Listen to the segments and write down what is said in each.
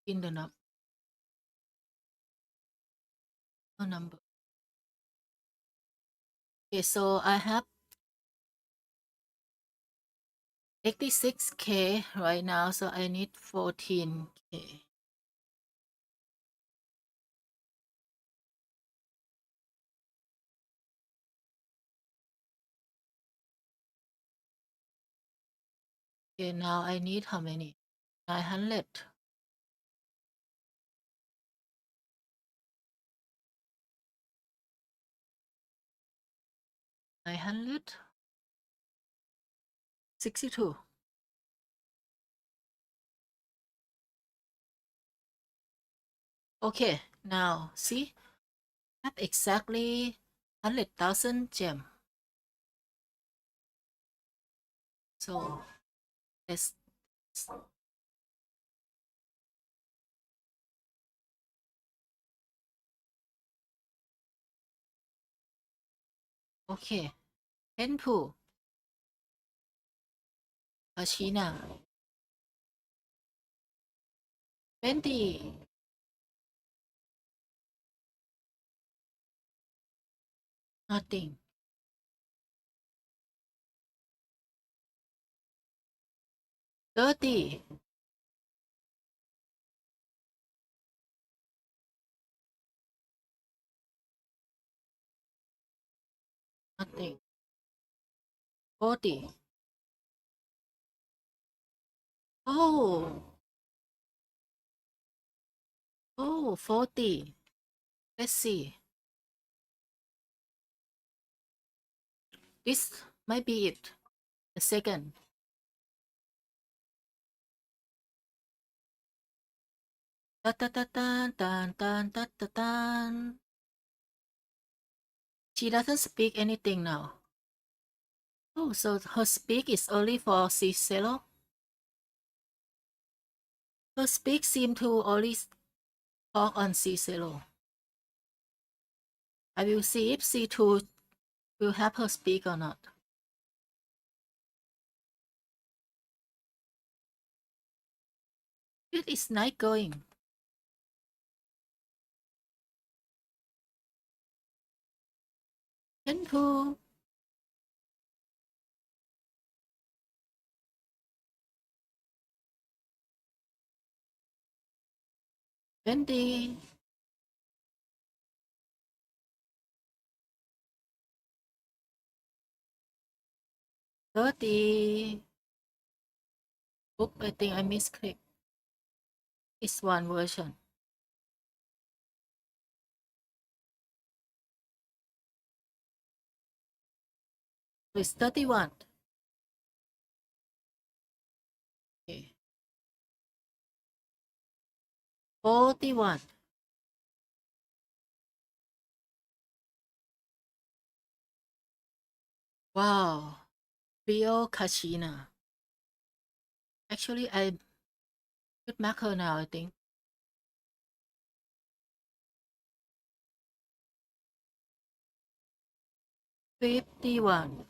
in the number. Okay, so I have 86k right now, so I need 14k. Okay, now I need how many? 900. 962. Okay, now see, I have exactly 100,000 gem. So let's okay. Tenpu, Ashina, 20, nothing. 30, nothing. 40. Oh, 40. Let's see. This might be it. The second. Ta ta ta tan tan tan ta ta tan. She doesn't speak anything now. Oh, so her speak is only for C0? Her speak seem to only talk on C0. I will see if C2 will have her speak or not. It is night going. Tenpu. 20. 30. Oops, I think I misclicked. It's one version. So it's 31. Okay. 41. Wow. Rio Kashina. Actually, I should mark her now, I think. 51.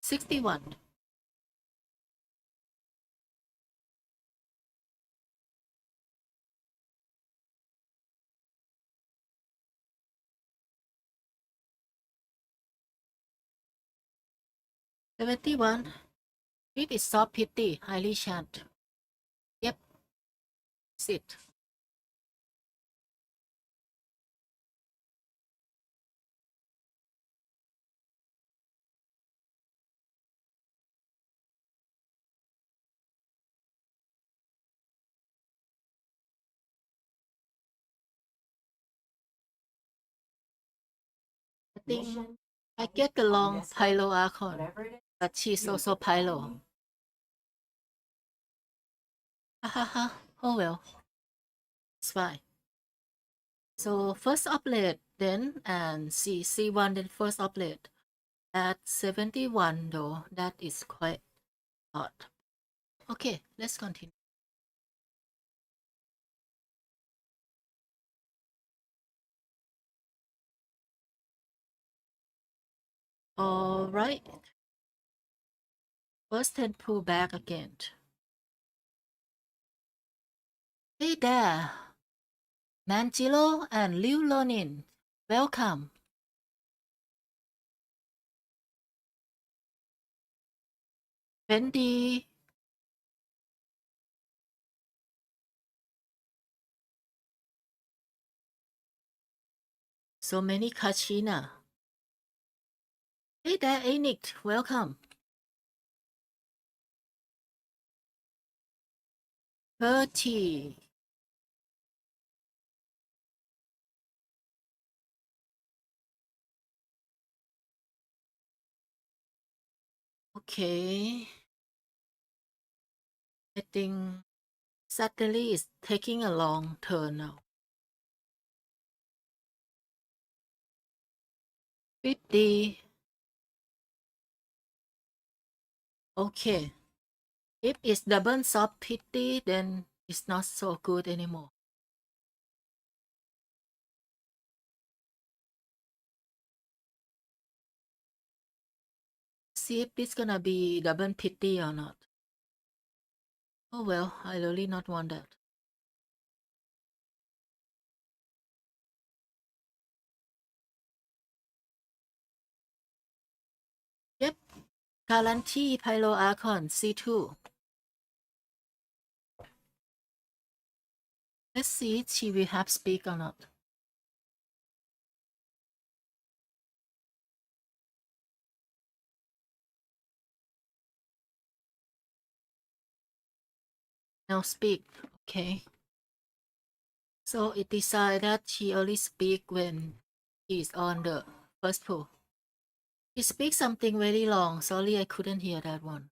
61. 71. It is soft pity, highly chant. Yep, sit. I think I get the long pyro archon, but she's also pyro. Hahaha, oh well, it's fine. So first upload then and C1 then first upload at 71 though, that is quite odd. Okay, let's continue. Alright. First 10 pull back again. Hey there, Manjilo and Liu Lonin. Welcome. 20. So many Kachina. Hey there, Anik. Welcome. 30. Okay. I think Saturday is taking a long turn now. 50. Okay. If it's double soft pity, then it's not so good anymore. See if this gonna be double pity or not. Oh well, I really not want that. Yep. Guarantee pyro archon C2. Let's see if she will have speak or not. No speak. Okay. So it decided that she only speak when he's on the first pull. He speaks something very long. Sorry, I couldn't hear that one.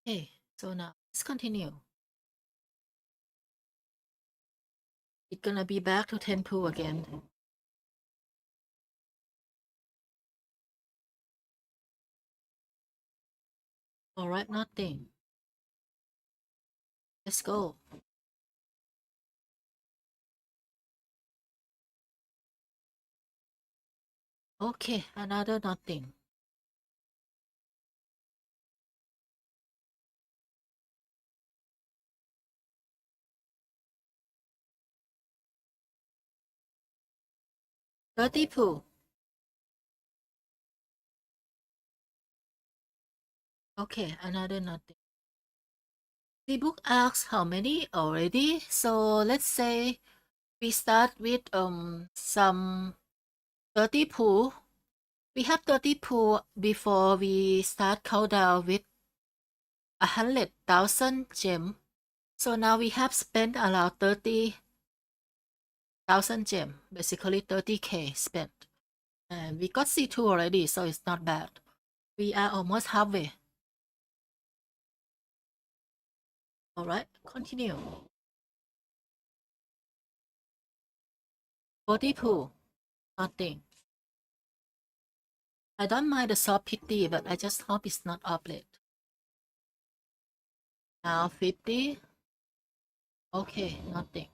Okay, so now let's continue. It's gonna be back to 10 pull again. Alright, nothing. Let's go. Okay, another nothing. Dirty pull. Okay, another nothing. The book asks how many already. So let's say we start with some 30 pull. We have 30 pull before we start countdown with 100,000 gem. So now we have spent around 30,000 gem, basically 30k spent. And we got C2 already, so it's not bad. We are almost halfway. Alright, continue. 42. Nothing. I don't mind the soft pity, but I just hope it's not oblet. Now 50. Okay, nothing.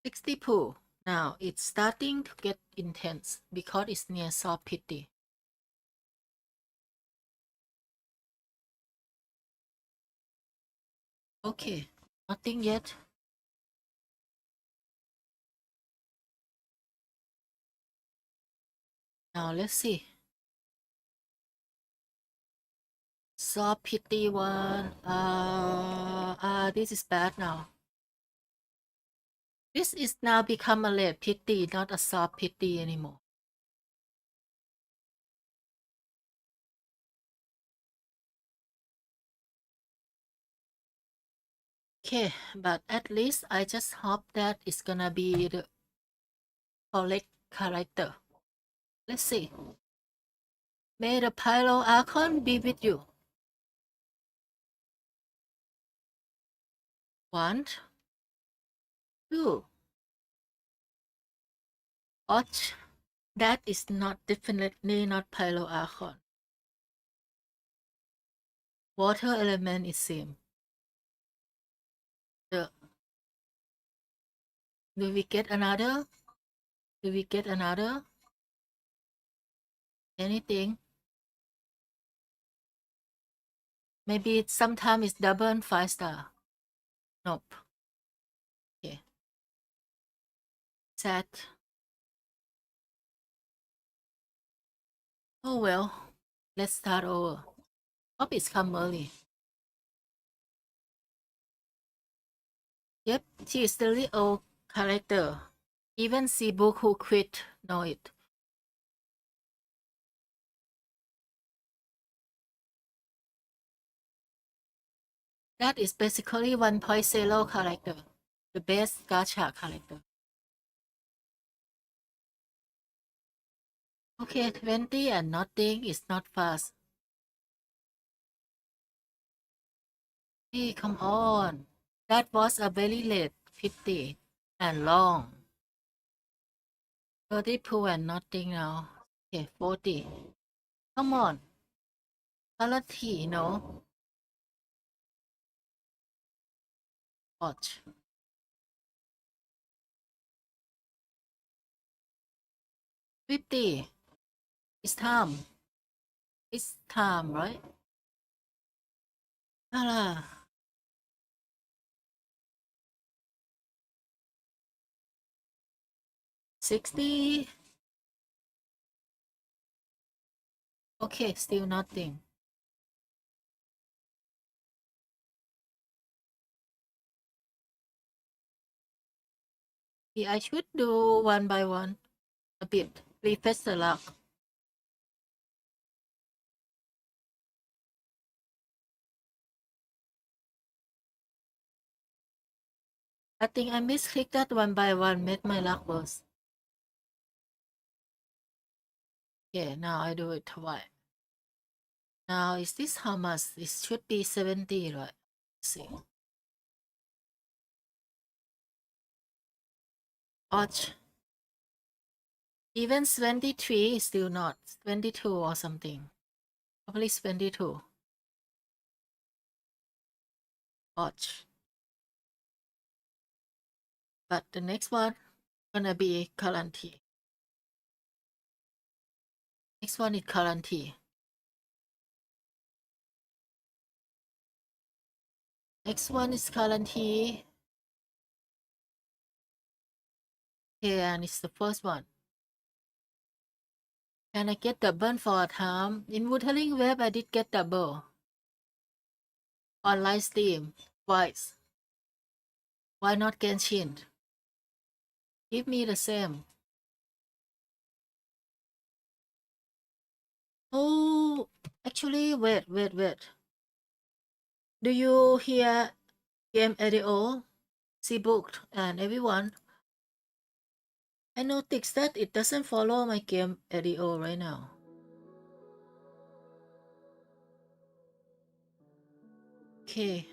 60 pull. Now it's starting to get intense because it's near soft pity. Okay, nothing yet. Now let's see. Soft pity one. This is bad now. This is now become a late pity, not a soft pity anymore. Okay, but at least I just hope that it's gonna be the correct character. Let's see. May the pyro archon be with you. 1, 2. Ouch. That is not definitely not pyro archon. Water element is same. Do we get another? Do we get another? Anything? Maybe sometime it's double and 5-star. Nope. Okay. Sad. Oh well. Let's start over. Hope it's come early. Yep, she is the really old character. Even Seabook who quit know it. That is basically 1.0 character. The best gacha character. Okay, 20 and nothing is not fast. Hey, come on. That was a very late 50 and long. 32 and nothing now. Okay, 40. Come on. Quality, no? Watch. 50. It's time. It's time, right? Ah, 60. Okay, still nothing. Yeah, I should do one by one. A bit. Refresh the luck. I think I misclicked that one by one, made my luck worse. Okay, now I do it twice. Now, is this how much? It should be 70, right? Let's see. Watch. Even 23 is still not. 22 or something. Probably 22. Watch. But the next one gonna be guarantee. Next one is guarantee. Next one is guarantee. Okay, and it's the first one. Can I get double for a time? In Wuthering Web, I did get double. Online stream, twice. Why not Genshin? Give me the same. Oh, actually, wait. Do you hear Game ADO, Seabook, and everyone? I noticed that it doesn't follow my Game ADO right now. Okay,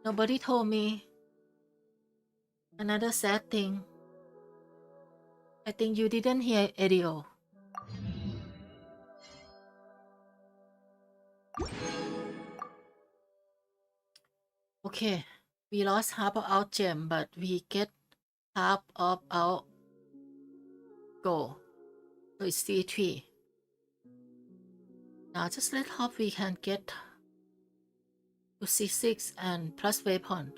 nobody told me. Another sad thing. I think you didn't hear ADO. Okay, we lost half of our gem, but we get half of our gold. So it's C3. Now just let's hope we can get to C6 and plus weapon.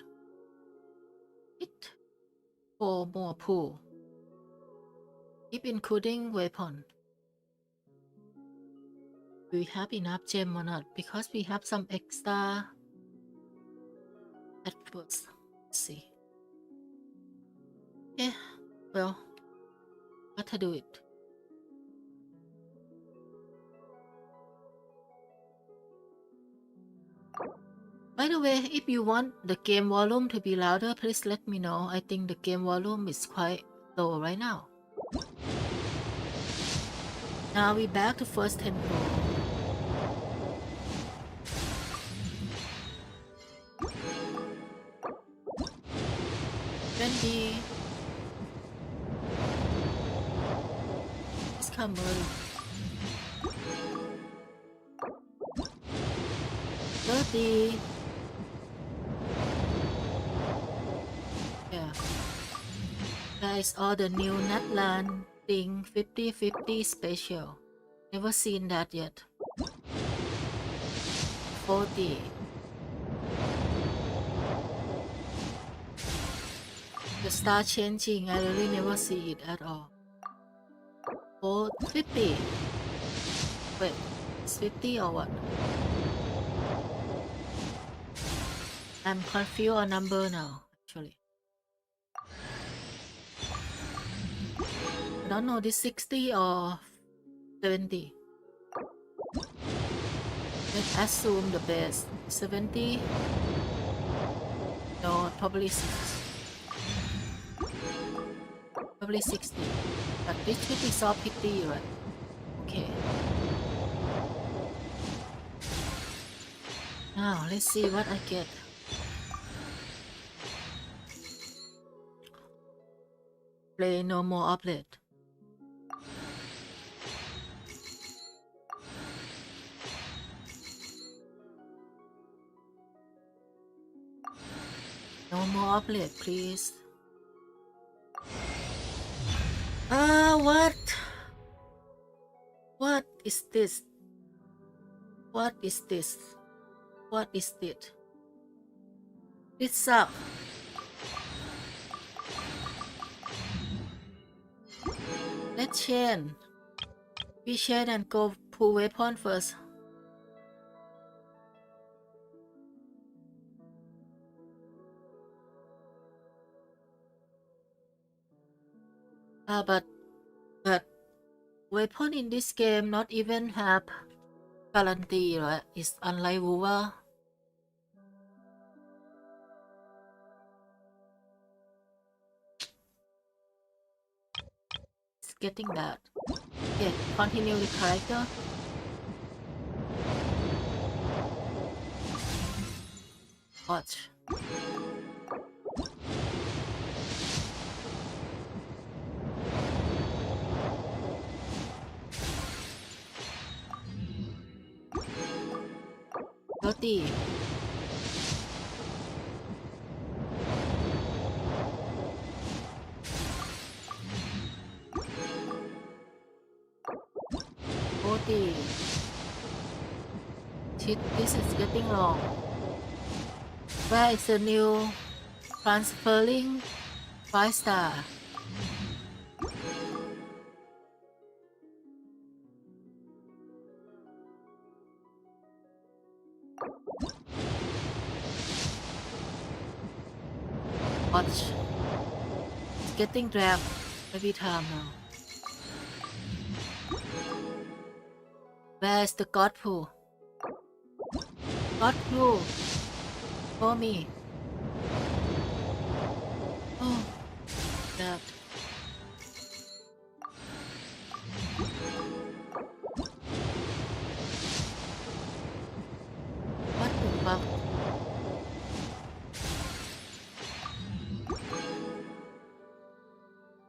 It for more pool. Keep including weapon. Do we have enough gem or not? Because we have some extra at first. Let's see. Yeah, well, what to do it. By the way, if you want the game volume to be louder, please let me know. I think the game volume is quite low right now. Now we back to first 10 floor. Wendy. It's come early. 30. 50. Yeah. Guys, all the new Natlan thing 50-50 special. Never seen that yet. 40. The star changing, I really never see it at all. 50. Wait, it's 50 or what? I'm confused on number now, actually. I don't know, this 60 or 70. Let's assume the best. 70? No, probably 60. Probably 60. But this should be soft 50, right? Okay. Now, let's see what I get. Play no more uplet. No more uplet, please. What? What is this? What is this? What is it? It sucks. Let's chain. We chain and go pull weapon first. But weapon in this game not even have guarantee, right? It's unlike WoW. It's getting bad. Okay, continue the character. Watch. Dirty. Shit, this is getting long. Where is the new transferring 5-star? Watch. It's getting dragged every time now. Where is the God Pool? God Pool! For me. Oh, that. What the fuck?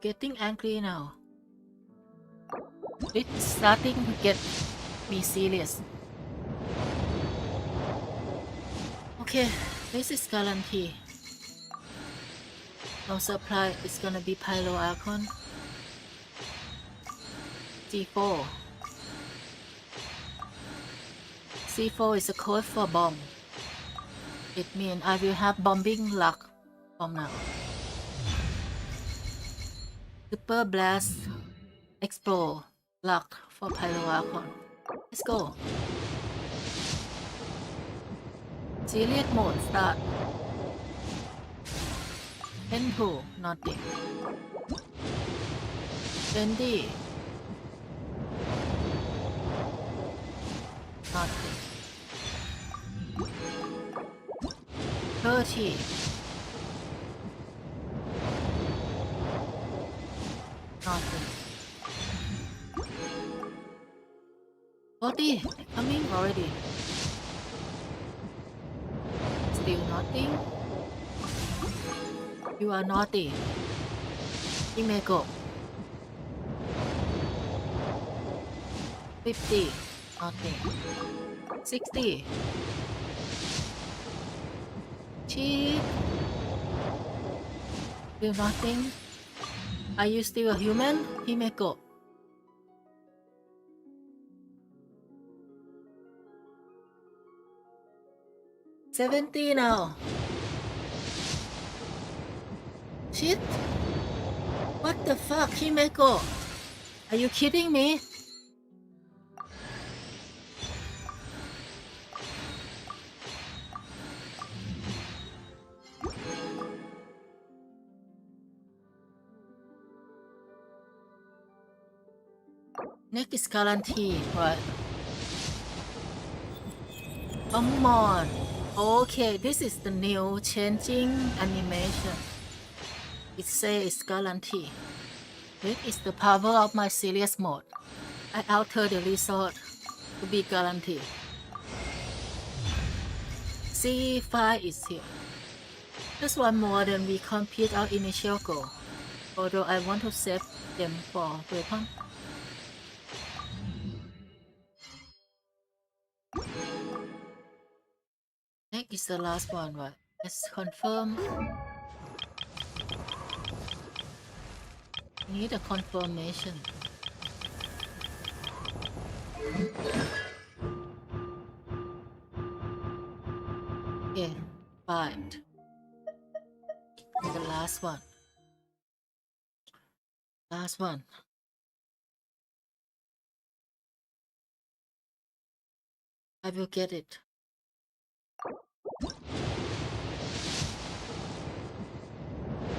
Getting angry now. It's starting to get me serious. Okay, this is guarantee. No supply, it's gonna be pyro archon. C4. C4 is a code for bomb. It means I will have bombing luck from now. Super blast, explode, luck for pyro archon. Let's go. Serious mode start. N2, nothing. 20. Nothing. 30. Nothing. 40. Coming already. Still nothing. You are naughty. Himeko. 50. Nothing. 60. Shit. Still nothing. Are you still a human, Himeko? $70 now. Shit. What the fuck, Himeko? Are you kidding me? Next is guarantee, right? Come on. Okay, this is the new changing animation. It says guarantee. This is the power of my serious mode. I alter the result to be guaranteed. C5 is here. Just one more then we complete our initial goal. Although I want to save them for weapon. Next is the last one, right? Let's confirm. Need a confirmation. Okay, fine. The last one. Last one. I will get it.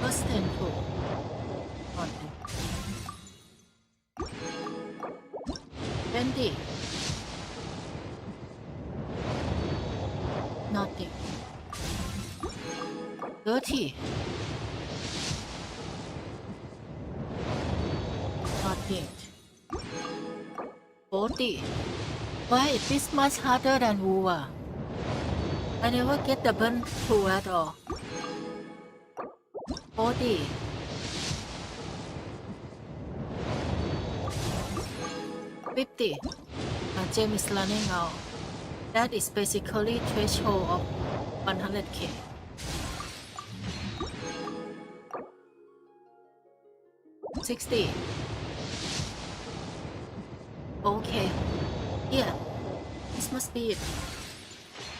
First 10 pull. 20. Nothing. 30. Nothing. 40. Why is this much harder than Wu? I never get double pull at all. 40. 50. My gem is running out. That is basically threshold of 100k. $60. Okay. Yeah. This must be it.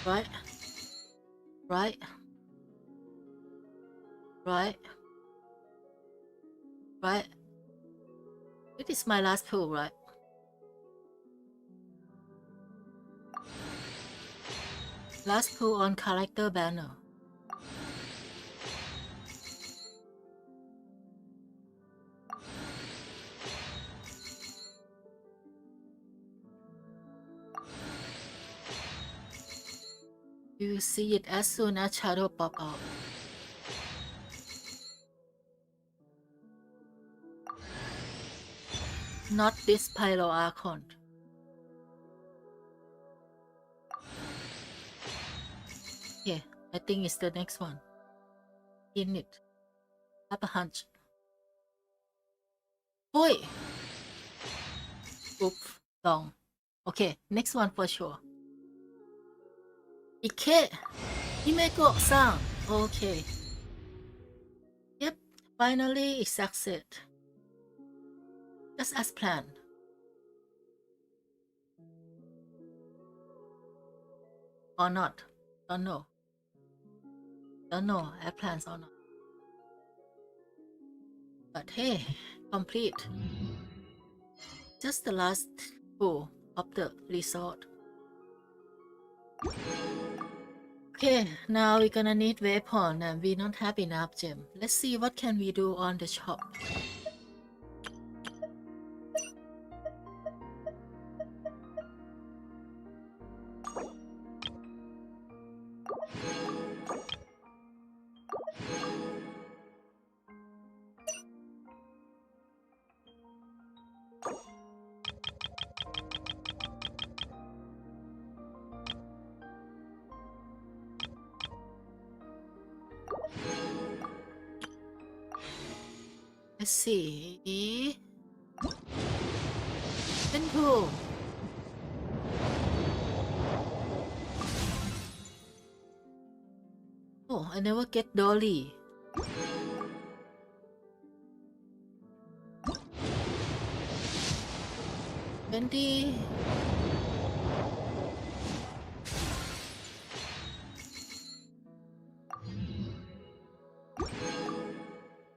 Right? Right? Right? Right? It is my last pull, right? Last pull on character banner. You will see it as soon as shadow pop out. Not this pyro archon. Yeah, I think it's the next one. In it. Have a hunch. Oi! Oops, wrong. Okay, next one for sure. Ike! Himeko-san! Okay. Yep, finally it's success. Just as planned. Or not. Don't know. Don't know as plans or not. But hey, complete. Just the last pull of the resort. Okay, now we're gonna need weapon and we don't have enough gem. Let's see what can we do on the shop. Let's see. Pull. Oh, Oh, I never get dolly. $20.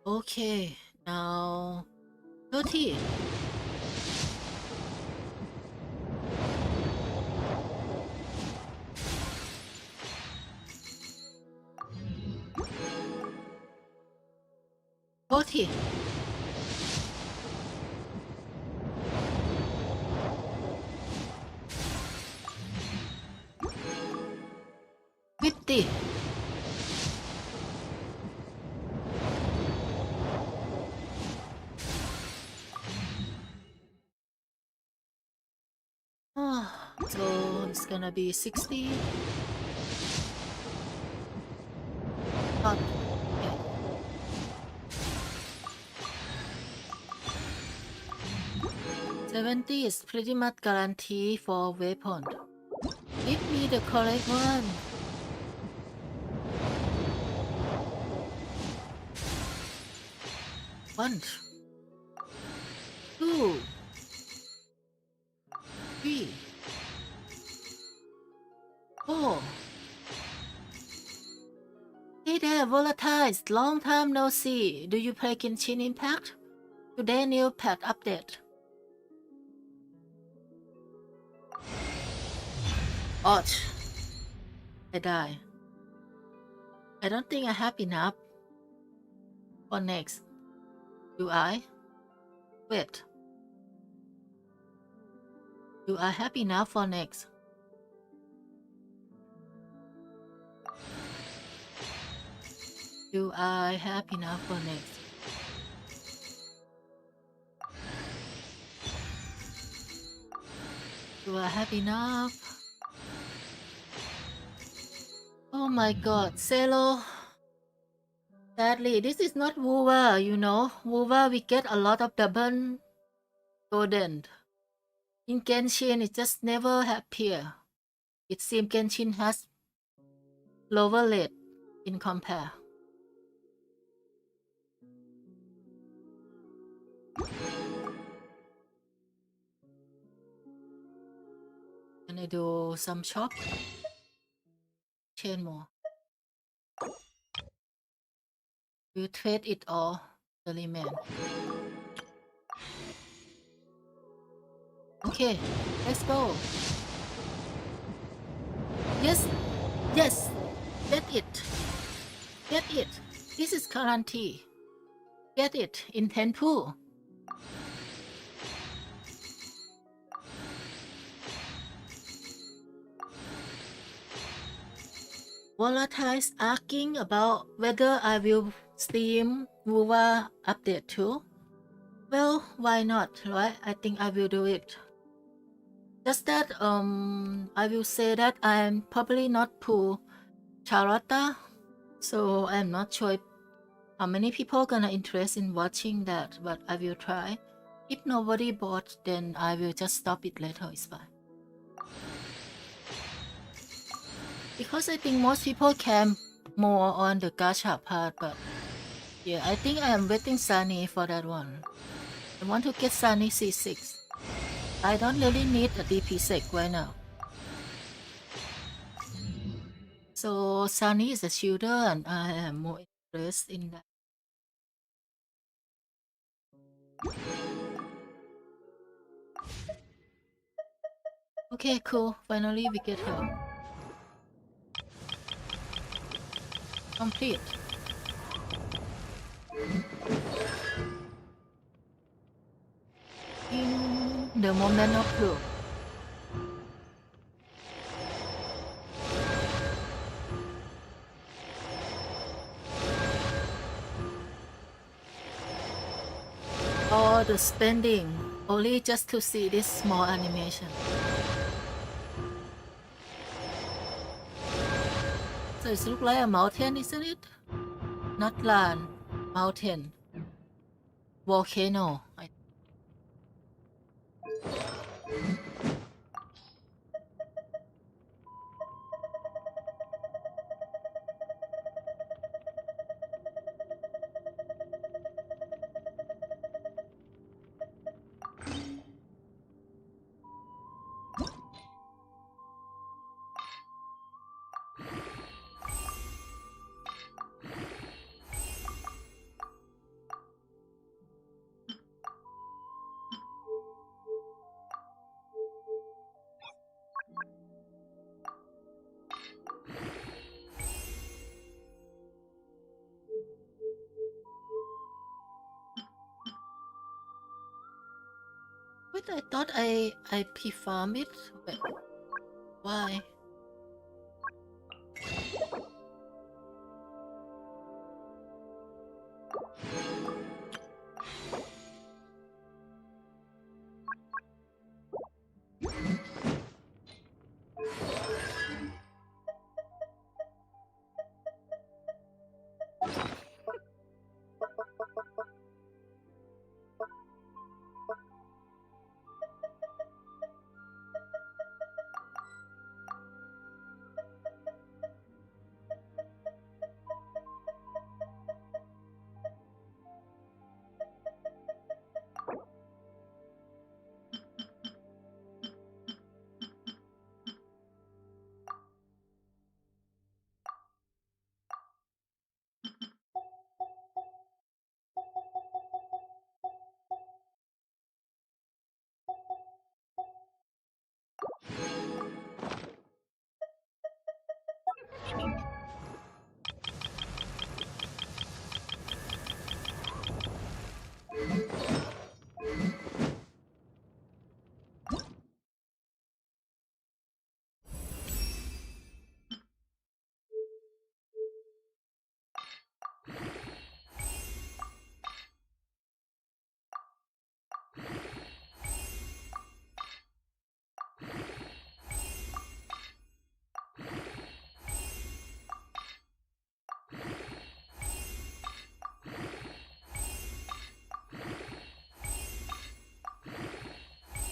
Okay, now 30. $40. 50. So it's gonna be 60. Not. Okay. 70 is pretty much guarantee for weapon. Give me the correct one. One, two, three, four. Hey there, volatiles. Long time no see. Do you play Genshin Impact? Today new patch update. Ouch. I die. I don't think I have enough. For next. Do I? Wait. Do I have enough for next? Do I have enough for next? Do I have enough? Oh my god, Celo. Sadly, this is not Wuwa, you know. Wuwa, we get a lot of double golden. In Genshin, it just never appear. It seems Genshin has lower rate in compare. Can I do some shop? Chain more. You trade it all, the remain. Okay, let's go. Yes, yes, get it. Get it. This is guarantee. Get it in 10 pool. Volatiles asking about whether I will stream Wuwa update too. Well, why not, right? I think I will do it. Just that I will say that I'm probably not pull Charata, so I'm not sure how many people gonna interest in watching that, but I will try. If nobody bought, then I will just stop it later, it's fine. Because I think most people care more on the gacha part, but yeah, I think I am waiting Sunny for that one. I want to get Sunny C6. I don't really need a DP sec right now. So Sunny is a shooter and I am more interested in that. Okay, cool. Finally we get her. Complete. In the moment of truth. All the spending only just to see this small animation. So it looks like a mountain, isn't it? Not land, mountain. Volcano. it? I thought I pre-farm it. Wait, why?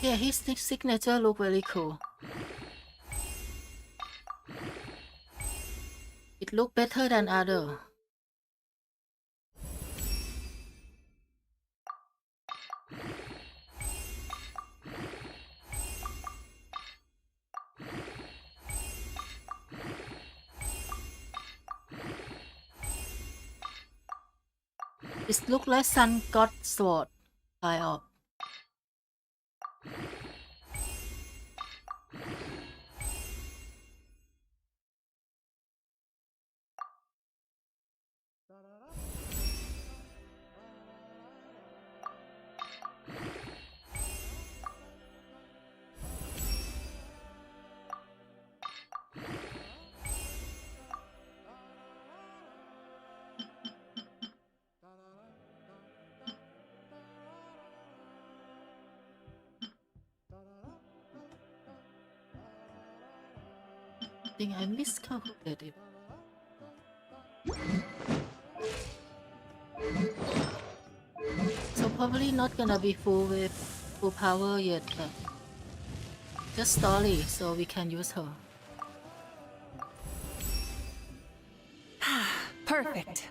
Yeah, his signature look very cool. It look better than other. It look like Sun God sword, kind of. I think I miscalculated. So probably not gonna be full power yet, but just story, so we can use her. Perfect.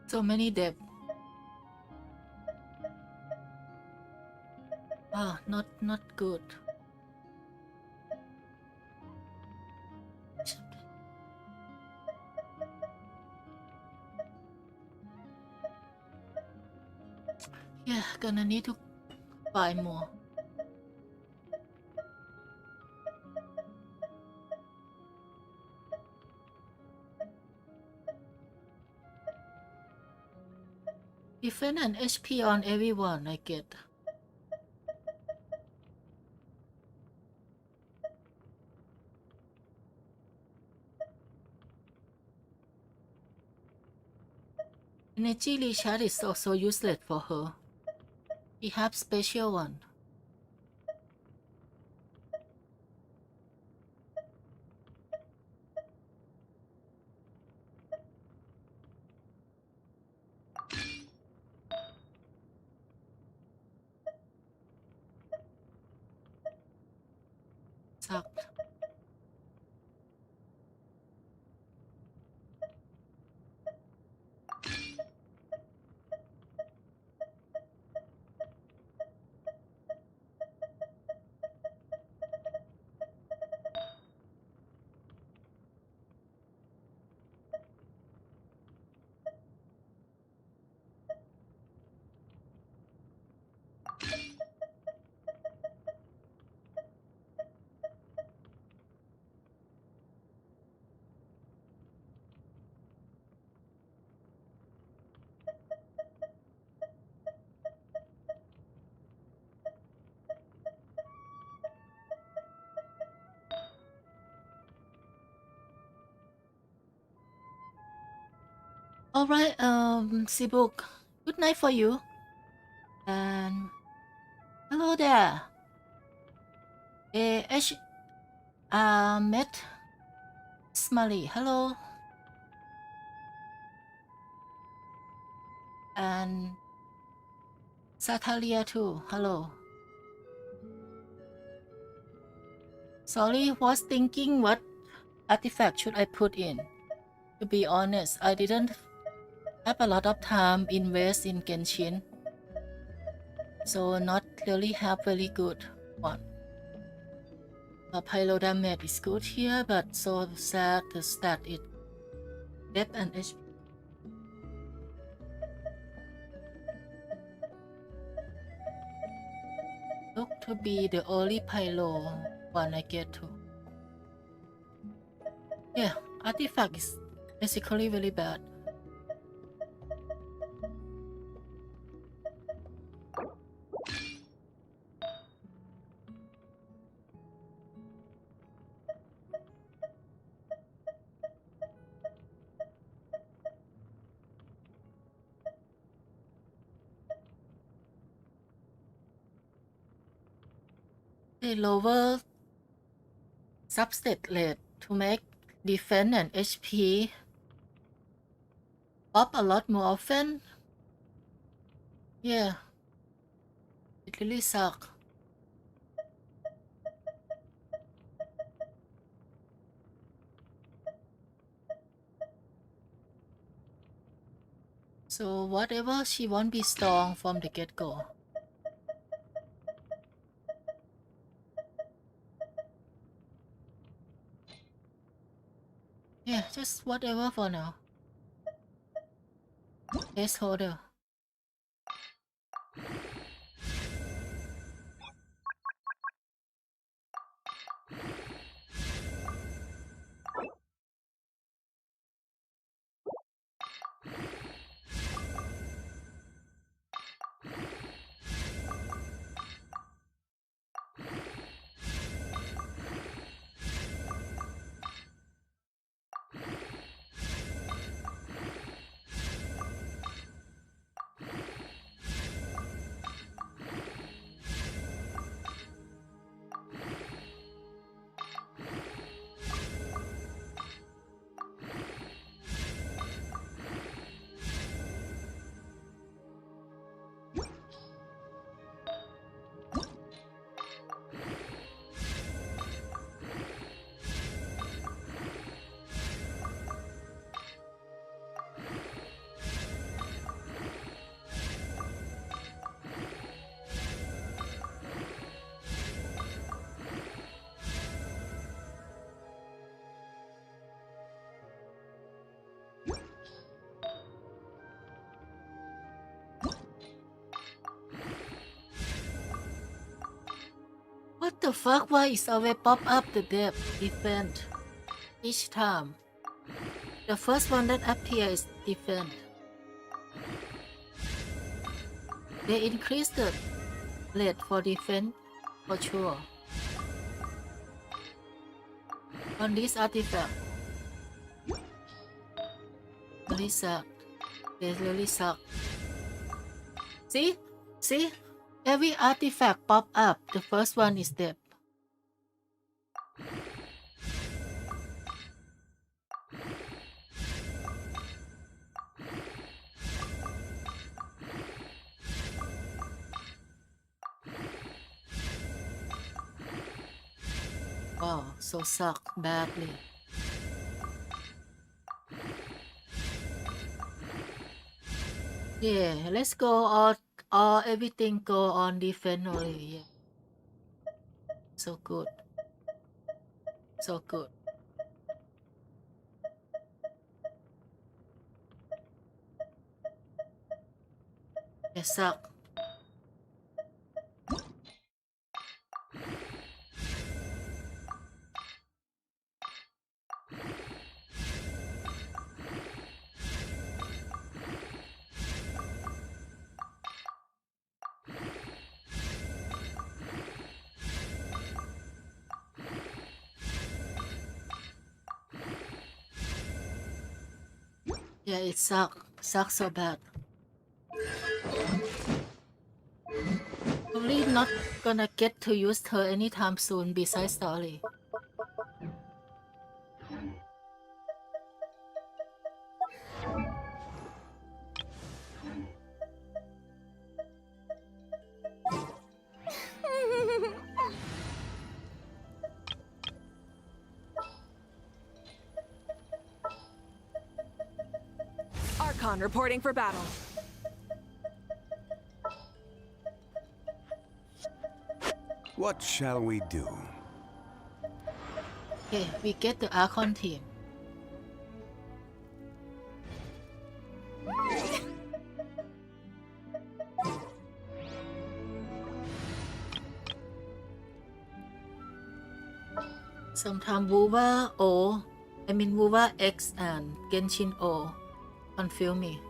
So many debt. Ah, not good. Yeah, gonna need to buy more. Defense and HP on everyone I get. Energy recharge is also useless for her. We have special one. Sucked. Alright, Sibuk. Good night for you. And hello there. H met Smiley. Hello. And Satalia too. Hello. Sorry, was thinking what artifact should I put in. To be honest, I didn't have a lot of time invest in Genshin. So not really have very good one. Pyro damage is good here, but so sad the stat is death and HP. Look to be the only pyro one I get to. Yeah, artifact is basically very bad. They lower substat rate to make defense and HP up a lot more often. Yeah, it really sucks. So whatever, she won't be strong from the get-go. Yeah, just whatever for now. Placeholder. What the fuck? Why is always pop up the depth defend each time? The first one that appears is defend. They increase the rate for defense for sure. On this artifact. Really suck. They really suck. See? See? Every artifact pop up. The first one is dead. Wow, so suck badly. Yeah, let's go all everything go on defense only. Yeah. So good. So good. It suck. Yeah, it suck. Sucks so bad. Probably not gonna get to use her anytime soon besides story. Archon reporting for battle. What shall we do? Okay, we get the Archon team. Sometimes Wuwa O, Wuwa X and Genshin O confuse me.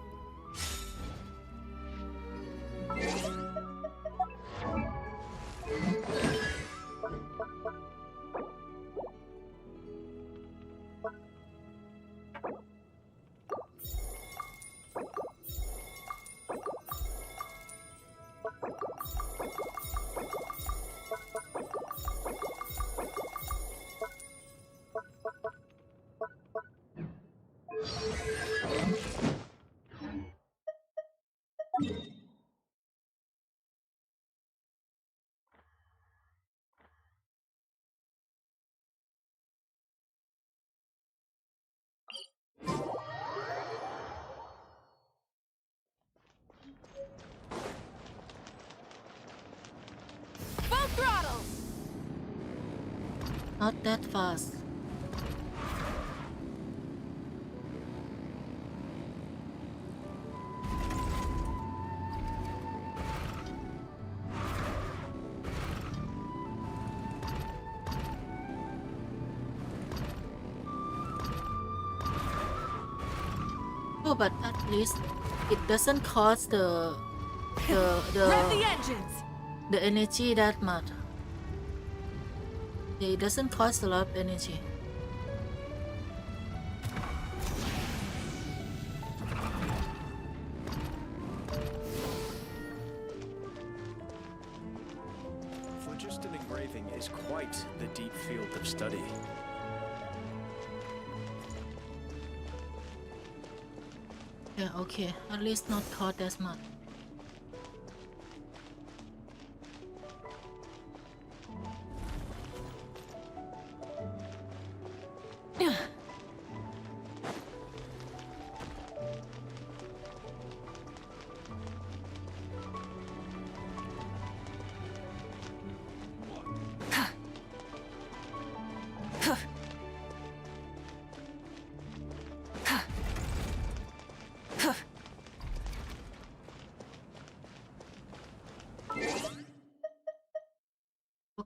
Full throttle! Not that fast. Oh, but at least it doesn't cost Rev the engines! the energy that much. It doesn't cost a lot of energy. Phlogiston engraving is quite the deep field of study. Yeah, okay. At least not cost as much.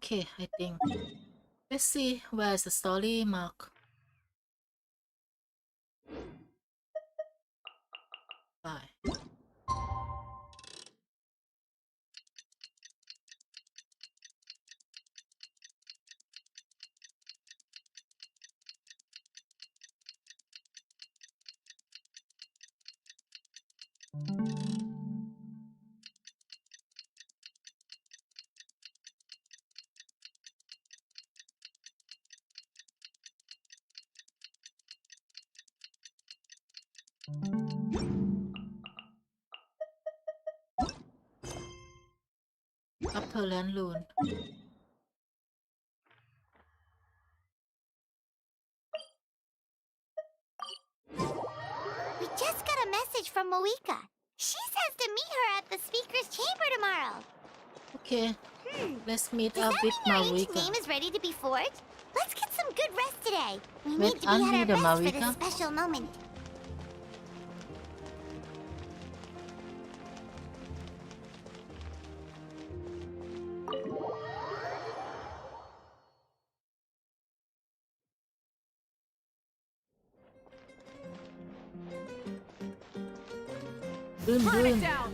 Okay, I think. Let's see where's the story mark. Bye. Upper Land Rune. We just got a message from Mavuika. She says to meet her at the speaker's chamber tomorrow. Okay, let's meet Does up that with mean your ancient Mavuika. name is ready to be forged? Let's get some good rest today. We Wait, need to be aren't we at the our best for Mavuika? this special moment. Rune, Burn it rune. down!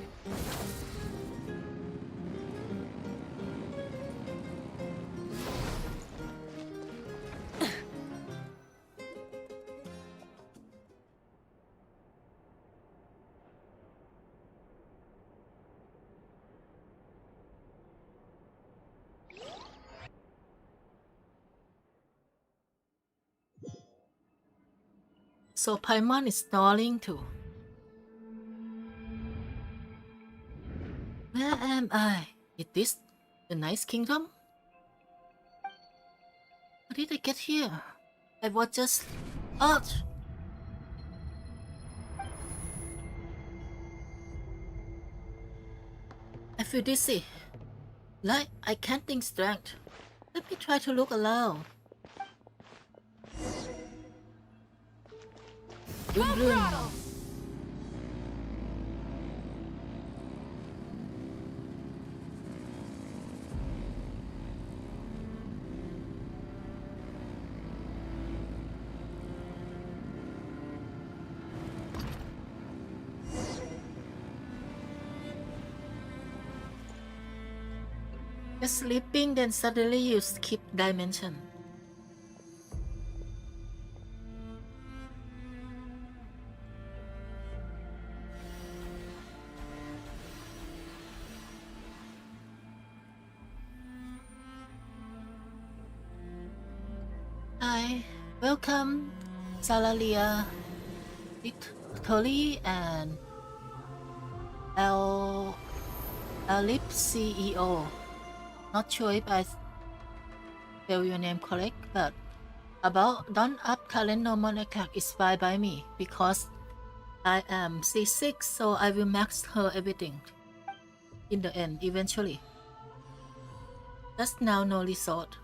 So Paimon is stalling too. Where am I? Is this the Nice Kingdom? How did I get here? I was just out. I feel dizzy. Like I can't think straight. Let me try to look around. Full Rune, rune. throttle! Just sleeping, then suddenly you skip dimension. Hi, welcome, Salalia, Victory, and Alip CEO. Not sure if I spell your name correct, but about done up talent normal attack is fine by me because I am C6, so I will max her everything in the end eventually. Just now no resort.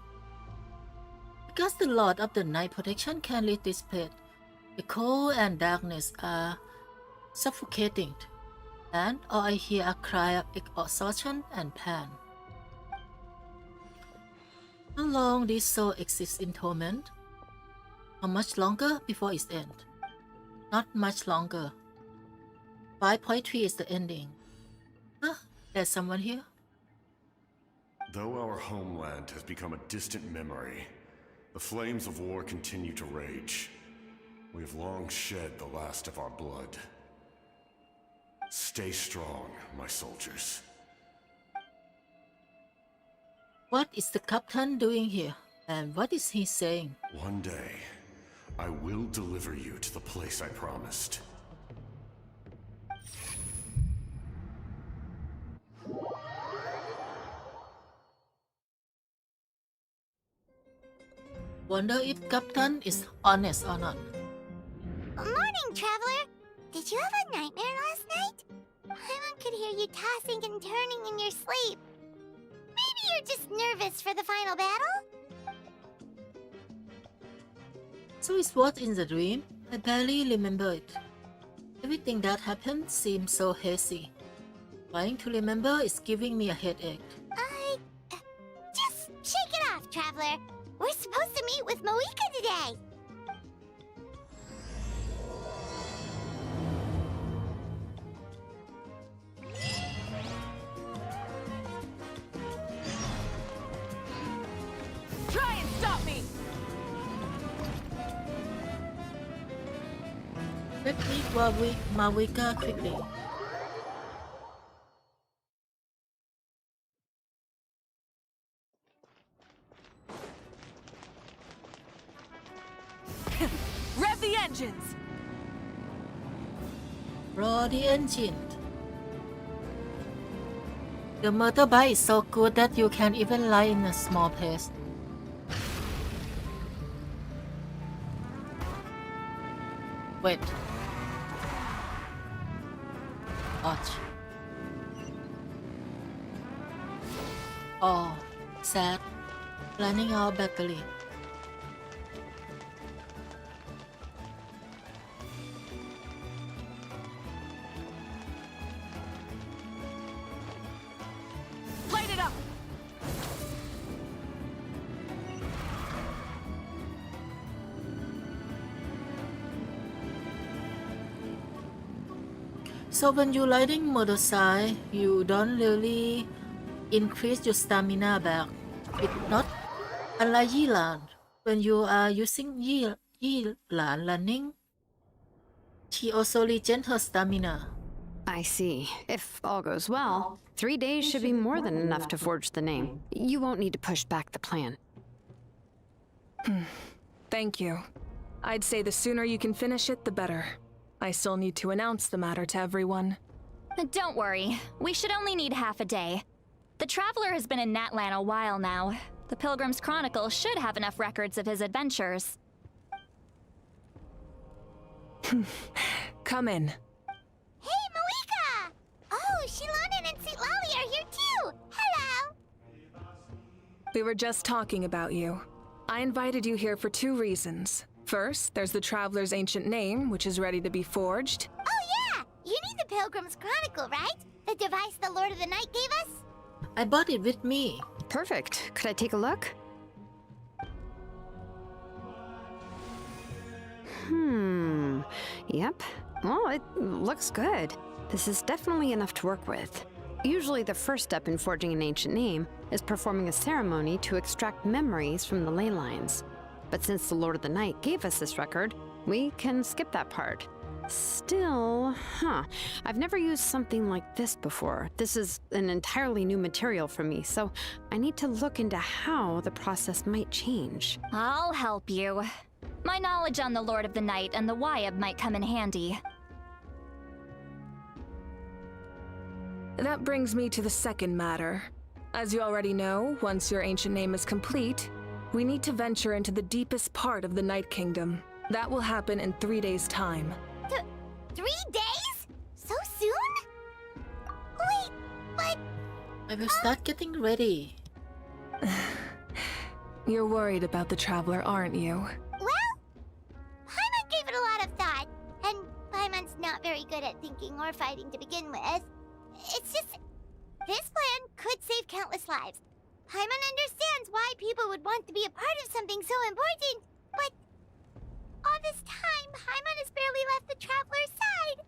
Because the Lord of the Night Protection can lead this pet, the cold and darkness are suffocating, and all I hear are cries of exhaustion and pain. How long this soul exists in torment? How much longer before its end? Not much longer. 5.3 is the ending. Huh? There's someone here? Though our homeland has become a distant memory, the flames of war continue to rage. We have long shed the last of our blood. Stay strong, my soldiers. What is the captain doing here? And what is he saying? One day, I will deliver you to the place I promised. Wonder if captain is honest or not. Morning, traveler. Did you have a nightmare last night? Paimon could hear you tossing and turning in your sleep. Maybe you're just nervous for the final battle? So it's what in the dream? I barely remember it. Everything that happened seems so hazy. Trying to remember is giving me a headache. Just shake Traveler. We're supposed to meet with Mavuika today. Try and stop me! Let me Mavuika quickly. Rev the engines! Roll the engine. The motorbike is so good that you can even lie in a small place. Wait. Ouch. Oh, sad. Running out battery. Light it up! So when you riding motorcycle, you don't really increase your stamina back. It's not unlike Yilan. When you are using Yilan running, she also regen her stamina. I see. If all goes well, 3 days should be more than enough to forge the name. You won't need to push back the plan. Thank you. I'd say the sooner you can finish it, the better. I still need to announce the matter to everyone. Don't worry, we should only need half a day. The Traveler has been in Natlan a while now. The Pilgrim's Chronicle should have enough records of his adventures. Come in. Hey, Mavuika! Oh, Shilonen and St. Lolly are here too! Hello! We were just talking about you. I invited you here for 2 reasons. First, there's the Traveler's ancient name, which is ready to be forged. Oh yeah! You need the Pilgrim's Chronicle, right? The device the Lord of the Night gave us? I bought it with me. Perfect. Could I take a look? Yep. Well, it looks good. This is definitely enough to work with. Usually the first step in forging an ancient name is performing a ceremony to extract memories from the ley lines. But since the Lord of the Night gave us this record, we can skip that part. Still, I've never used something like this before. This is an entirely new material for me, so I need to look into how the process might change. I'll help you. My knowledge on the Lord of the Night and the Wyab might come in handy. That brings me to the second matter. As you already know, once your ancient name is complete, we need to venture into the deepest part of the Night Kingdom. That will happen in 3 days' time. 3 days? So soon? Wait, but... I will start getting ready. You're worried about the Traveler, aren't you? Well, Paimon gave it a lot of thought, and Paimon's not very good at thinking or fighting to begin with. It's just... this plan could save countless lives. Paimon understands why people would want to be a part of something so important, but... all this time, Paimon has barely left the Traveler's side.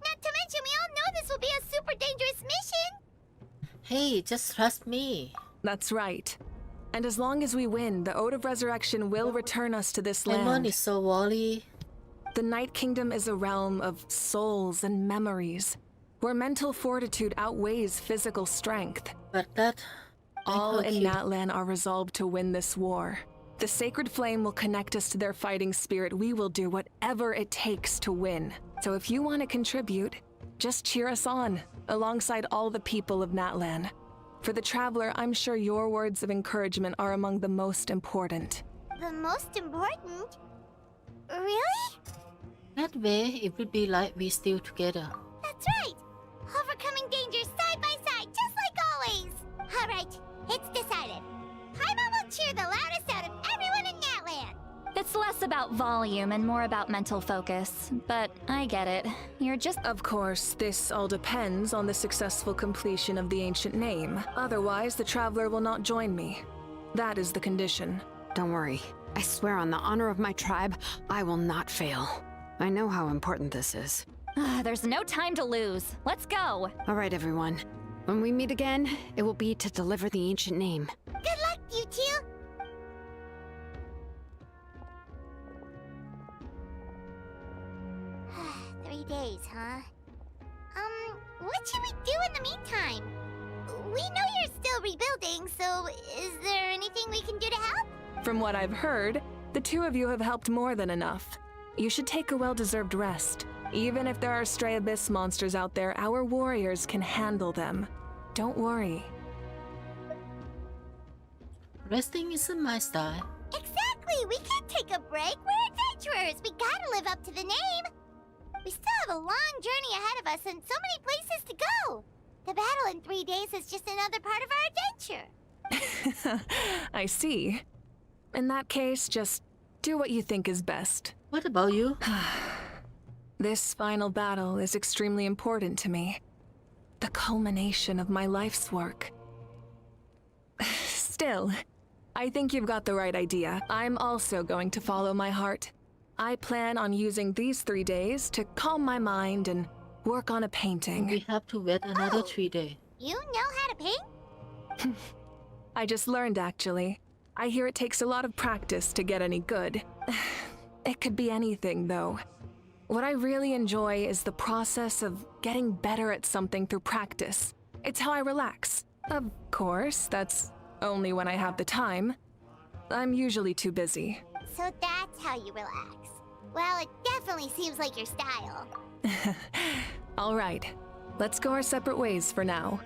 Not to mention, we all know this will be a super dangerous mission. Hey, just trust me. That's right. And as long as we win, the Ode of Resurrection will return us to this Paimon land. is so worried. The Night Kingdom is a realm of souls and memories, where mental fortitude outweighs physical strength. But that... All in cute. Natlan are resolved to win this war. The sacred flame will connect us to their fighting spirit. We will do whatever it takes to win. So if you want to contribute, just cheer us on, alongside all the people of Natlan. For the Traveler, I'm sure your words of encouragement are among the most important. The most important? Really? That way, it would be like we still together. That's right! Overcoming dangers side by side, just like always! Alright, it's decided. Paimon will cheer the loudest out of everyone in Natlan! It's less about volume and more about mental focus, but I get it. You're just... Of course, this all depends on the successful completion of the ancient name. Otherwise, the Traveler will not join me. That is the condition. Don't worry. I swear on the honor of my tribe, I will not fail. I know how important this is. There's no time to lose. Let's go. All right, everyone. When we meet again, it will be to deliver the ancient name. Good luck, you two! 3 days, huh? What should we do in the meantime? We know you're still rebuilding, so is there anything we can do to help? From what I've heard, the two of you have helped more than enough. You should take a well-deserved rest. Even if there are stray abyss monsters out there, our warriors can handle them. Don't worry. Resting isn't my style. Exactly! We can't take a break! We're adventurers! We gotta live up to the name! We still have a long journey ahead of us and so many places to go! The battle in 3 days is just another part of our adventure! I see. In that case, just do what you think is best. What about you? This final battle is extremely important to me. The culmination of my life's work. Still, I think you've got the right idea. I'm also going to follow my heart. I plan on using these 3 days to calm my mind and work on a painting. We have to wait another 3 days. You know how to paint? I just learned, actually. I hear it takes a lot of practice to get any good. It could be anything, though. What I really enjoy is the process of getting better at something through practice. It's how I relax. Of course, that's only when I have the time. I'm usually too busy. So that's how you relax. Well, it definitely seems like your style. All right, let's go our separate ways for now.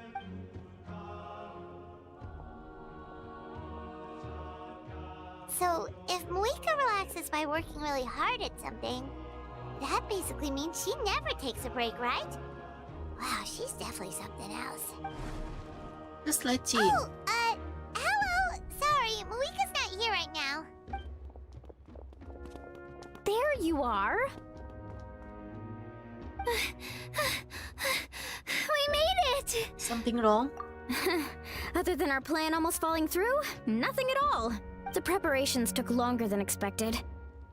So, if Mavuika relaxes by working really hard at something, that basically means she never takes a break, right? Wow, she's definitely something else. Just like Jean. Oh, hello! Sorry, Mavuika's not here right now. There you are! We made it! Something wrong? Other than our plan almost falling through, nothing at all. The preparations took longer than expected.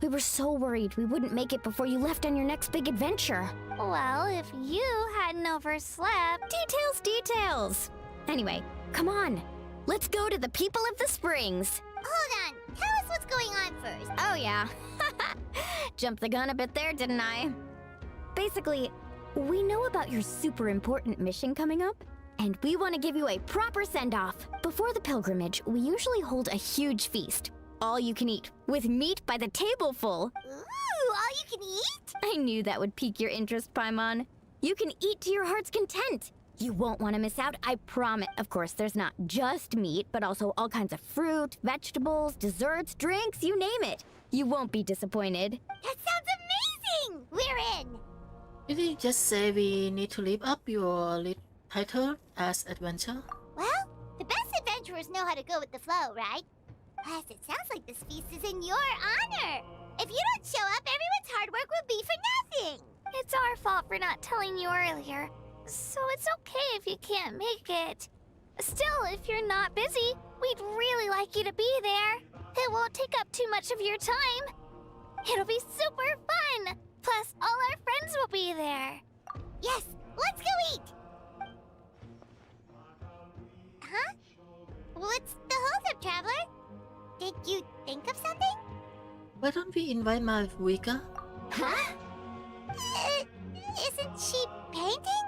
We were so worried we wouldn't make it before you left on your next big adventure. Well, if you hadn't overslept... Details! Anyway, come on. Let's go to the people of the springs. Hold on, tell us what's going on first. Oh yeah. Jumped the gun a bit there, didn't I? Basically, we know about your super important mission coming up, and we want to give you a proper send-off. Before the pilgrimage, we usually hold a huge feast. All you can eat, with meat by the tableful. Ooh, all you can eat? I knew that would pique your interest, Paimon. You can eat to your heart's content. You won't want to miss out, I promise. Of course, there's not just meat, but also all kinds of fruit, vegetables, desserts, drinks, you name it. You won't be disappointed. That sounds amazing! We're in! Did you just say we need to live up your title as adventure? Well, the best adventurers know how to go with the flow, right? Plus, it sounds like this feast is in your honor. If you don't show up, everyone's hard work will be for nothing. It's our fault for not telling you earlier, so it's okay if you can't make it. Still, if you're not busy, we'd really like you to be there. It won't take up too much of your time. It'll be super fun. Plus, all our friends will be there. Yes, let's go eat! Huh? What's the holdup, Traveler? Did you think of something? Why don't we invite Mavuika? Huh? Isn't she painting?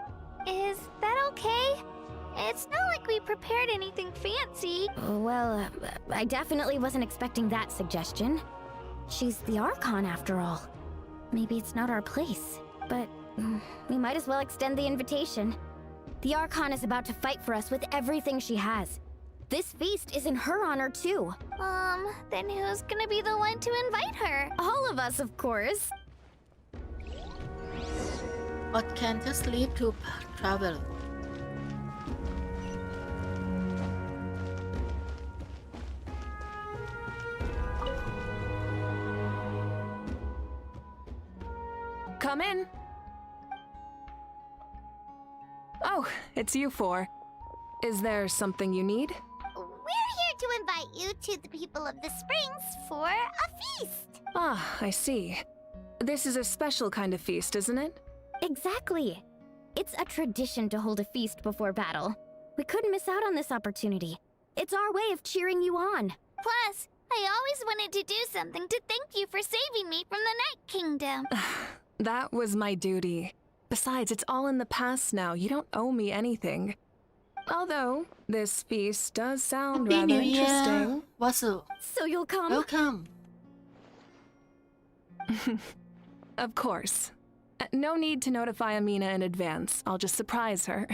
Is that okay? It's not like we prepared anything fancy. Well, I definitely wasn't expecting that suggestion. She's the Archon, after all. Maybe it's not our place, but we might as well extend the invitation. The Archon is about to fight for us with everything she has. This feast is in her honor, too. Then who's gonna be the one to invite her? All of us, of course. But can just leave to travel. Come in. Oh, it's you four. Is there something you need? We're here to invite you to the people of the springs for a feast. Ah, I see. This is a special kind of feast, isn't it? Exactly. It's a tradition to hold a feast before battle. We couldn't miss out on this opportunity. It's our way of cheering you on. Plus, I always wanted to do something to thank you for saving me from the Night Kingdom. That was my duty. Besides, it's all in the past now. You don't owe me anything. Although, this feast does sound Happy rather New Year, interesting. Wasu. So you'll come? Welcome. Of course. No need to notify Amina in advance. I'll just surprise her.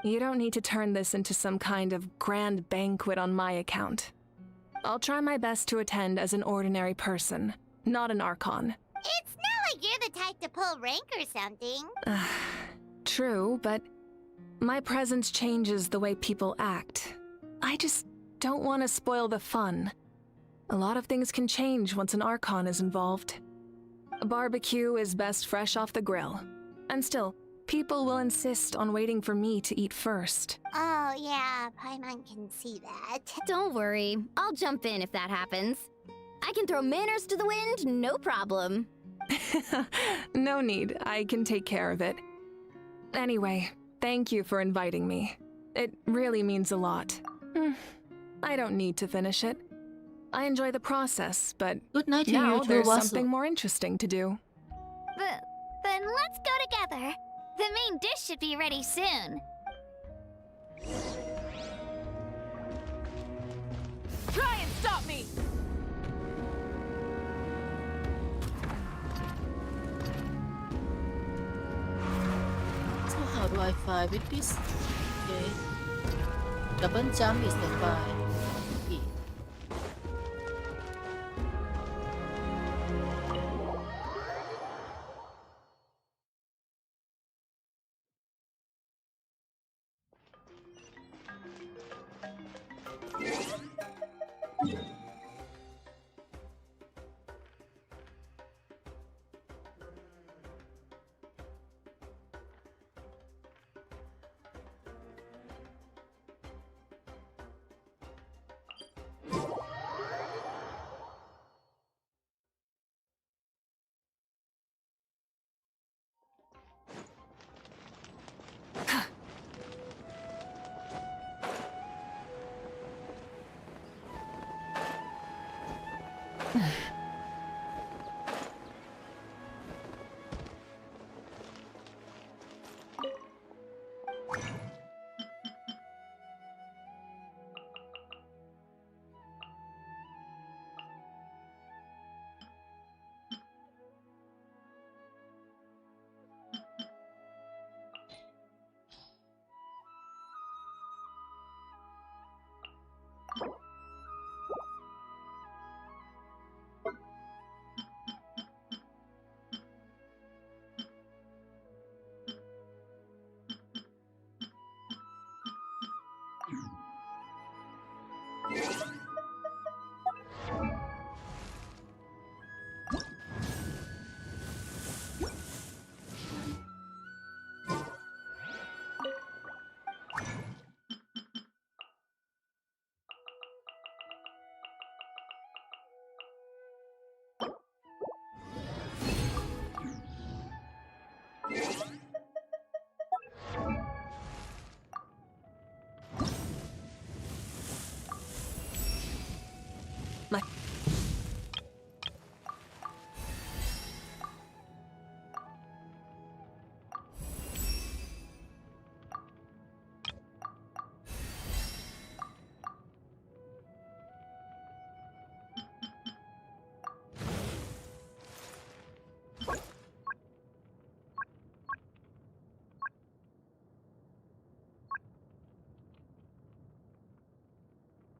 You don't need to turn this into some kind of grand banquet on my account. I'll try my best to attend as an ordinary person, not an archon. It's not like you're the type to pull rank or something. True, but my presence changes the way people act. I just don't want to spoil the fun. A lot of things can change once an archon is involved. A barbecue is best fresh off the grill. And still, people will insist on waiting for me to eat first. Oh yeah, Paimon can see that. Don't worry. I'll jump in if that happens. I can throw manners to the wind, no problem. No need, I can take care of it. Anyway, thank you for inviting me. It really means a lot. I don't need to finish it. I enjoy the process, but Good night to now you too, there's Wasu. something more interesting to do. Then let's go together. The main dish should be ready soon. Try and stop me! So how do I fly with this? Okay. Double jump is the fly. E.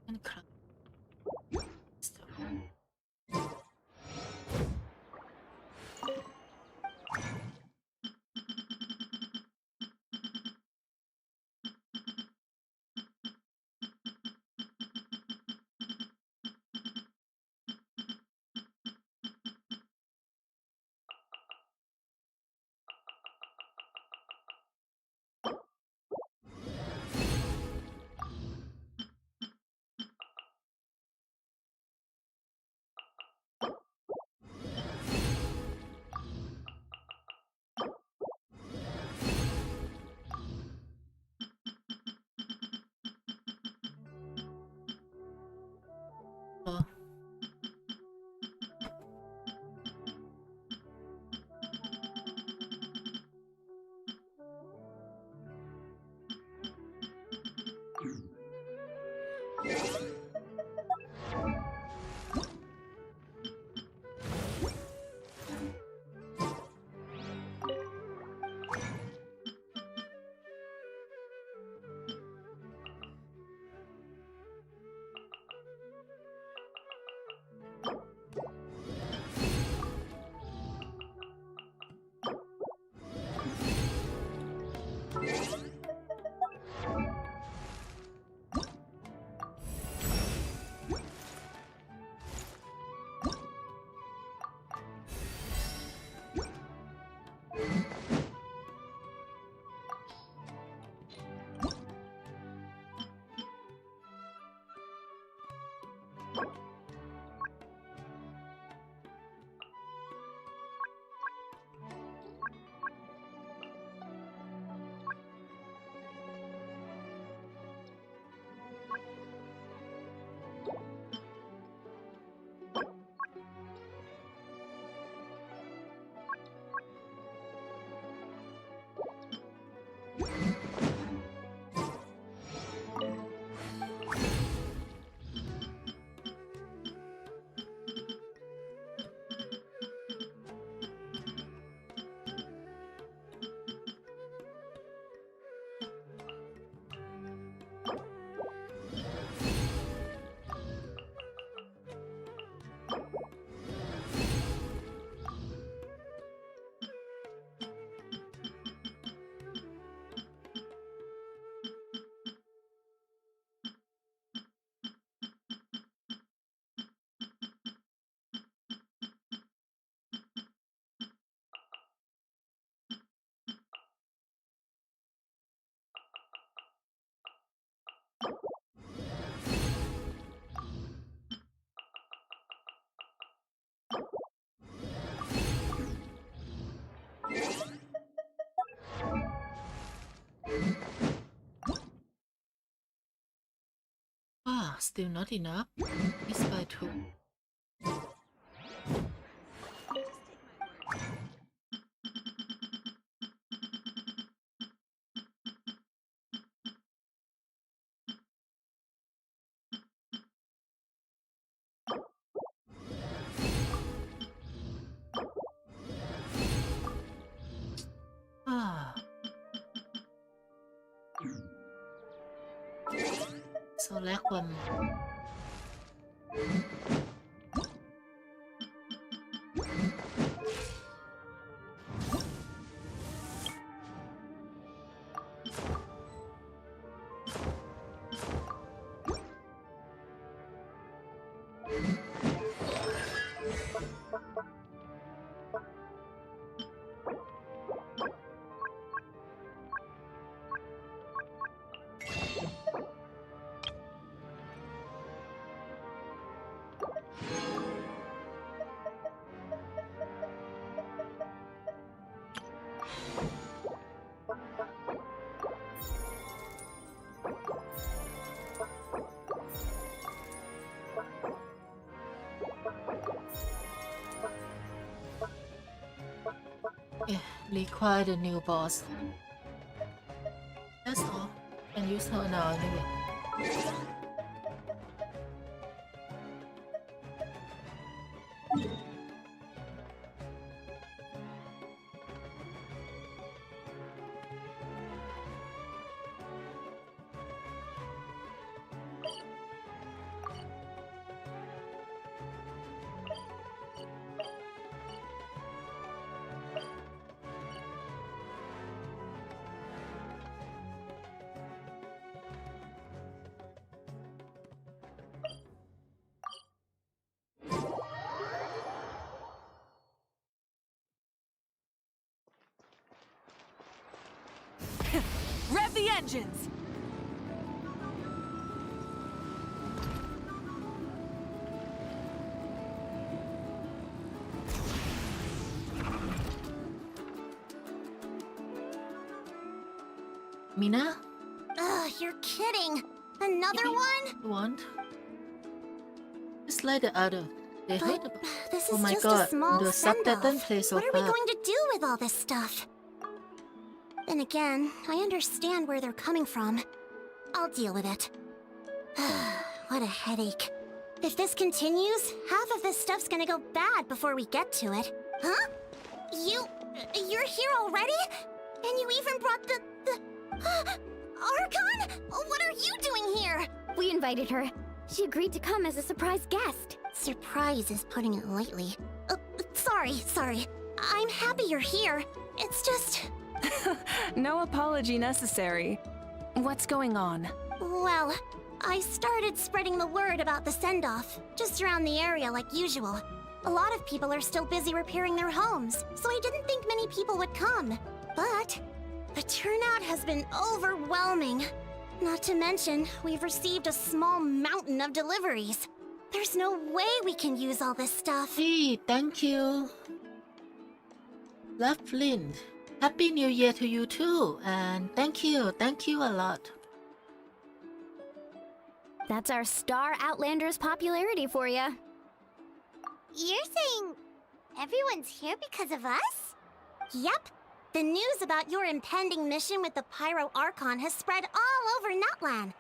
And crap. Ah, still not enough. It's by 2. Ah. So lack 1. Yeah, require the new boss. That's all. Can use her now anyway. Rev the engines! Mina? Ugh, you're kidding. Another one? Want? Just like the other. They heard But about. this Oh is my just god, a small the subtitle send-off. plays so What are we bad. going to do with all this stuff? Then again, I understand where they're coming from. I'll deal with it. What a headache. If this continues, half of this stuff's gonna go bad before we get to it. Huh? You're here already? And you even brought the Archon? What are you doing here? We invited her. She agreed to come as a surprise guest. Surprise is putting it lightly. Sorry. I'm happy you're here. It's just... No apology necessary. What's going on? Well, I started spreading the word about the send-off, just around the area like usual. A lot of people are still busy repairing their homes, so I didn't think many people would come. But the turnout has been overwhelming. Not to mention, we've received a small mountain of deliveries. There's no way we can use all this stuff. Hey, thank you. Love Flint. Happy New Year to you too. And thank you a lot. That's our Star Outlander's popularity for ya. You're saying everyone's here because of us? Yep. The news about your impending mission with the Pyro Archon has spread all over Nutland.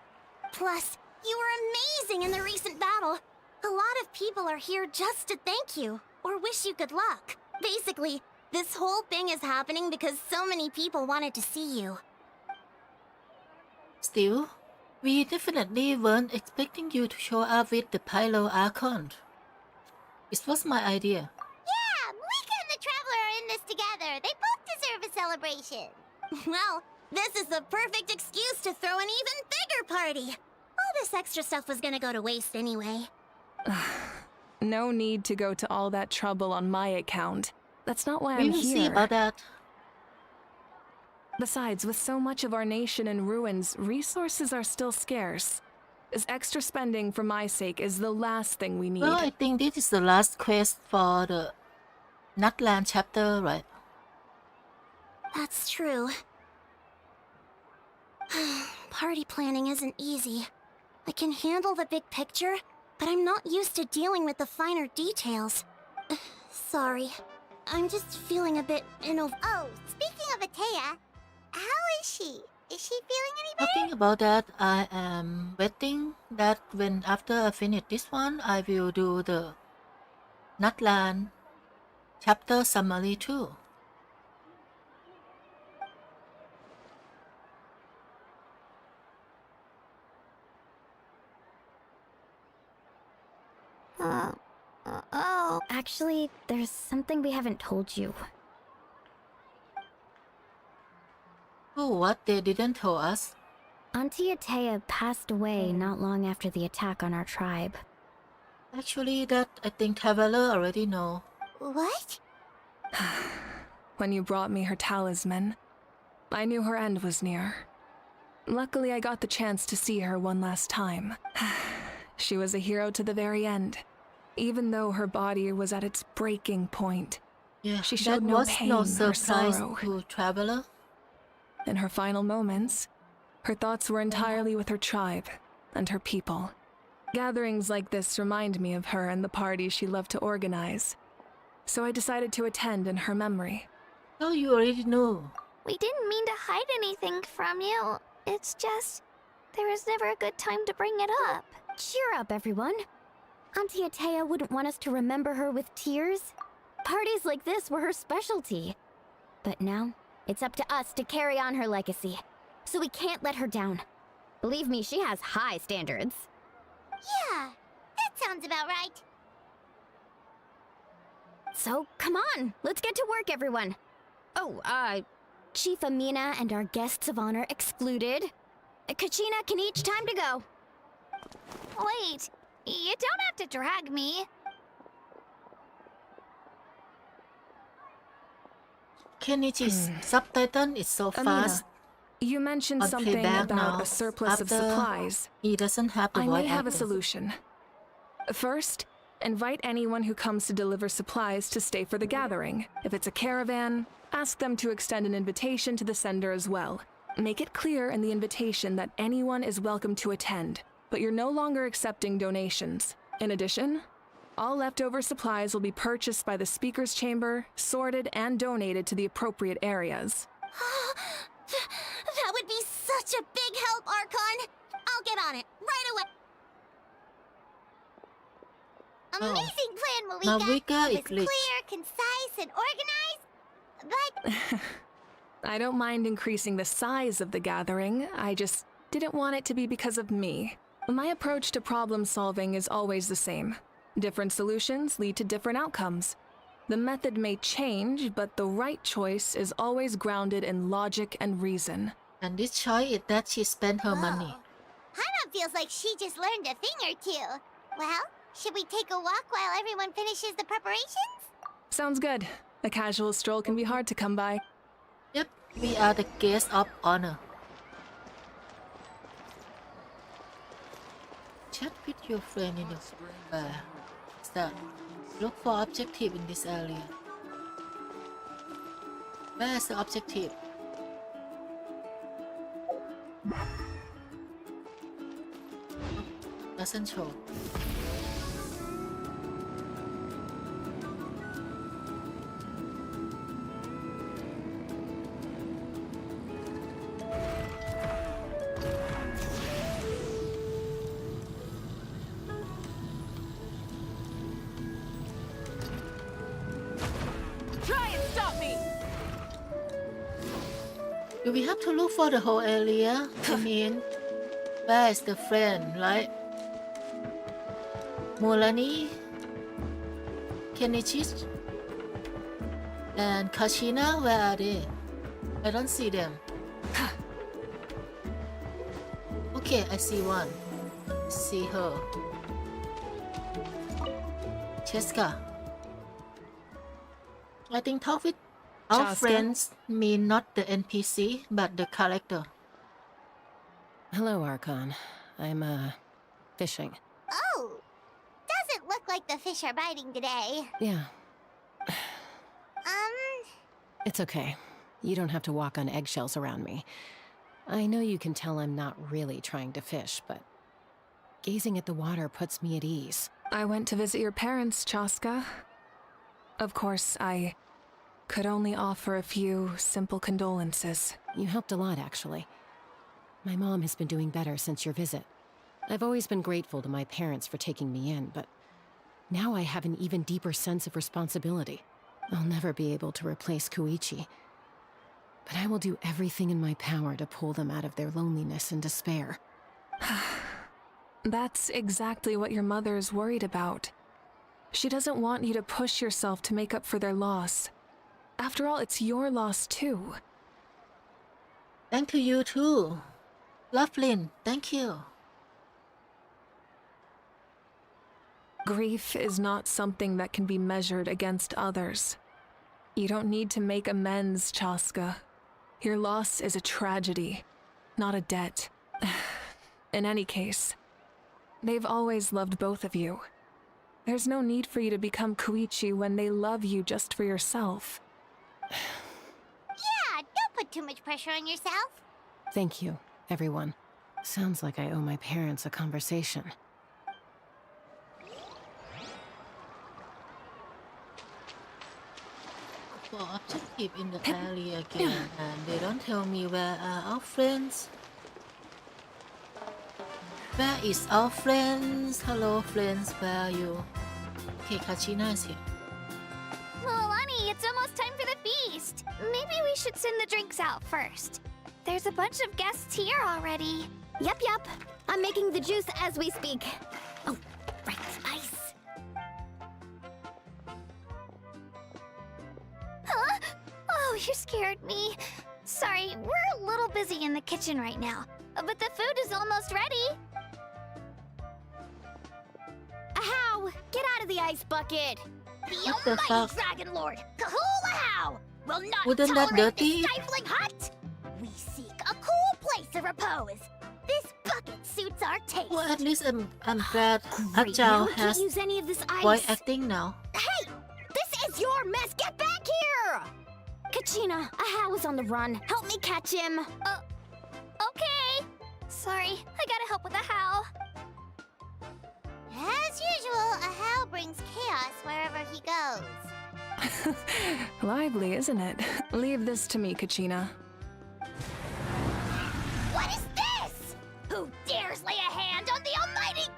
Plus, you were amazing in the recent battle. A lot of people are here just to thank you, or wish you good luck. Basically, this whole thing is happening because so many people wanted to see you. Still, we definitely weren't expecting you to show up with the Pyro Archon. It was my idea. Yeah, Mavuika and the Traveler are in this together. They both deserve a celebration. Well, this is the perfect excuse to throw an even bigger party. All this extra stuff was gonna go to waste anyway. No need to go to all that trouble on my account. That's not why We I'm will here. see about that. Besides, with so much of our nation in ruins, resources are still scarce. This extra spending for my sake is the last thing we need. Well, I think this is the last quest for the Nutland chapter, right? That's true. Party planning isn't easy. I can handle the big picture, but I'm not used to dealing with the finer details. Sorry. I'm just feeling a bit Oh, speaking of Atea, how is she? Is she feeling any better? Talking about that, I am waiting that when after I finish this one, I will do the Nutland chapter summary too. Oh. Actually, there's something we haven't told you. Oh, what they didn't tell us? Auntie Atea passed away not long after the attack on our tribe. Actually, that I think Traveler already know. What? When you brought me her talisman, I knew her end was near. Luckily, I got the chance to see her one last time. She was a hero to the very end, even though her body was at its breaking point. Yeah, She showed that no was pain no or surprise sorrow. to Traveler. In her final moments, her thoughts were entirely with her tribe and her people. Gatherings like this remind me of her and the parties she loved to organize. So I decided to attend in her memory. Oh, you already know. We didn't mean to hide anything from you. It's just, there was never a good time to bring it up. Cheer up, everyone. Auntie Atea wouldn't want us to remember her with tears. Parties like this were her specialty. But now, it's up to us to carry on her legacy. So we can't let her down. Believe me, she has high standards. Yeah, that sounds about right. So, come on, let's get to work, everyone. Oh, Chief Amina and our guests of honor excluded. Kachina can each time to go. Wait, you don't have to drag me. Kenichi's subtitle is so Amina, fast. you mentioned On something playback about now. a surplus of After supplies. He doesn't have the I voice may have a acting. solution. First, invite anyone who comes to deliver supplies to stay for the gathering. If it's a caravan, ask them to extend an invitation to the sender as well. Make it clear in the invitation that anyone is welcome to attend, but you're no longer accepting donations. In addition, all leftover supplies will be purchased by the speaker's chamber, sorted, and donated to the appropriate areas. That would be such a big help, Archon. I'll get on it right away. Amazing plan, Mavuika. Mavuika It is was rich. clear, concise, and organized. But I don't mind increasing the size of the gathering, I just didn't want it to be because of me. My approach to problem solving is always the same. Different solutions lead to different outcomes. The method may change, but the right choice is always grounded in logic and reason. And this choice is that she spent her money. Hana feels like she just learned a thing or two. Well, should we take a walk while everyone finishes the preparations? Sounds good. A casual stroll can be hard to come by. Yep, we are the guests of honor. Chat with your friend in the fair. Start. Look for objective in this area. Where's the objective? Doesn't show. Do we have to look for the whole area? I mean, where is the friend, right? Mulani, Kenichich, and Kashina, where are they? I don't see them. Okay, I see one. See her. Cheska. I think talk with our Chaska? friends mean not the NPC, but the character. Hello, Archon. I'm, fishing. Oh! Doesn't look like the fish are biting today. Yeah, Um, it's okay. You don't have to walk on eggshells around me. I know you can tell I'm not really trying to fish, but gazing at the water puts me at ease. I went to visit your parents, Chaska. Of course, I could only offer a few simple condolences. You helped a lot, actually. My mom has been doing better since your visit. I've always been grateful to my parents for taking me in, but now I have an even deeper sense of responsibility. I'll never be able to replace Koichi, but I will do everything in my power to pull them out of their loneliness and despair. That's exactly what your mother's worried about. She doesn't want you to push yourself to make up for their loss. After all, it's your loss too. Thank to you too. Lovelin, thank you. Grief is not something that can be measured against others. You don't need to make amends, Chaska. Your loss is a tragedy, not a debt. In any case, they've always loved both of you. There's no need for you to become Koichi when they love you just for yourself. yeah, don't put too much pressure on yourself. Thank you, everyone. Sounds like I owe my parents a conversation. For objective in the area again, and they don't tell me where are our friends. Where is our friends? Hello friends, where are you? Okay, Kachina is here. Milani, it's almost time for the feast. Maybe we should send the drinks out first. There's a bunch of guests here already. Yup. I'm making the juice as we speak. Oh, right, ice. Huh? Oh, you scared me. Sorry, we're a little busy in the kitchen right now, but the food is almost ready. Ahow! Get out of the ice bucket! The What the almighty fuck? Dragon Lord, Kahulahow, will not Wouldn't that tolerate dirty? this stifling hut. We seek a cool place of repose. This bucket suits our taste. Well, at least I'm glad Great, now Achao we can't has use any of this ice. voice acting now. Hey! This is your mess! Get back here! Kachina, Ahow is on the run. Help me catch him. Okay. Sorry, I gotta help with the how. As usual, Ahau brings chaos wherever he goes. Lively, isn't it? Leave this to me, Kachina. What is this? Who dares lay a hand on the almighty...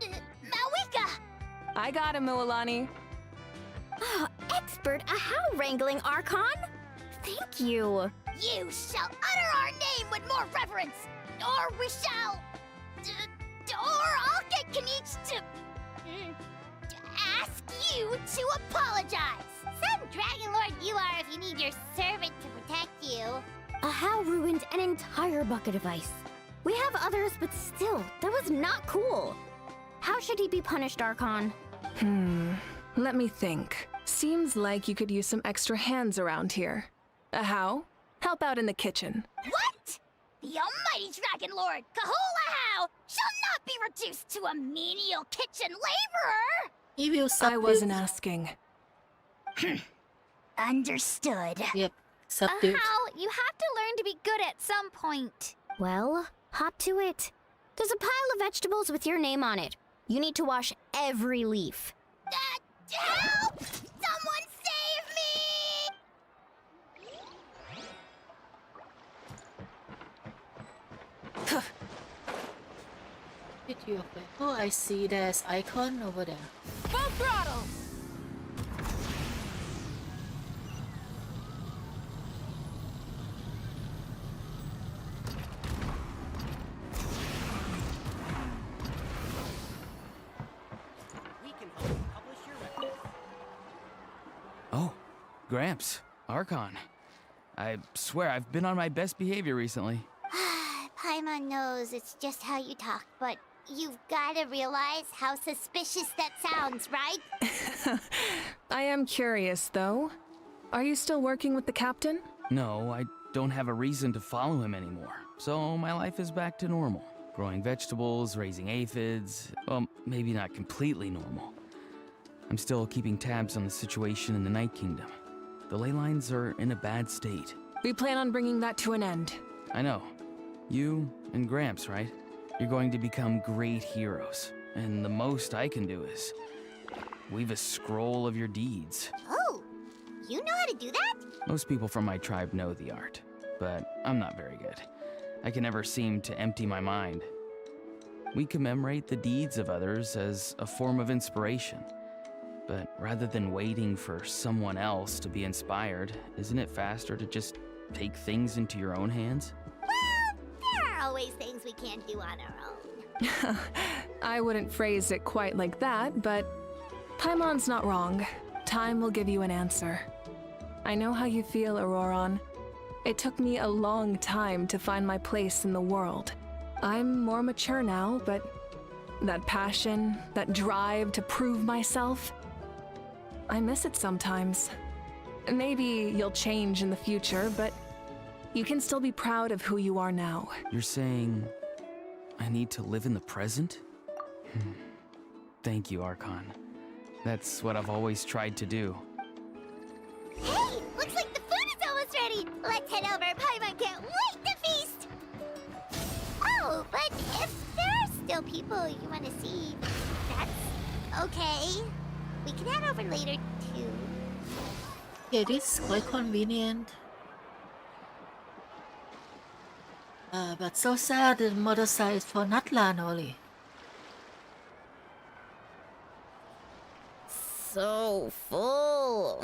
Mavuika! I got him, Mualani. Oh, expert Ahow wrangling, Archon. Thank you. You shall utter our name with more reverence, or we shall... or I'll get Kanich to ask you to apologize. Some Dragon Lord you are if you need your servant to protect you. Ahow ruined an entire bucket of ice. We have others, but still, that was not cool. How should he be punished, Archon? Let me think. Seems like you could use some extra hands around here. How? Help out in the kitchen. What? The almighty Dragon Lord, Kahulahau, shall not be reduced to a menial kitchen laborer! He will I wasn't subdue. asking. Understood. Yep, subdued. How? You have to learn to be good at some point. Well, hop to it. There's a pile of vegetables with your name on it. You need to wash every leaf. Help! Someone save me! Did you okay? Oh, I see there's icon over there. Full throttle! Oh, Gramps, Archon. I swear I've been on my best behavior recently. Paimon knows it's just how you talk, but you've gotta realize how suspicious that sounds, right? I am curious, though. Are you still working with the captain? No, I don't have a reason to follow him anymore, so my life is back to normal. Growing vegetables, raising aphids, well, maybe not completely normal. I'm still keeping tabs on the situation in the Night Kingdom. The ley lines are in a bad state. We plan on bringing that to an end. I know. You and Gramps, right? You're going to become great heroes, and the most I can do is weave a scroll of your deeds. Oh, you know how to do that? Most people from my tribe know the art, but I'm not very good. I can never seem to empty my mind. We commemorate the deeds of others as a form of inspiration. But rather than waiting for someone else to be inspired, isn't it faster to just take things into your own hands? Well, there are always things we can't do on our own. I wouldn't phrase it quite like that, but Paimon's not wrong. Time will give you an answer. I know how you feel, Auroron. It took me a long time to find my place in the world. I'm more mature now, but that passion, that drive to prove myself, I miss it sometimes. Maybe you'll change in the future, but you can still be proud of who you are now. You're saying I need to live in the present? Thank you, Archon. That's what I've always tried to do. Hey, looks like the food is almost ready. Let's head over. Paimon can't wait to feast. Oh, but if there are still people you want to see, that's okay. We can head over later too. It is quite convenient. But so sad the motorcycle is for Natlan only. So full.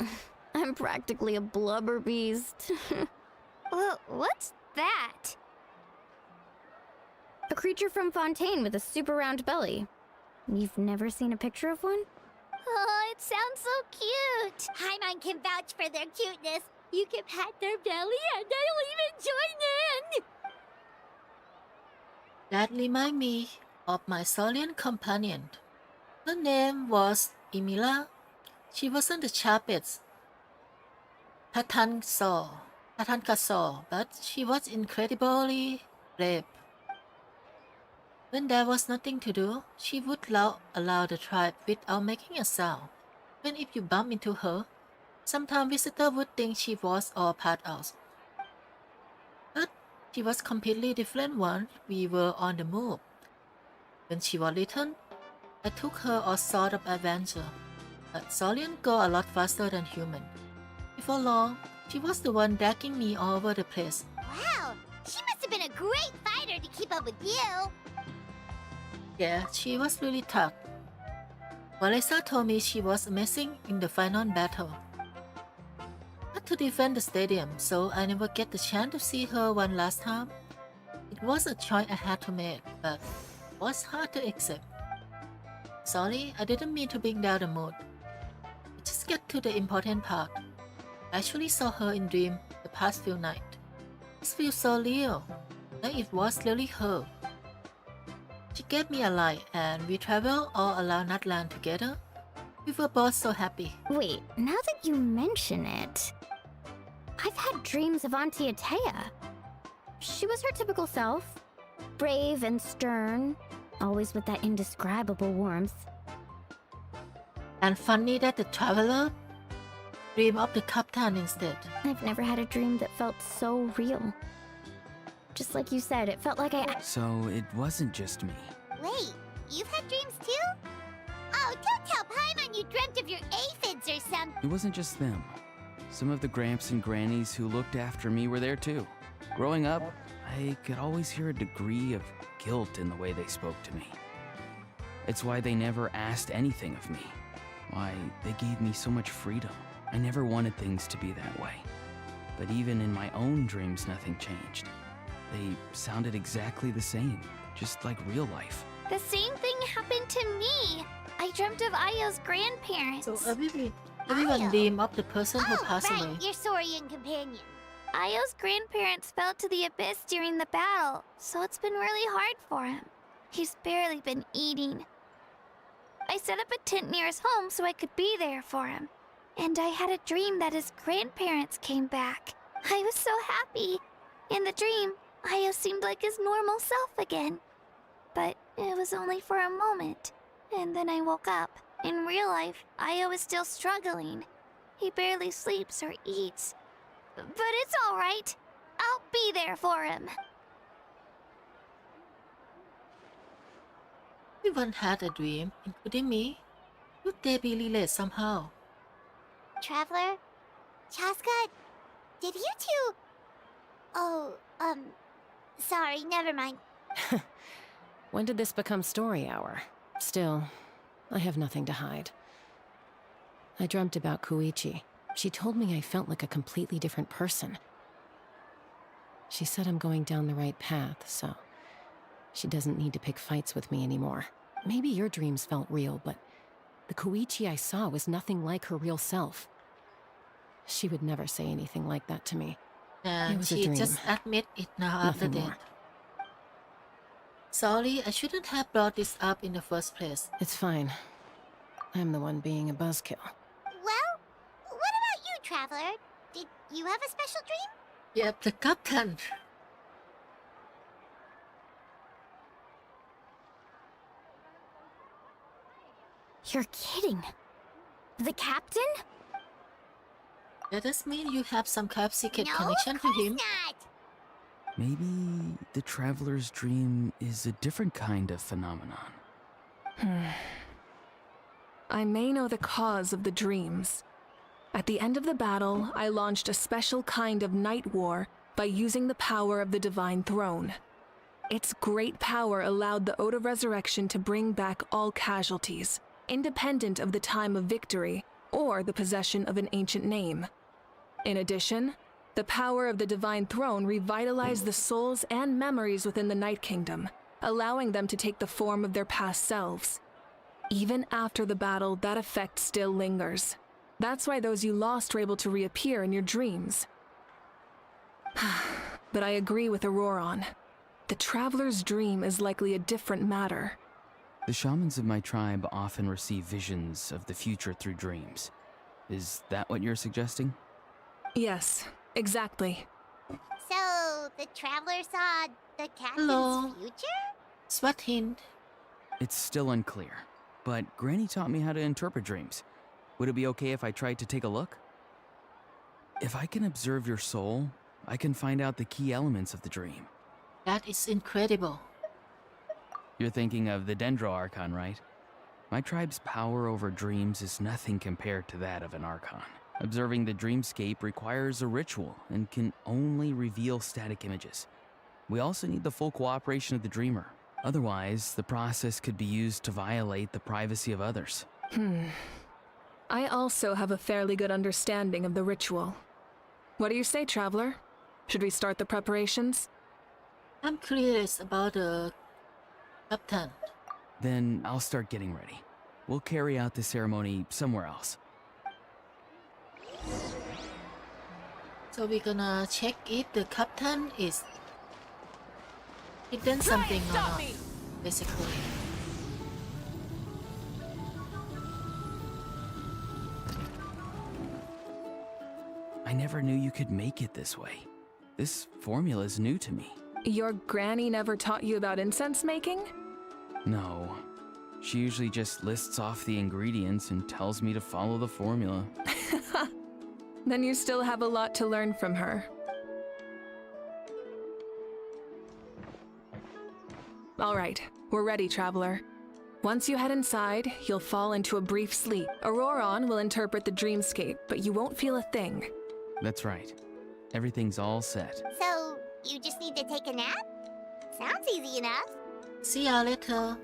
I'm practically a blubber beast. Well, what's that? A creature from Fontaine with a super round belly. You've never seen a picture of one? Oh, it sounds so cute. Paimon can vouch for their cuteness. You can pat their belly and they'll even join in. That reminds me of my Solian companion. Her name was Emila. She wasn't the sharpest Tatankasaur, but she was incredibly brave. When there was nothing to do, she would allow the tribe without making a sound. When if you bump into her, sometimes visitors would think she was all part out. But she was completely different once we were on the move. When she was little, I took her all sort of adventure. But Solian go a lot faster than human. Before long, she was the one dragging me all over the place. Wow, she must have been a great fighter to keep up with you. Yeah, she was really tough. Valesa told me she was amazing in the final battle. I had to defend the stadium, so I never get the chance to see her one last time. It was a choice I had to make, but it was hard to accept. Sorry, I didn't mean to bring down the mood. Let's just get to the important part. I actually saw her in dream the past few nights. It feels so real, like it was really her. She gave me a light and we traveled all around Natlan together. We were both so happy. Wait, now that you mention it, I've had dreams of Auntie Atea. She was her typical self. Brave and stern, always with that indescribable warmth. And funny that the traveler dream of the captain instead. I've never had a dream that felt so real. Just like you said, it felt like I... So it wasn't just me. Wait, you've had dreams too? Oh, don't tell Paimon you dreamt of your aphids or something. It wasn't just them. Some of the gramps and grannies who looked after me were there too. Growing up, I could always hear a degree of guilt in the way they spoke to me. It's why they never asked anything of me. Why they gave me so much freedom. I never wanted things to be that way. But even in my own dreams, nothing changed. They sounded exactly the same, just like real life. The same thing happened to me. I dreamt of Ayo's grandparents. So everyone dream of the person who passed right, away. your Saurian companion. Ayo's grandparents fell to the abyss during the battle, so it's been really hard for him. He's barely been eating. I set up a tent near his home so I could be there for him. And I had a dream that his grandparents came back. I was so happy. In the dream, Ayo seemed like his normal self again. But it was only for a moment. And then I woke up. In real life, Ayo is still struggling. He barely sleeps or eats. But it's all right. I'll be there for him. Everyone had a dream, including me. Would they be related somehow? Traveler? Chaska? Did you two... Oh, sorry, never mind. When did this become story hour? Still, I have nothing to hide. I dreamt about Koichi. She told me I felt like a completely different person. She said I'm going down the right path, so she doesn't need to pick fights with me anymore. Maybe your dreams felt real, but the Koichi I saw was nothing like her real self. She would never say anything like that to me. It And was a she dream. just admit it now after Nothing that. more. Sorry, I shouldn't have brought this up in the first place. It's fine. I'm the one being a buzzkill. Well, what about you, Traveler? Did you have a special dream? Yep, the captain. You're kidding. The captain? That does mean you have some kind of secret No, connection of to him. course not. Maybe the traveler's dream is a different kind of phenomenon. I may know the cause of the dreams. At the end of the battle, I launched a special kind of night war by using the power of the Divine Throne. Its great power allowed the Ode of Resurrection to bring back all casualties, independent of the time of victory or the possession of an ancient name. In addition, the power of the Divine Throne revitalized the souls and memories within the Night Kingdom, allowing them to take the form of their past selves. Even after the battle, that effect still lingers. That's why those you lost were able to reappear in your dreams. But I agree with Auroron. The Traveler's dream is likely a different matter. The shamans of my tribe often receive visions of the future through dreams. Is that what you're suggesting? Yes, exactly. So, the Traveler saw the captain's Hello. future? Swat hint. It's still unclear, but Granny taught me how to interpret dreams. Would it be okay if I tried to take a look? If I can observe your soul, I can find out the key elements of the dream. That is incredible. You're thinking of the Dendro Archon, right? My tribe's power over dreams is nothing compared to that of an Archon. Observing the dreamscape requires a ritual and can only reveal static images. We also need the full cooperation of the dreamer. Otherwise, the process could be used to violate the privacy of others. I also have a fairly good understanding of the ritual. What do you say, Traveler? Should we start the preparations? I'm curious about the captain. Then I'll start getting ready. We'll carry out the ceremony somewhere else. So we're gonna check if the captain is hidden something or not, basically. I never knew you could make it this way. This formula is new to me. Your granny never taught you about incense making? No. She usually just lists off the ingredients and tells me to follow the formula. Then you still have a lot to learn from her. All right, we're ready, Traveler. Once you head inside, you'll fall into a brief sleep. Auroron will interpret the dreamscape, but you won't feel a thing. That's right. Everything's all set. So, you just need to take a nap? Sounds easy enough. See ya later.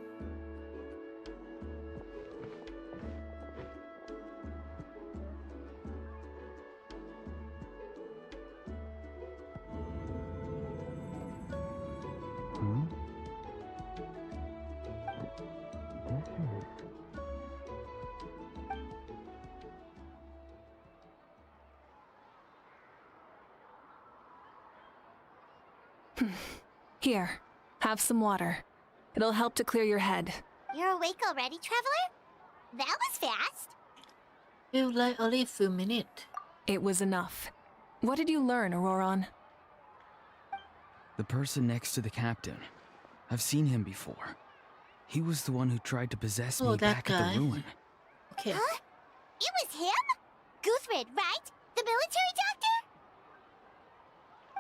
Here, have some water. It'll help to clear your head. You're awake already, Traveler? That was fast. Feels like only a few minutes. It was enough. What did you learn, Auroron? The person next to the captain. I've seen him before. He was the one who tried to possess me that back at guy. the ruin. Okay. Huh? It was him? Guthrid, right? The military doctor?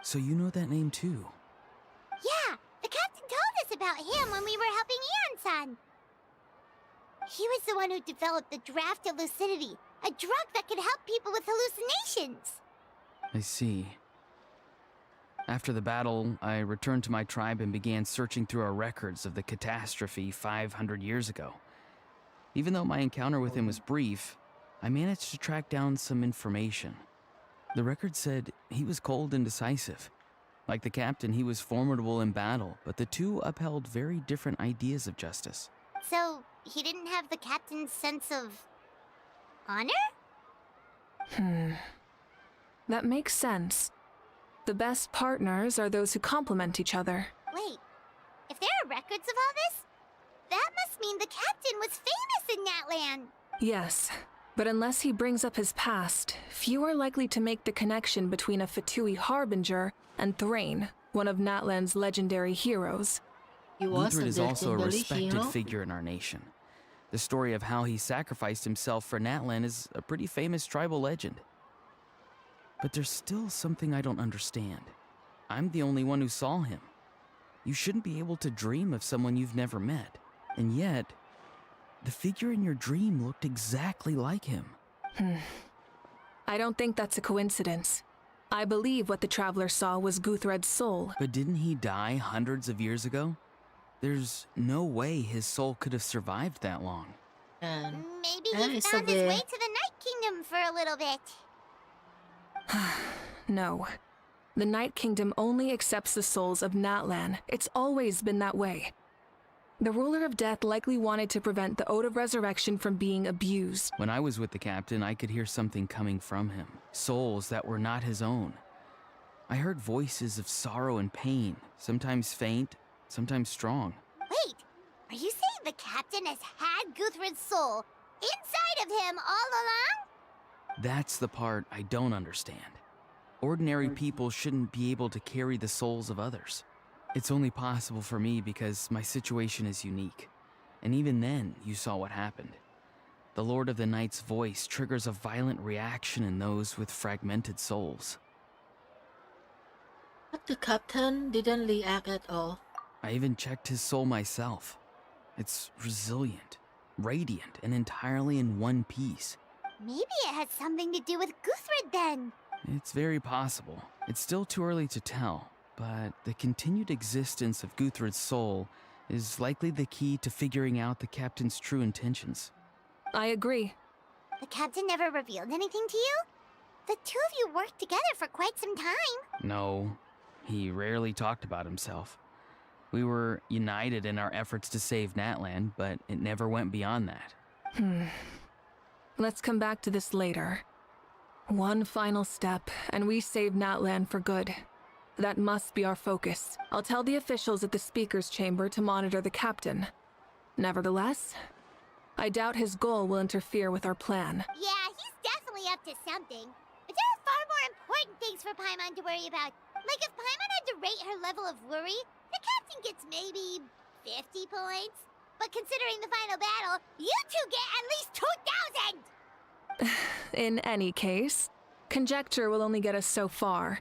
So you know that name too? Yeah, the captain told us about him when we were helping Eon-san. He was the one who developed the draft of lucidity, a drug that could help people with hallucinations. I see. After the battle, I returned to my tribe and began searching through our records of the catastrophe 500 years ago. Even though my encounter with him was brief, I managed to track down some information. The record said he was cold and decisive. Like the captain, he was formidable in battle, but the two upheld very different ideas of justice. So, he didn't have the captain's sense of honor? That makes sense. The best partners are those who complement each other. Wait, if there are records of all this, that must mean the captain was famous in Natlan. Yes, but unless he brings up his past, few are likely to make the connection between a Fatui harbinger and Thrain, one of Natlan's legendary heroes. He was Guthrid a is also a legendary respected hero. figure in our nation. The story of how he sacrificed himself for Natlan is a pretty famous tribal legend. But there's still something I don't understand. I'm the only one who saw him. You shouldn't be able to dream of someone you've never met. And yet, the figure in your dream looked exactly like him. I don't think that's a coincidence. I believe what the Traveler saw was Guthred's soul. But didn't he die hundreds of years ago? There's no way his soul could have survived that long. And Maybe Yeah, he it's found a his bit- way to the Night Kingdom for a little bit. No. The Night Kingdom only accepts the souls of Natlan. It's always been that way. The Ruler of Death likely wanted to prevent the Ode of Resurrection from being abused. When I was with the captain, I could hear something coming from him. Souls that were not his own. I heard voices of sorrow and pain, sometimes faint, sometimes strong. Wait, are you saying the captain has had Guthrid's soul inside of him all along? That's the part I don't understand. Ordinary people shouldn't be able to carry the souls of others. It's only possible for me because my situation is unique. And even then, you saw what happened. The Lord of the Night's voice triggers a violent reaction in those with fragmented souls. but the captain didn't react at all. I even checked his soul myself. It's resilient, radiant, and entirely in one piece. Maybe it has something to do with Guthrid then. It's very possible. It's still too early to tell, but the continued existence of Guthrid's soul is likely the key to figuring out the captain's true intentions. I agree. The captain never revealed anything to you? The two of you worked together for quite some time. No, he rarely talked about himself. We were united in our efforts to save Natlan, but it never went beyond that. Let's come back to this later. One final step, and we save Natlan for good. That must be our focus. I'll tell the officials at the speaker's chamber to monitor the captain. Nevertheless, I doubt his goal will interfere with our plan. Yeah, he's definitely up to something. But there are far more important things for Paimon to worry about, Like if Paimon had to rate her level of worry, the captain gets maybe 50 points. But considering the final battle, you two get at least 2,000! In any case, conjecture will only get us so far.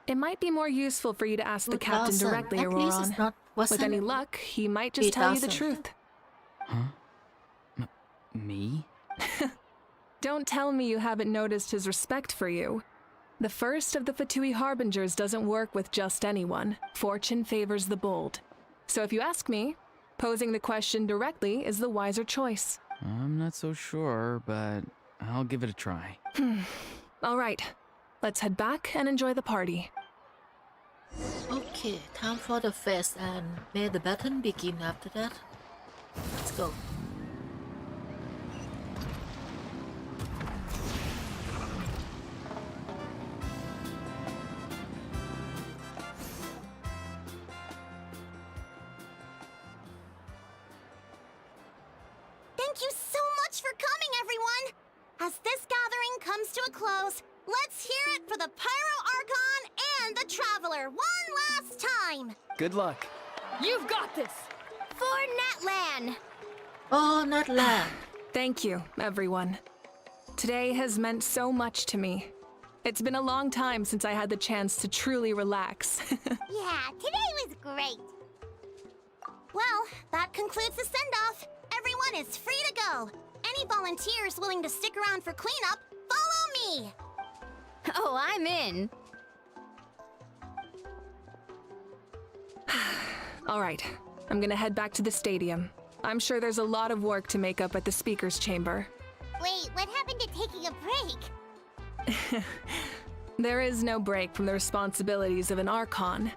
It might be more useful for you to ask the captain 2,000. directly, At least it's Auroron. not With wasn't any luck, he might just tell you the 3,000. truth. Huh? Me? Don't tell me you haven't noticed his respect for you. The first of the Fatui Harbingers doesn't work with just anyone. Fortune favors the bold. So if you ask me, posing the question directly is the wiser choice. I'm not so sure, but I'll give it a try. All right, let's head back and enjoy the party. Okay, time for the fest, and may the battle begin after that. Let's go. Thank you so much for coming, everyone! As this gathering comes to a close, let's hear it for the Pyro Archon and the Traveler one last time! Good luck. You've got this! For Netlan! Oh, not land. Thank you, everyone. Today has meant so much to me. It's been a long time since I had the chance to truly relax. Yeah, today was great! Well, that concludes the send-off. Everyone is free to go. Any volunteers willing to stick around for cleanup, follow me! Oh, I'm in. All right, I'm gonna head back to the stadium. I'm sure there's a lot of work to make up at the speaker's chamber. Wait, what happened to taking a break? There is no break from the responsibilities of an Archon.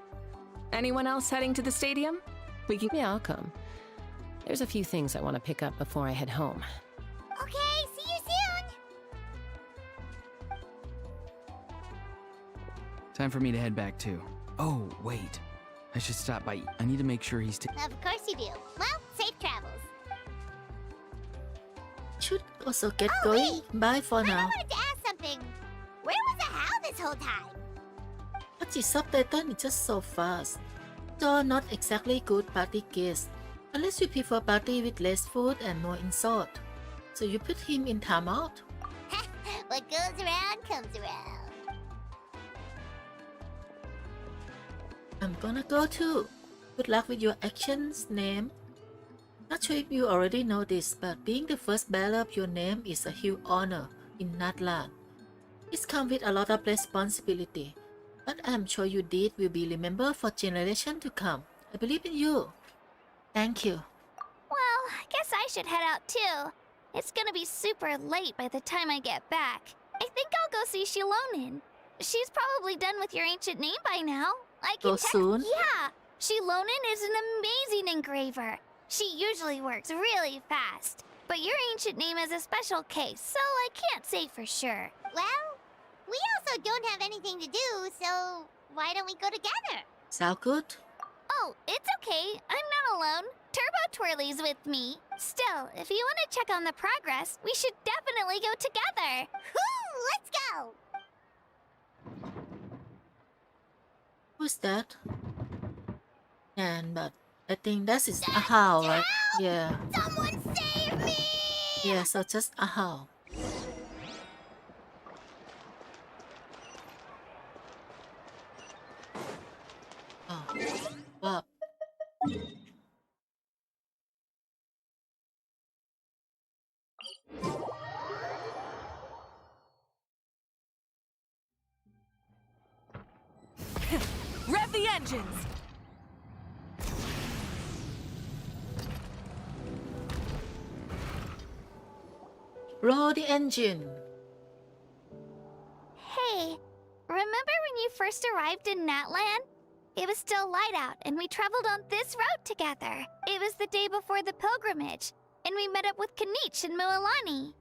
Anyone else heading to the stadium? We can... Yeah, I'll come. There's a few things I want to pick up before I head home. Okay, see you soon! Time for me to head back too. Oh, wait. I should stop by. I need to make sure he's... Of course you do. Well, safe travels. Should also get Oh, going. wait. Bye for I now. wanted to ask something. Where was the How this whole time? But the subtitle is just so fast. You're not exactly good party guest, unless you prefer party with less food and more insult. So you put him in timeout. What goes around comes around. I'm gonna go too. Good luck with your actions, name. Not sure if you already know this, but being the first bearer of your name is a huge honor in Natlan. It comes with a lot of responsibility, but I'm sure your deed will be remembered for generations to come. I believe in you. Thank you. Well, I guess I should head out too. It's gonna be super late by the time I get back. I think I'll go see Shilonin. She's probably done with your ancient name by now. I can Go soon? Yeah, Shilonin is an amazing engraver. She usually works really fast. But your ancient name is a special case, so I can't say for sure. Well, we also don't have anything to do, so why don't we go together? Sound good? Oh, it's okay. I'm not alone. Turbo Twirly's with me. Still, if you want to check on the progress, we should definitely go together. Whoo, let's go! Who's that? And but I think that is a how, right? Yeah. Someone save me! Yeah, so just a how. Oh, wow. Rev the engines! Roll the engine. Hey, remember when you first arrived in Natlan? It was still light out, and we traveled on this route together. It was the day before the pilgrimage, and we met up with Kanich and Mualani.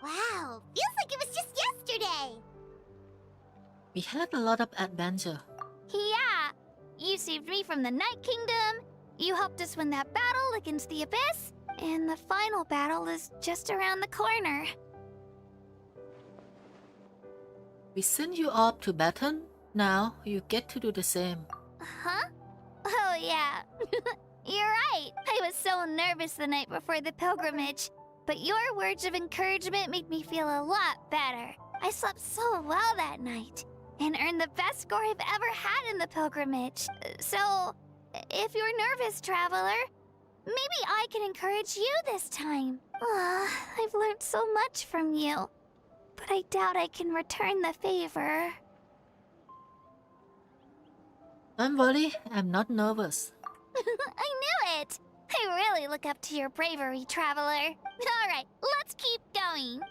Wow, feels like it was just yesterday. We had a lot of adventure. Yeah, you saved me from the Night Kingdom, you helped us win that battle against the Abyss, and the final battle is just around the corner. We sent you off to battle, Now you get to do the same. Huh? Oh, yeah. You're right. I was so nervous the night before the pilgrimage. But your words of encouragement made me feel a lot better. I slept so well that night and earned the best score I've ever had in the pilgrimage. So, if you're nervous, traveler, maybe I can encourage you this time. I've learned so much from you, but I doubt I can return the favor. Don't worry, I'm not nervous. I knew it! I really look up to your bravery, traveler. Alright, let's keep going.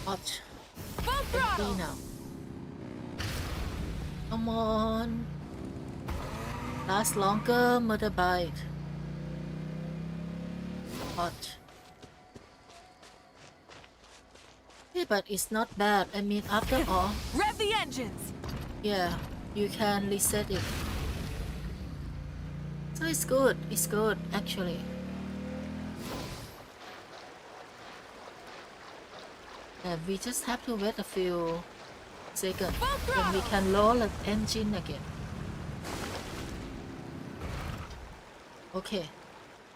Watch. Let's see now. Come on. Last longer, mother bite. Watch. Hey, but it's not bad. I mean, after all. Rev the engines! Yeah, you can reset it. So it's good. It's good, actually. And we just have to wait a few seconds. Then we can lower the engine again. Okay,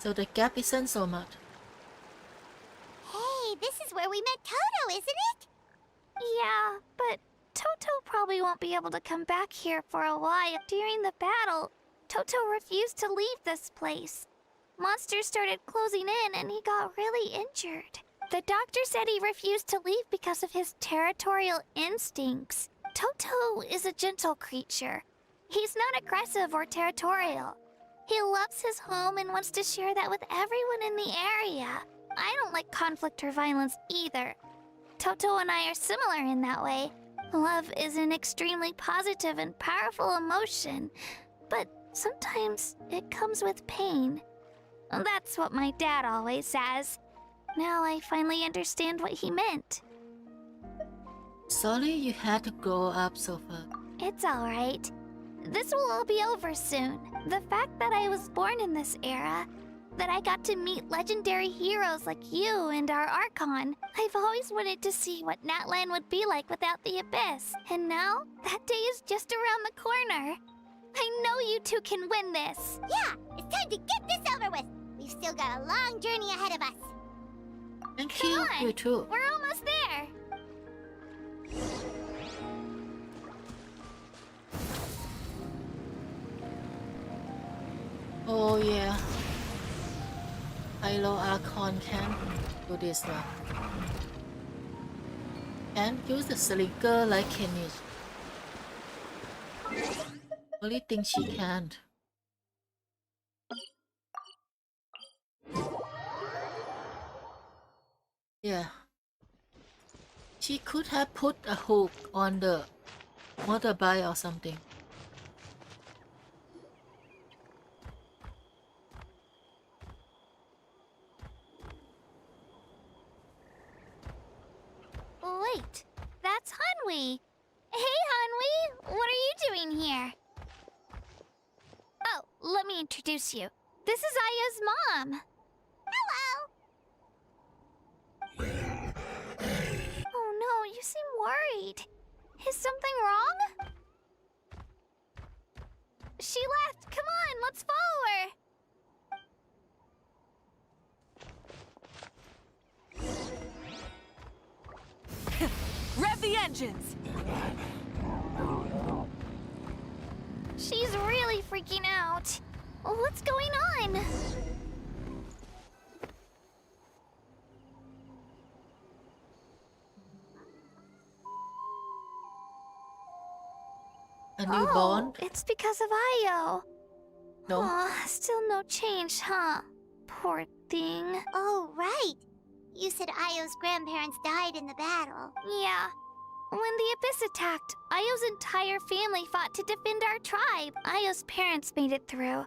so the gap isn't so much. Hey, this is where we met Toto, isn't it? Yeah, but Toto probably won't be able to come back here for a while. During the battle, Toto refused to leave this place. Monsters started closing in and he got really injured. The doctor said he refused to leave because of his territorial instincts. Toto is a gentle creature. He's not aggressive or territorial. He loves his home and wants to share that with everyone in the area. I don't like conflict or violence either. Toto and I are similar in that way. Love is an extremely positive and powerful emotion, but sometimes it comes with pain. That's what my dad always says. Now I finally understand what he meant. Sorry you had to grow up so fast. It's alright. This will all be over soon. The fact that I was born in this era, that I got to meet legendary heroes like you and our archon, I've always wanted to see what Natlan would be like without the Abyss. And now, that day is just around the corner. I know you two can win this. Yeah, it's time to get this over with. We've still got a long journey ahead of us. Thank Come you, on, you too. we're almost there. Oh yeah. Pyro Archon can do this now. Can't use the slinger like Kenny. Only thing she can't. Yeah. She could have put a hook on the motorbike or something. Wait, that's Hanwi. Hey, Hanwi, what are you doing here? Oh, let me introduce you. This is Aya's mom. Hello. Oh no, you seem worried. Is something wrong? She left. Come on, let's follow her. Rev the engines! She's really freaking out. What's going on? A newborn? Oh, it's because of Ayo. No. Aw, still no change, huh? Poor thing. Oh, right. You said Ayo's grandparents died in the battle. Yeah. When the Abyss attacked, Ayo's entire family fought to defend our tribe. Ayo's parents made it through,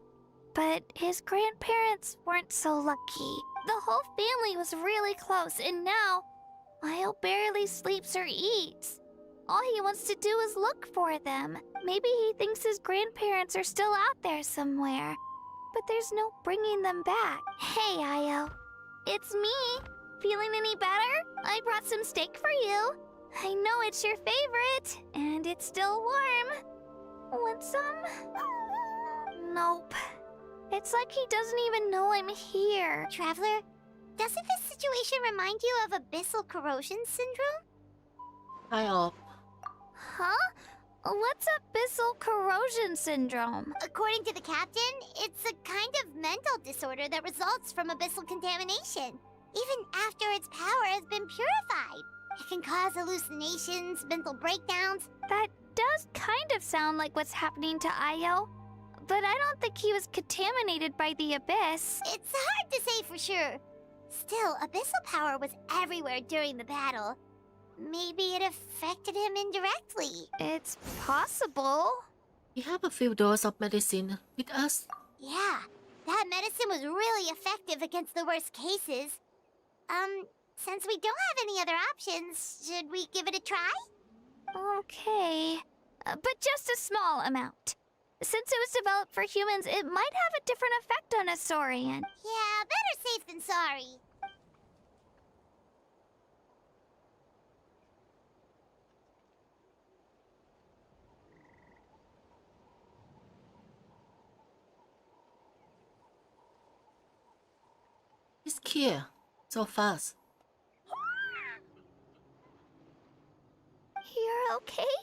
but his grandparents weren't so lucky. The whole family was really close, and now Lyle barely sleeps or eats. All he wants to do is look for them. Maybe he thinks his grandparents are still out there somewhere. But there's no bringing them back. Hey, Io. It's me. Feeling any better? I brought some steak for you. I know it's your favorite, and it's still warm. Want some? Nope. It's like he doesn't even know I'm here. Traveler, doesn't this situation remind you of abyssal corrosion syndrome? Kind of. Huh? What's abyssal corrosion syndrome? According to the captain, it's a kind of mental disorder that results from abyssal contamination. Even after its power has been purified, it can cause hallucinations, mental breakdowns. That does kind of sound like what's happening to Io. But I don't think he was contaminated by the abyss. It's hard to say for sure. Still, abyssal power was everywhere during the battle. Maybe it affected him indirectly. It's possible. We have a few doses of medicine with us. Yeah, that medicine was really effective against the worst cases. Since we don't have any other options, should we give it a try? Okay. But just a small amount. Since it was developed for humans, it might have a different effect on a Saurian. Yeah, better safe than sorry. It's here. So fast. You're okay?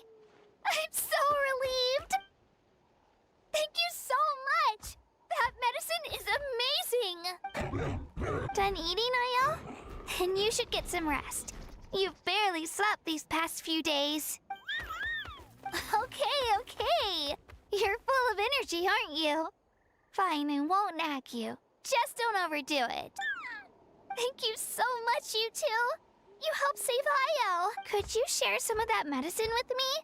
I'm so relieved! Thank you so much! That medicine is amazing! Done eating, Io? Then you should get some rest. You've barely slept these past few days. Okay. You're full of energy, aren't you? Fine, I won't nag you. Just don't overdo it. Thank you so much, you two. You helped save Io. Could you share some of that medicine with me?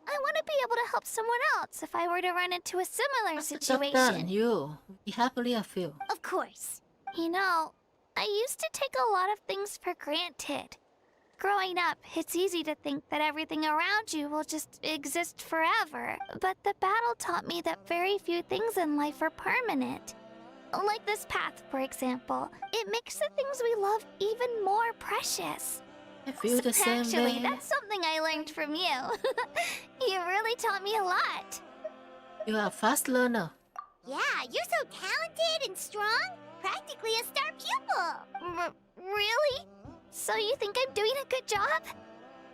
I want to be able to help someone else if I were to run into a similar Job done. situation. You. We happily a few. Of course. You know, I used to take a lot of things for granted. Growing up, it's easy to think that everything around you will just exist forever. But the battle taught me that very few things in life are permanent. Like this path, for example. It makes the things we love even more precious. I feel the same Actually, way. that's something I learned from you. You really taught me a lot. You are a fast learner. Yeah, you're so talented and strong. Practically a star pupil. Really? So you think I'm doing a good job?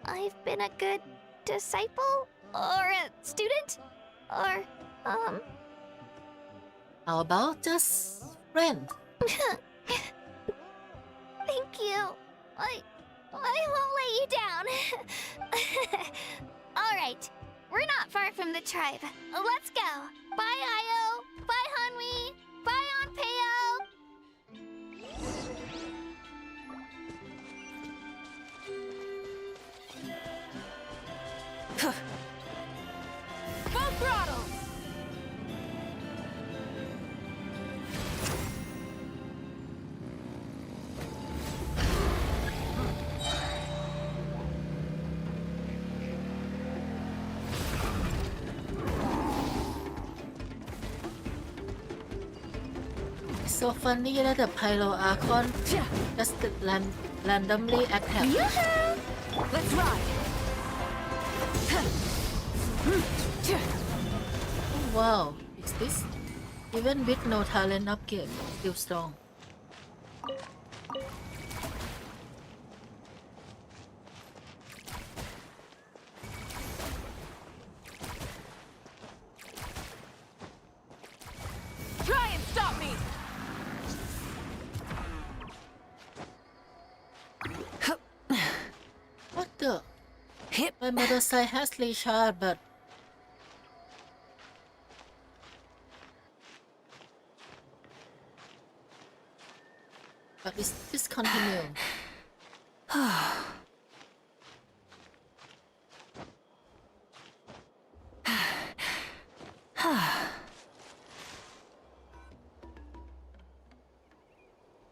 I've been a good disciple? Or a student? Or, How about just friend? Thank you. I won't let you down. All right. We're not far from the tribe. Let's go. Bye, Io. Bye, Hanwi. Bye, Onpeo. Full throttle! It's so funny that the pyro archon just randomly attack. Let's ride! Wow, is this? Even with no talent upgrade, still strong. Try and stop me! What the? Hip. My motorcycle has recharged, but it's discontinued.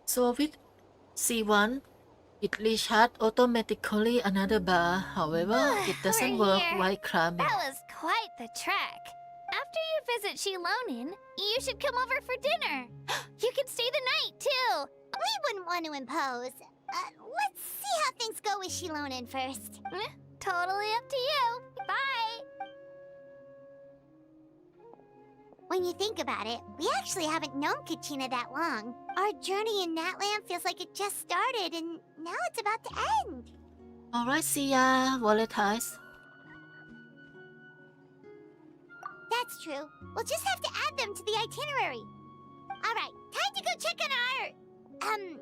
So with C1, It recharges automatically another bar, however, it doesn't We're work here. while climbing. That was quite the trek. After you visit Shilonin, you should come over for dinner. You can stay the night, too. We wouldn't want to impose. Let's see how things go with Shilonin first. Totally up to you. Bye. When you think about it, we actually haven't known Kachina that long. Our journey in Natland feels like it just started, and now it's about to end. Alright, see ya, volatiles. That's true. We'll just have to add them to the itinerary. Alright, time to go check on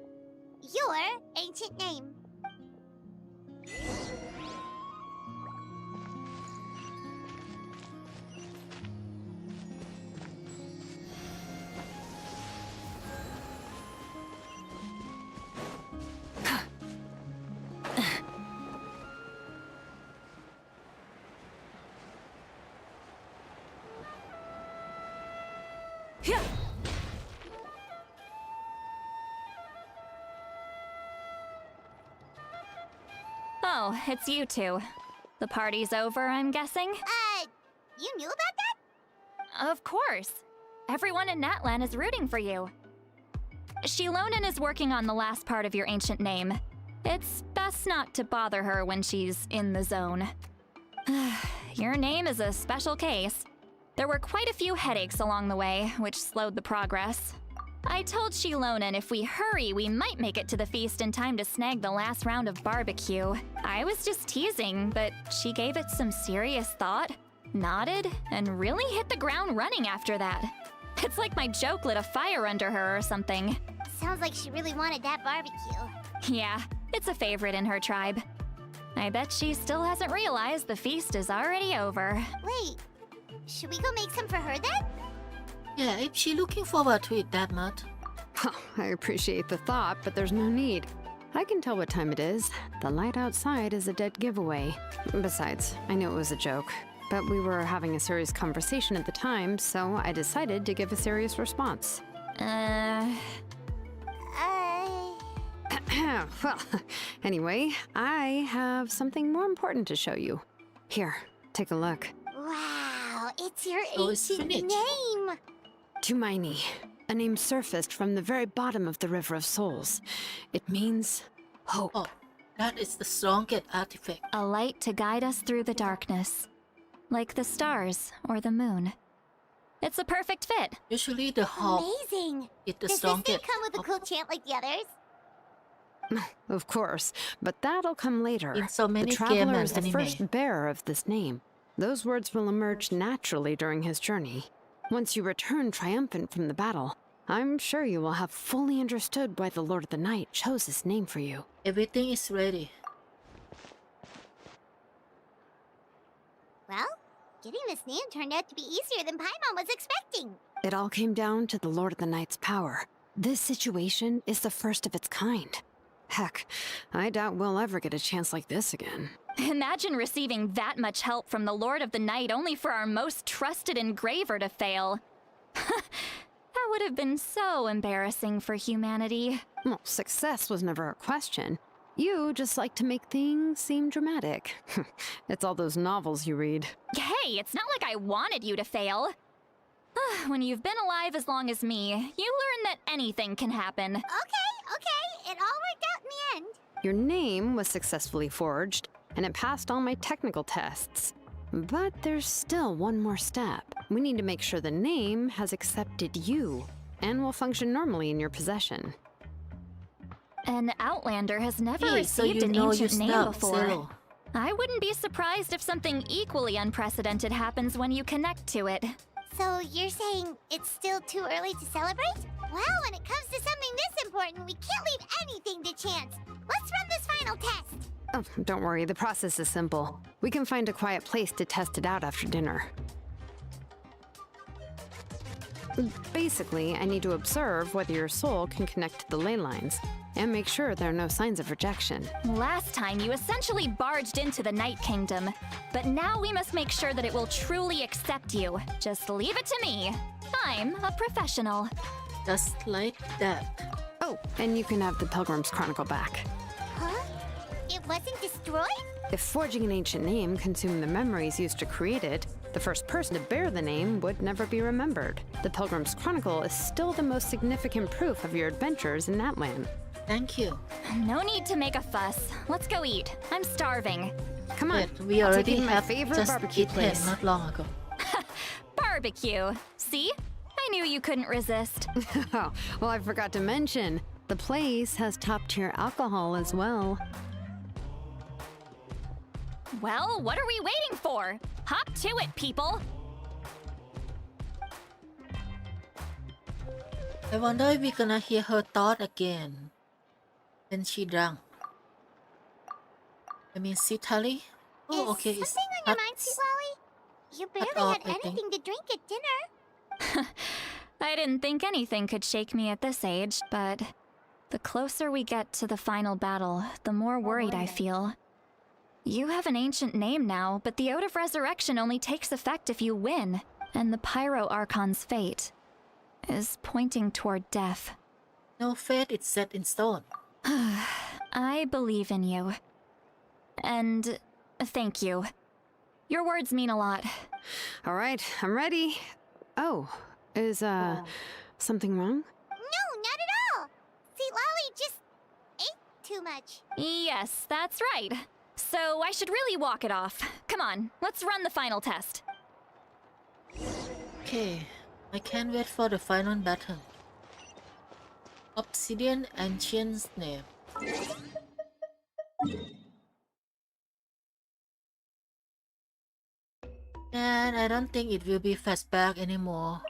your ancient name. Oh, it's you two. The party's over, I'm guessing? You knew about that? Of course. Everyone in Natlan is rooting for you. Shilonin is working on the last part of your ancient name. It's best not to bother her when she's in the zone. Your name is a special case. There were quite a few headaches along the way, which slowed the progress. I told Shilonin if we hurry, we might make it to the feast in time to snag the last round of barbecue. I was just teasing, but she gave it some serious thought, nodded, and really hit the ground running after that. It's like my joke lit a fire under her or something. Sounds like she really wanted that barbecue. Yeah, it's a favorite in her tribe. I bet she still hasn't realized the feast is already over. Wait, should we go make some for her then? Yeah, if she looking forward to it that much. I appreciate the thought, but there's no need. I can tell what time it is. The light outside is a dead giveaway. Besides, I knew it was a joke, but we were having a serious conversation at the time, so I decided to give a serious response. Well, anyway, I have something more important to show you. Here, take a look. Wow, it's your Oh, it's ancient finished. name. Tumaini, a name surfaced from the very bottom of the River of Souls. It means hope. Oh, that is the strongest artifact. A light to guide us through the darkness. Like the stars or the moon. It's a perfect fit. Usually the hope Amazing. is the Does this strongest. thing come with a cool chant like the others? Of course, but that'll come later. In so many the Traveler game is and the anime. first bearer of this name. Those words will emerge naturally during his journey. Once you return triumphant from the battle, I'm sure you will have fully understood why the Lord of the Night chose this name for you. Everything is ready. Well, getting this name turned out to be easier than Paimon was expecting. It all came down to the Lord of the Night's power. This situation is the first of its kind. Heck, I doubt we'll ever get a chance like this again. Imagine receiving that much help from the Lord of the Night only for our most trusted engraver to fail. That would have been so embarrassing for humanity. Well, success was never a question. You just like to make things seem dramatic. It's all those novels you read. Hey, it's not like I wanted you to fail. When you've been alive as long as me, you learn that anything can happen. Okay, it all worked out in the end. Your name was successfully forged, and it passed all my technical tests. But there's still one more step. We need to make sure the name has accepted you, and will function normally in your possession. An Outlander has never Hey, so received you an know you ancient name stopped, before. Zero. I wouldn't be surprised if something equally unprecedented happens when you connect to it. So you're saying it's still too early to celebrate? Well, when it comes to something this important, we can't leave anything to chance. Let's run this final test. Oh, don't worry, the process is simple. We can find a quiet place to test it out after dinner. Basically, I need to observe whether your soul can connect to the ley lines, and make sure there are no signs of rejection. Last time, you essentially barged into the Night Kingdom. But now we must make sure that it will truly accept you. Just leave it to me. I'm a professional. Just like that. Oh, and you can have the Pilgrim's Chronicle back. Huh? it wasn't destroyed? If forging an ancient name consumed the memories used to create it, the first person to bear the name would never be remembered. The Pilgrim's Chronicle is still the most significant proof of your adventures in that land. Thank you. No need to make a fuss. Let's go eat. I'm starving. Come on, Wait, we I'll take already you to my have favorite just barbecue eaten place. not long ago. Barbecue. See? I knew you couldn't resist. Oh, well, I forgot to mention, the place has top-tier alcohol as well. Well, what are we waiting for? Hop to it, people! I wonder if we're gonna hear her thought again when she drunk. I mean, Sitali? Oh, Is okay, it's something on your mind, Sweet Lolly? You barely off, had I think. anything to drink at dinner. I didn't think anything could shake me at this age, but the closer we get to the final battle, the more worried I feel. You have an ancient name now, but the Oath of Resurrection only takes effect if you win, and the Pyro Archon's fate is pointing toward death. No fate is set in stone. I believe in you. And thank you. Your words mean a lot. All right, I'm ready. Oh, is, something wrong? No, not at all. Sweet Lolly just ate too much. Yes, that's right. So I should really walk it off. Come on, let's run the final test. Okay, I can't wait for the final battle. Obsidian Ancient's name. And I don't think it will be flashback anymore.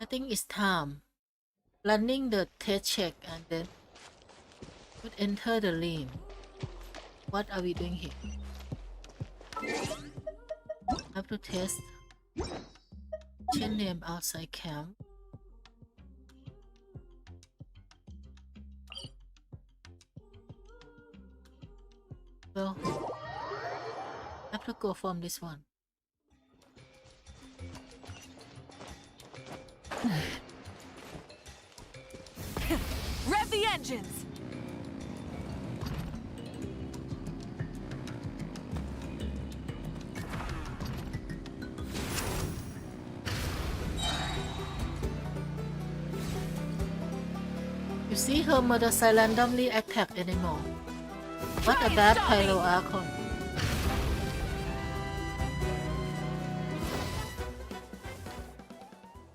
I think it's time. Running the test check and then would enter the lane. What are we doing here? Have to test. Change name outside camp. Well, have to go from this one. Rev the engines! You see her motorcycle randomly attack anymore. What a bad pyro archon.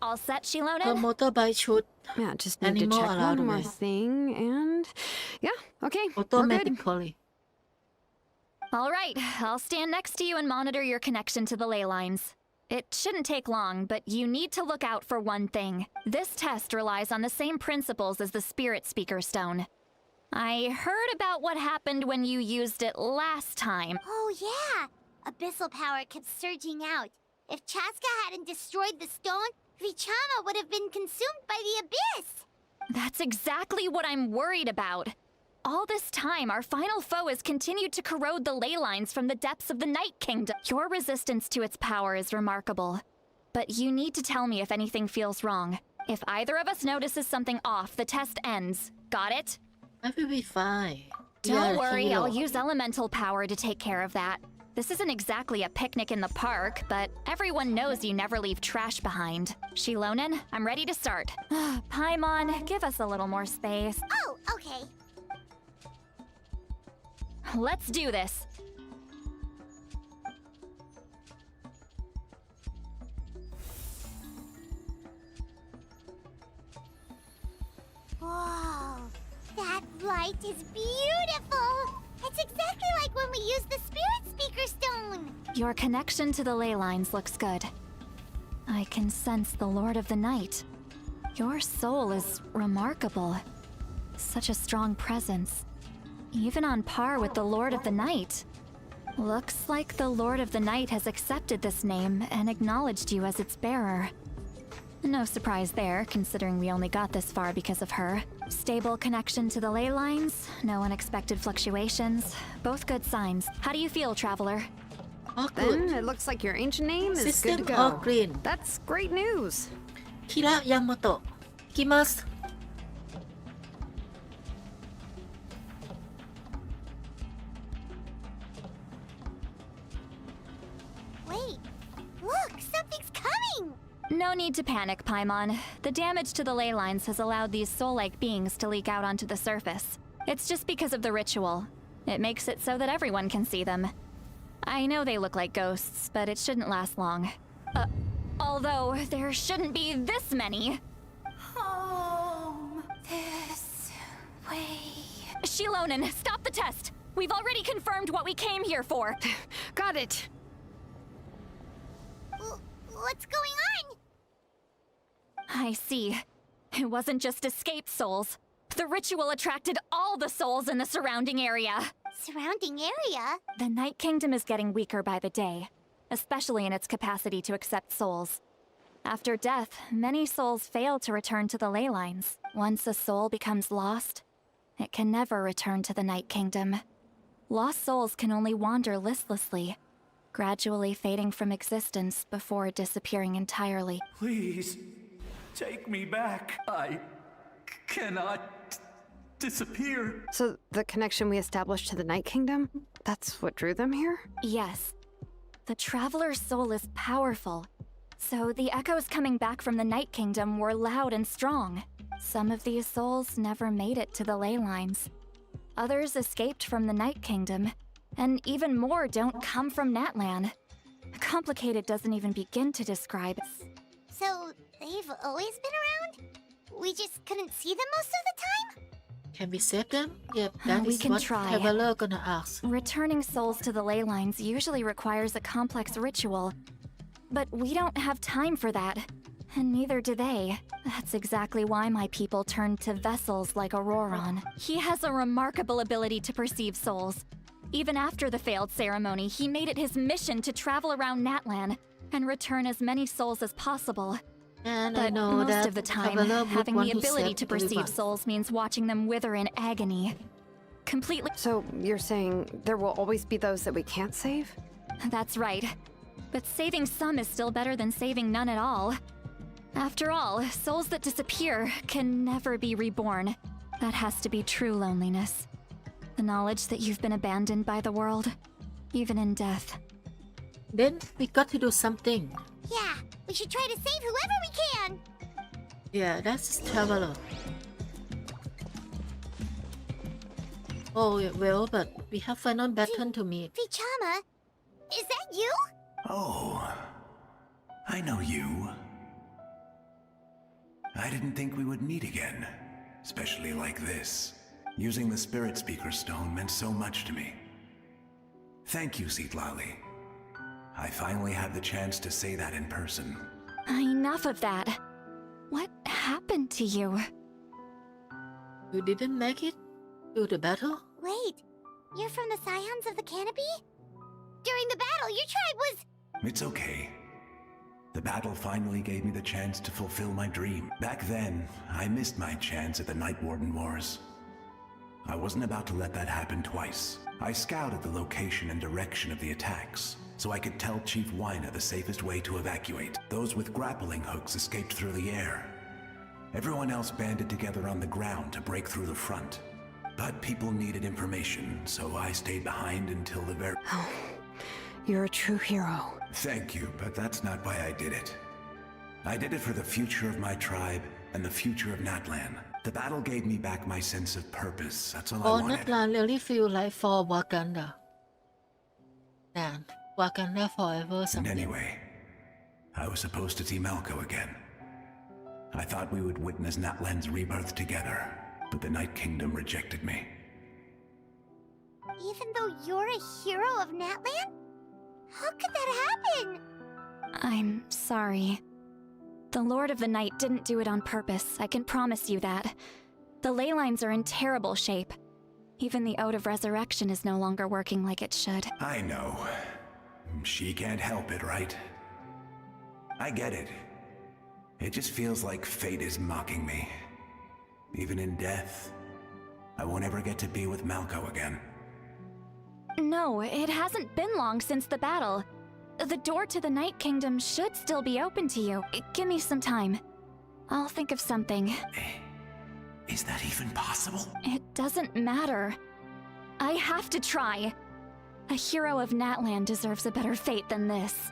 All set, Her Shilonen? motorbike shoot Yeah, just need to Animal check allowed one more away. thing, and... Yeah, okay, we're good. automatically. All right, I'll stand next to you and monitor your connection to the ley lines. It shouldn't take long, but you need to look out for one thing. This test relies on the same principles as the Spirit Speaker Stone. I heard about what happened when you used it last time. Oh, yeah. Abyssal power kept surging out. If Chaska hadn't destroyed the stone, Vichama would have been consumed by the abyss. That's exactly what I'm worried about. All this time, our final foe has continued to corrode the ley lines from the depths of the Night Kingdom. Your resistance to its power is remarkable. But you need to tell me if anything feels wrong. If either of us notices something off, the test ends. Got it? I will be fine. We Don't are worry, hero. I'll use elemental power to take care of that. This isn't exactly a picnic in the park, but everyone knows you never leave trash behind. Shilonen, I'm ready to start. Paimon, give us a little more space. Oh, okay. Let's do this. Whoa, that light is beautiful. It's exactly like when we used the Spirit Speaker Stone. Your connection to the ley lines looks good. I can sense the Lord of the Night. Your soul is remarkable. Such a strong presence. Even on par with the Lord of the Night. Looks like the Lord of the Night has accepted this name and acknowledged you as its bearer. No surprise there, considering we only got this far because of her. Stable connection to the ley lines, no unexpected fluctuations. Both good signs. How do you feel, Traveler? All good. Then it looks like your ancient name is System good to all go. green. That's great news. Kira Yamamoto. Kimasu. No need to panic, Paimon. The damage to the ley lines has allowed these soul-like beings to leak out onto the surface. It's just because of the ritual. It makes it so that everyone can see them. I know they look like ghosts, but it shouldn't last long. Although, there shouldn't be this many. Home. This way. Shilonen, stop the test! We've already confirmed what we came here for. Got it. What's going on? I see. It wasn't just escaped souls. The ritual attracted all the souls in the surrounding area. Surrounding area? The Night Kingdom is getting weaker by the day, especially in its capacity to accept souls. After death, many souls fail to return to the ley lines. Once a soul becomes lost, it can never return to the Night Kingdom. Lost souls can only wander listlessly, gradually fading from existence before disappearing entirely. Please, take me back. I cannot disappear. So the connection we established to the Night Kingdom, that's what drew them here? Yes. The Traveler's soul is powerful, so the echoes coming back from the Night Kingdom were loud and strong. Some of these souls never made it to the ley lines. Others escaped from the Night Kingdom, and even more don't come from Natlan. Complicated doesn't even begin to describe. So, they've always been around? We just couldn't see them most of the time? Can we save them? Yep, that We is can what try. Traveler gonna ask. Returning souls to the ley lines usually requires a complex ritual, but we don't have time for that, and neither do they. That's exactly why my people turned to vessels like Auroron. He has a remarkable ability to perceive souls. Even after the failed ceremony, he made it his mission to travel around Natlan and return as many souls as possible. And But I know most that of the time, Traveler would having want the ability save to perceive everyone. souls means watching them wither in agony. Completely. So you're saying there will always be those that we can't save? That's right. But saving some is still better than saving none at all. After all, souls that disappear can never be reborn. That has to be true loneliness. The knowledge that you've been abandoned by the world, even in death. Then we got to do something. Yeah, we should try to save whoever we can! Yeah, that's Traveler. Oh, yeah, well, but we have final battle to meet. Vichama, is that you? Oh, I know you. I didn't think we would meet again, especially like this. Using the Spirit Speaker Stone meant so much to me. Thank you, Seatlali. I finally had the chance to say that in person. Enough of that. What happened to you? You didn't make it to the battle? Wait, you're from the Scions of the Canopy? During the battle, your tribe was... It's okay. The battle finally gave me the chance to fulfill my dream. Back then, I missed my chance at the Night Warden Wars. I wasn't about to let that happen twice. I scouted the location and direction of the attacks, so I could tell Chief Wyna the safest way to evacuate. Those with grappling hooks escaped through the air. Everyone else banded together on the ground to break through the front. But people needed information, so I stayed behind until the very... Oh, you're a true hero. Thank you, but that's not why I did it. I did it for the future of my tribe and the future of Natlan. The battle gave me back my sense of purpose. That's all I Oh, wanted. Natlan really feel like for Wakanda. And Wakanda forever And something. anyway, I was supposed to see Malco again. I thought we would witness Natlan's rebirth together, but the Night Kingdom rejected me. Even though you're a hero of Natlan? How could that happen? I'm sorry. The Lord of the Night didn't do it on purpose, I can promise you that. The ley lines are in terrible shape. Even the Ode of Resurrection is no longer working like it should. I know. She can't help it, right? I get it. It just feels like fate is mocking me. Even in death, I won't ever get to be with Malco again. No, it hasn't been long since the battle. The door to the Night Kingdom should still be open to you. Give me some time. I'll think of something. Is that even possible? It doesn't matter. I have to try. A hero of Natlan deserves a better fate than this.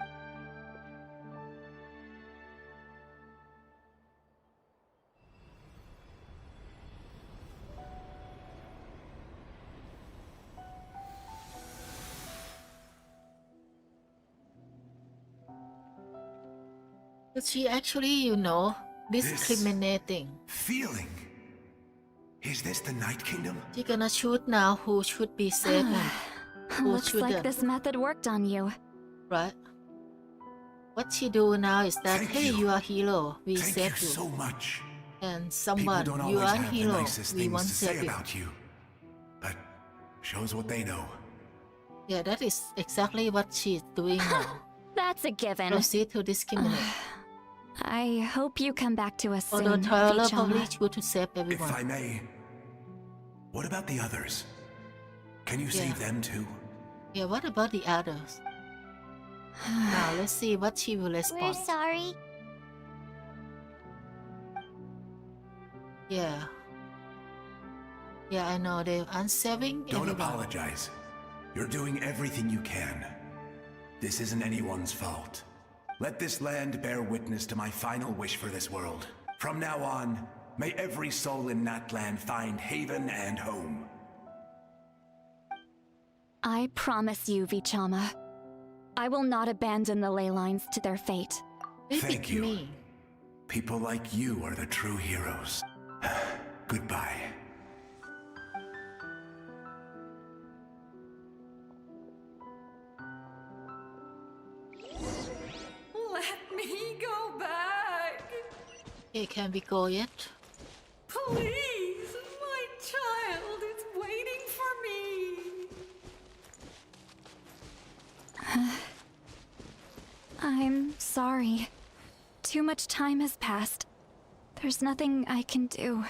But she actually, discriminating. Feeling. Is this the Night Kingdom? She gonna shoot now who should be saved and who Looks shouldn't. like this method worked on you. Right? What she do now is that, Thank hey, you. you are hero, we Thank save you you. so much. And People someone, don't you always are have the hero, nicest we things want to save say you. about you. But shows what they know. Yeah, that is exactly what she's doing now. That's a given. Proceed to discriminate. I hope you come back to us soon, Although Tyler Vichama. probably should to save If everyone. I may, what about the others? Can you Yeah. save them too? Yeah, what about the others? Now let's see what she will We're respond. sorry. Yeah. Yeah, I know they aren't saving Don't everyone. apologize. You're doing everything you can. This isn't anyone's fault. Let this land bear witness to my final wish for this world. From now on, may every soul in Natland find haven and home. I promise you, Vichama. I will not abandon the ley lines to their fate. Leave Thank it to you. me. People like you are the true heroes. Goodbye. Let me go back. Hey, can we go yet? Please, my child is waiting for me. I'm sorry. Too much time has passed. There's nothing I can do.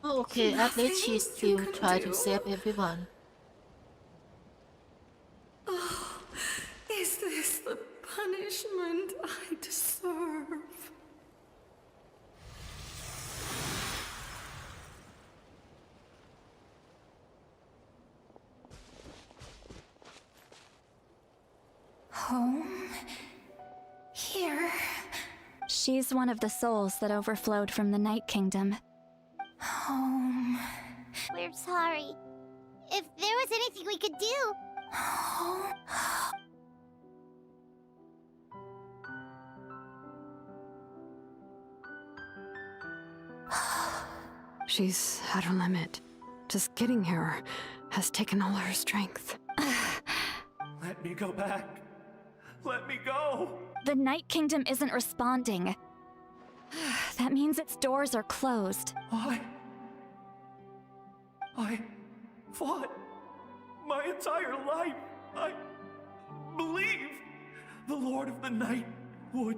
Oh, okay, at least she Nothing still you can try to do. save everyone. Oh, is this the punishment I deserve? Home? Here? She's one of the souls that overflowed from the Night Kingdom. Home? We're sorry. If there was anything we could do, Home? She's at her limit. Just getting here has taken all her strength. Let me go back. Let me go. The Night Kingdom isn't responding. That means its doors are closed. I fought my entire life. I believed the Lord of the Night would.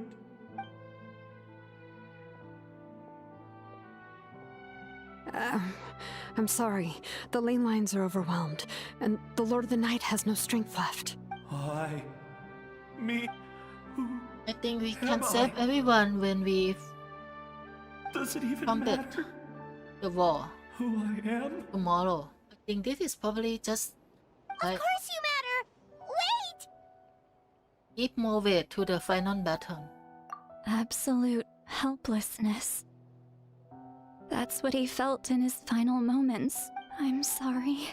I'm sorry. The ley lines are overwhelmed, and the Lord of the Night has no strength left. Who I think we Am can I? save everyone when we does it even complete matter the war who I am? tomorrow. I think this is probably just of like course you matter. Wait! give more weight to the final battle. Absolute helplessness. That's what he felt in his final moments. I'm sorry.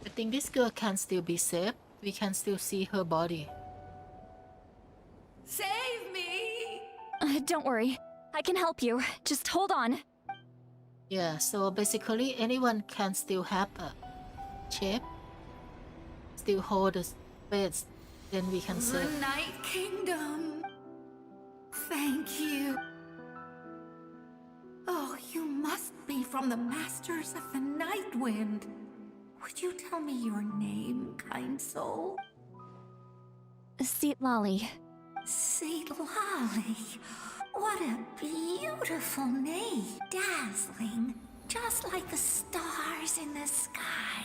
I think this girl can still be saved. We can still see her body. Save me! Don't worry. I can help you. Just hold on. Yeah, so basically anyone can still have a shape, still hold the space, then we can The save. Night Kingdom. Thank you. Oh, you must be from the Masters of the Night Wind. Would you tell me your name, kind soul? Seat Lolly. Lolly. What a beautiful name. Dazzling. Just like the stars in the sky.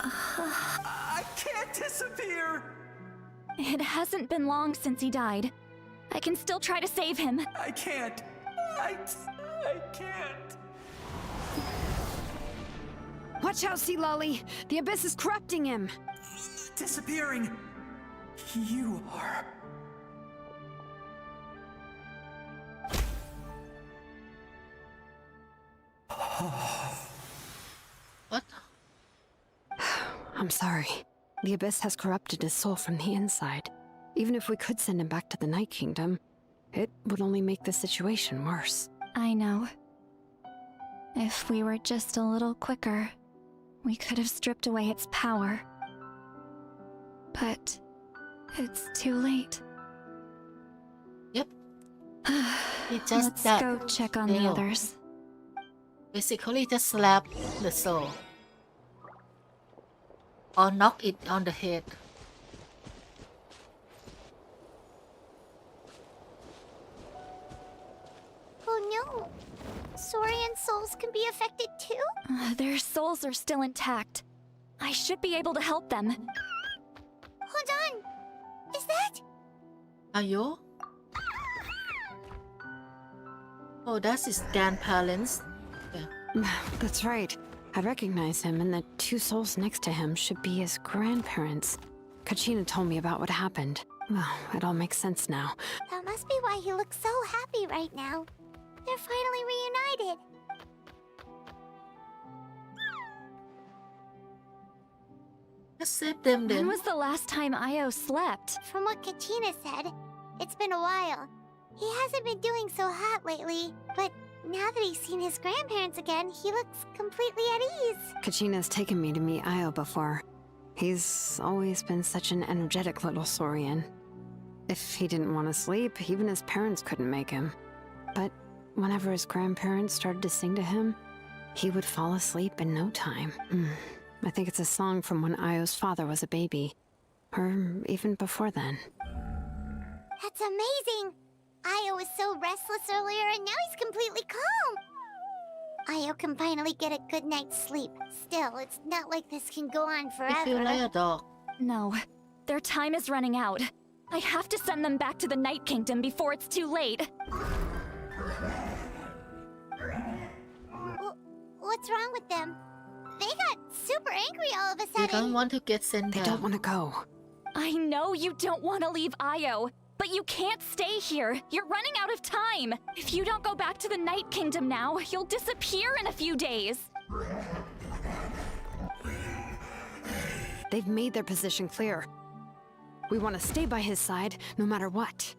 I can't disappear. It hasn't been long since he died. I can still try to save him. I can't. I can't. Watch out, Sea Lolly! The abyss is corrupting him! Disappearing. You are. What? I'm sorry. The Abyss has corrupted his soul from the inside. Even if we could send him back to the Night Kingdom, it would only make the situation worse. I know. If we were just a little quicker, we could have stripped away its power. But it's too late. Yep. He just Let's that go check on the nail. others. Basically, just slap the soul. Or knock it on the head. Oh no! Saurian souls can be affected too? Their souls are still intact. I should be able to help them. Hold on! Is that? Ayo? Oh, that's his grandparents. Yeah. That's right. I recognize him, and the two souls next to him should be his grandparents. Kachina told me about what happened. Well, it all makes sense now. That must be why he looks so happy right now. They're finally reunited. Just save them When then. was the last time Io slept? From what Kachina said, it's been a while. He hasn't been doing so hot lately, but now that he's seen his grandparents again, he looks completely at ease. Kachina's taken me to meet Io before. He's always been such an energetic little Saurian. If he didn't want to sleep, even his parents couldn't make him. But whenever his grandparents started to sing to him, he would fall asleep in no time. I think it's a song from when Io's father was a baby. Or even before then. That's amazing! Io was so restless earlier and now he's completely calm! Io can finally get a good night's sleep. Still, it's not like this can go on I feel forever. like a dog. No. Their time is running out. I have to send them back to the Night Kingdom before it's too late. What's wrong with them? They got super angry all of a They sudden. don't want to get sent They down. don't want to go. I know you don't want to leave Io, but you can't stay here. You're running out of time. If you don't go back to the Night Kingdom now, you'll disappear in a few days. They've made their position clear. We want to stay by his side, no matter what.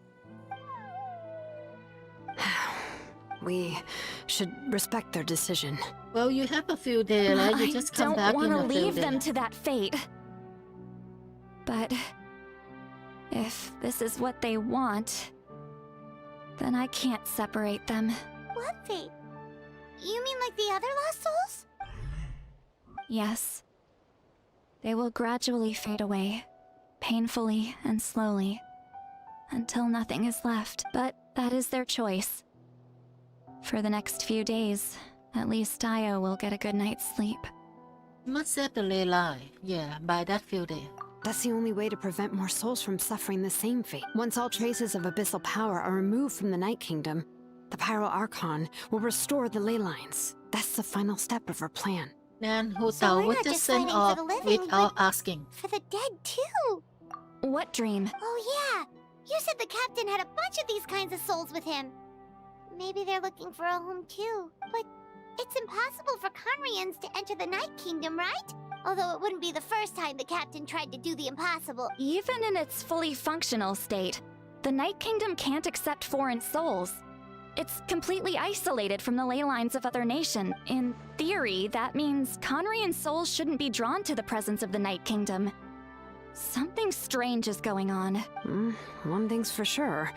We should respect their decision. Well, you have a few days, right? You just come I back don't in want a to few leave them days. to that fate. But if this is what they want, then I can't separate them. What fate? You mean like the other lost souls? Yes. They will gradually fade away, painfully and slowly, until nothing is left. But that is their choice. For the next few days, at least Io will get a good night's sleep. You must save the ley line. Yeah, by that few days. That's the only way to prevent more souls from suffering the same fate. Once all traces of abyssal power are removed from the Night Kingdom, the pyro archon will restore the ley lines. That's the final step of our plan. Nan Hu So Tao we're would not just just send fighting for off the living, without but- asking. For the dead too! What dream? Oh yeah! You said the captain had a bunch of these kinds of souls with him. Maybe they're looking for a home too. But it's impossible for Conrians to enter the Night Kingdom, right? Although it wouldn't be the first time the captain tried to do the impossible. Even in its fully functional state, the Night Kingdom can't accept foreign souls. It's completely isolated from the ley lines of other nations. In theory, that means Conrian souls shouldn't be drawn to the presence of the Night Kingdom. Something strange is going on. One thing's for sure.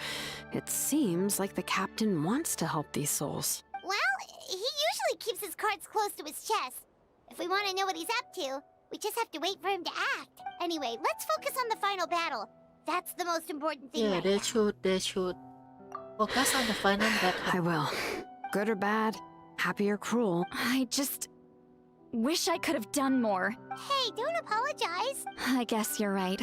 It seems like the captain wants to help these souls. Well, he usually keeps his cards close to his chest. If we want to know what he's up to, we just have to wait for him to act. Anyway, let's focus on the final battle. That's the most important thing Yeah, right they now. should focus on the final battle. I will. Good or bad, happy or cruel. I just wish I could have done more. Hey, don't apologize. I guess you're right.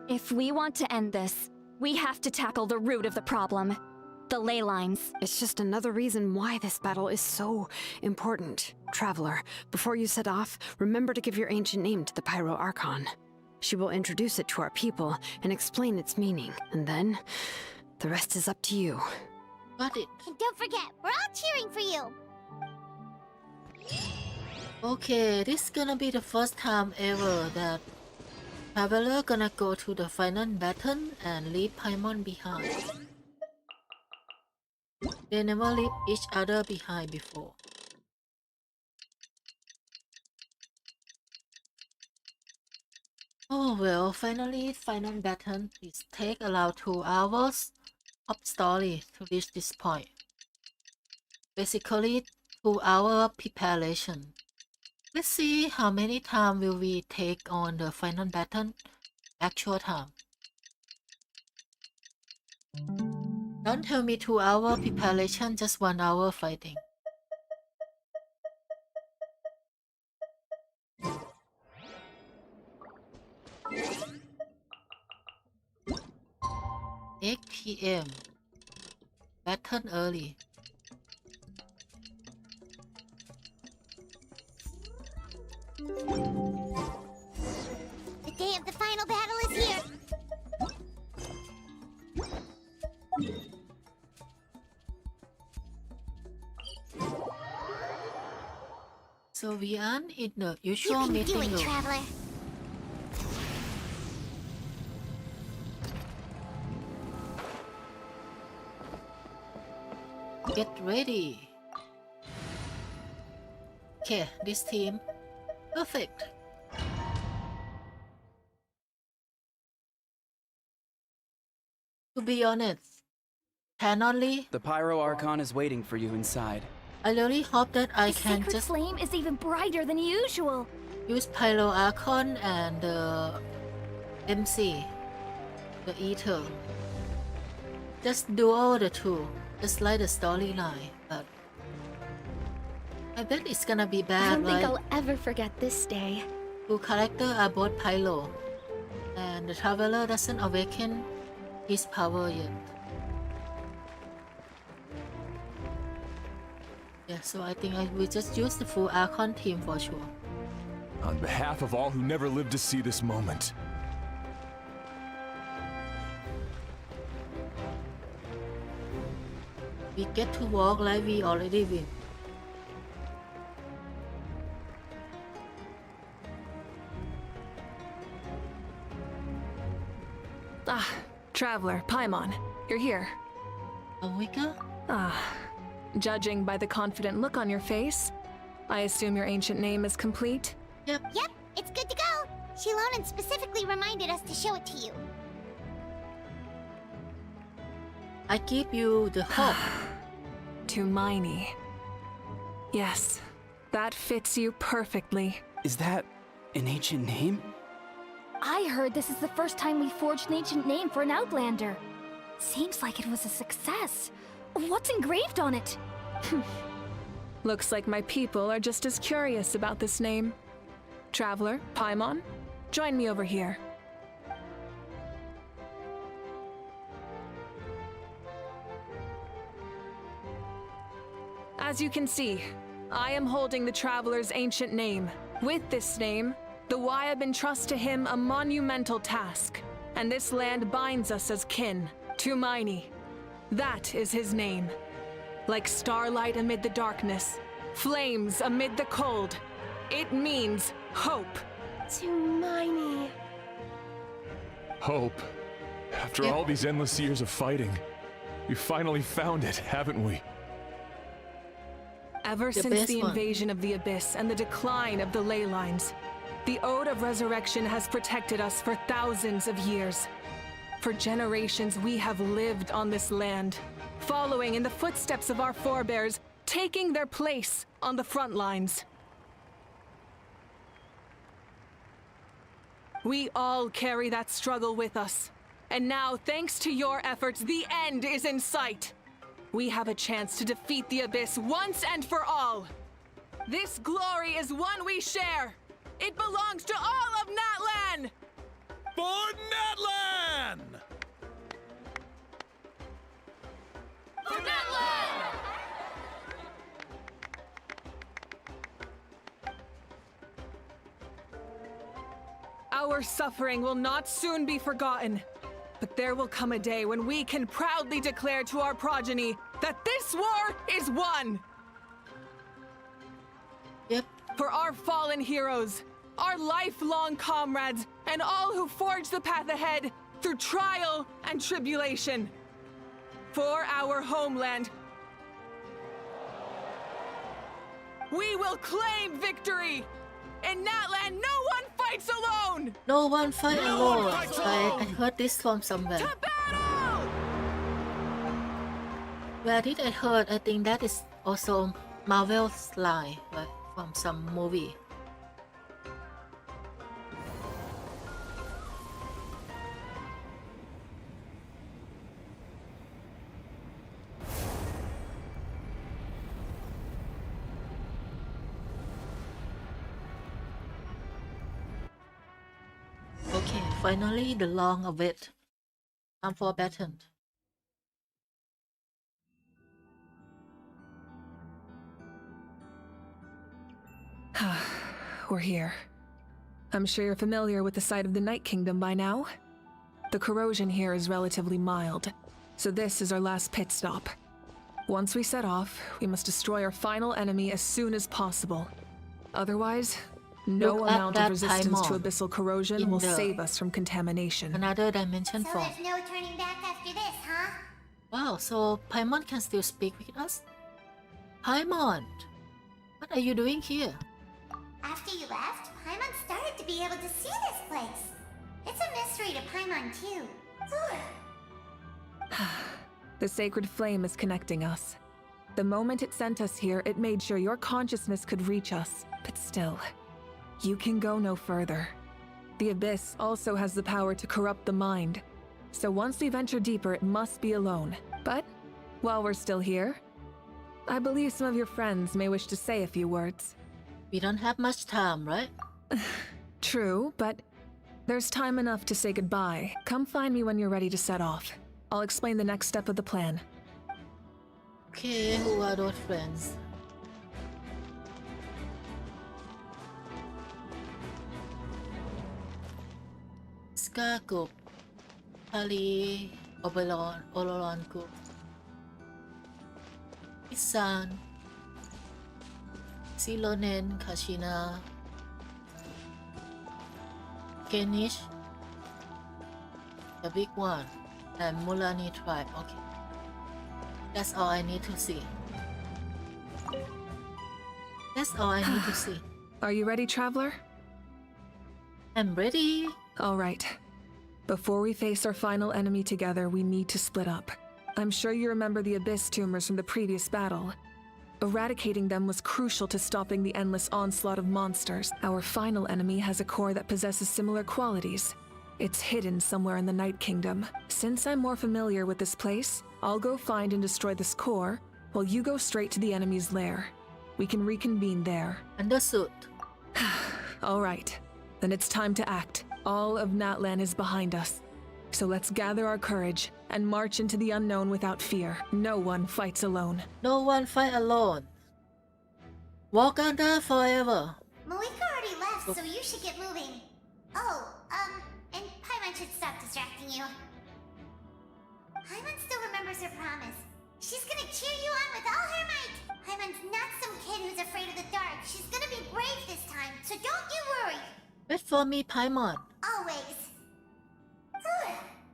If we want to end this, we have to tackle the root of the problem. The ley lines. It's just another reason why this battle is so important. Traveler, before you set off, remember to give your ancient name to the Pyro Archon. She will introduce it to our people and explain its meaning, and then the rest is up to you. Got it. And don't forget, we're all cheering for you. Okay, this gonna be the first time ever that Traveler gonna go to the final battle and leave Paimon behind. They never leave each other behind before. Oh well, finally final battle. It take around 2 hours of story to reach this point. Basically 2 hour preparation. Let's see how many time will we take on the final battle. Actual time. Don't tell me 2 hour preparation, just 1 hour fighting. Eight PM. Battle early. The day of the final battle is here. So we are in the You usual can do meeting it, room. Traveler. Get ready. Okay, this team. Perfect. To be honest, canonically, The pyro archon is waiting for you inside. I really hope that I The can sacred just flame is even brighter than usual. use Pyro Archon and the MC, the Ether. Just do all the two, just like the storyline, but I bet it's gonna be I bad, don't think right? I'll ever forget this day. Two characters are both Pyro, and the Traveler doesn't awaken his power yet. Yeah, so I think I will just use the full Archon team for sure. On behalf of all who never lived to see this moment. We get to walk like we already win. Ah, Traveler, Paimon, you're here. Mavuika? Ah, judging by the confident look on your face, I assume your ancient name is complete? Yep. Yep, it's good to go. Shilonen specifically reminded us to show it to you. I give you the hope. Tumaini. Yes, that fits you perfectly. Is that an ancient name? I heard this is the first time we forged an ancient name for an Outlander. Seems like it was a success. What's engraved on it? Looks like my people are just as curious about this name. Traveler, Paimon, join me over here. As you can see, I am holding the Traveler's ancient name. With this name, the Wyab entrusts to him a monumental task, and this land binds us as kin. Tumaini. That is his name. Like starlight amid the darkness, flames amid the cold. It means hope. Tumaini. Hope. After all these endless years of fighting, we finally found it, haven't we? Ever The since best the one. invasion of the Abyss and the decline of the ley lines, the Ode of Resurrection has protected us for thousands of years. For generations, we have lived on this land, following in the footsteps of our forebears, taking their place on the front lines. We all carry that struggle with us. And now, thanks to your efforts, the end is in sight. We have a chance to defeat the Abyss once and for all. This glory is one we share. It belongs to all of Natlan! For Natlan! For Natlan! Our suffering will not soon be forgotten. But there will come a day when we can proudly declare to our progeny that this war is won! Yep, For our fallen heroes, our lifelong comrades, and all who forge the path ahead through trial and tribulation. For our homeland, we will claim victory! In Natlan, no one fights alone! No one fight alone. I heard this from somewhere. To battle! Where did I heard? I think that is also Marvel's line, right? From some movie. Okay, finally the long await. Time for battle. We're here. I'm sure you're familiar with the site of the Night Kingdom by now. The corrosion here is relatively mild, so this is our last pit stop. Once we set off, we must destroy our final enemy as soon as possible. Otherwise, no Look at amount that of resistance to Paimon abyssal corrosion in will the- save us from contamination. Another dimension So form. there's no turning back after this, huh? Wow, so Paimon can still speak with us? Paimon, what are you doing here? After you left, Paimon started to be able to see this place. It's a mystery to Paimon, too. The sacred flame is connecting us. The moment it sent us here, it made sure your consciousness could reach us. But still, you can go no further. The Abyss also has the power to corrupt the mind. So once we venture deeper, it must be alone. But while we're still here, I believe some of your friends may wish to say a few words. We don't have much time, right? True, but there's time enough to say goodbye. Come find me when you're ready to set off. I'll explain the next step of the plan. Okay, who are those friends? Ska Group, Pali, Oloron Group, Isan, Silonen, Kashina, Kenish, the big one, and Mulani tribe. Okay, that's all I need to see. That's all I need to see. Are you ready, traveler? I'm ready. All right. Before we face our final enemy together, we need to split up. I'm sure you remember the Abyss tumors from the previous battle. Eradicating them was crucial to stopping the endless onslaught of monsters. Our final enemy has a core that possesses similar qualities. It's hidden somewhere in the Night Kingdom. Since I'm more familiar with this place, I'll go find and destroy this core, while you go straight to the enemy's lair. We can reconvene there. Understood. All right. Then it's time to act. All of Natlan is behind us. So let's gather our courage and march into the unknown without fear. No one fights alone. No one fight alone. Wakanda forever. Mavuika already left, so you should get moving. Oh, and Paimon should stop distracting you. Paimon still remembers her promise. She's gonna cheer you on with all her might. Paimon's not some kid who's afraid of the dark. She's gonna be brave this time, so don't you worry. Wait for me, Paimon. Always.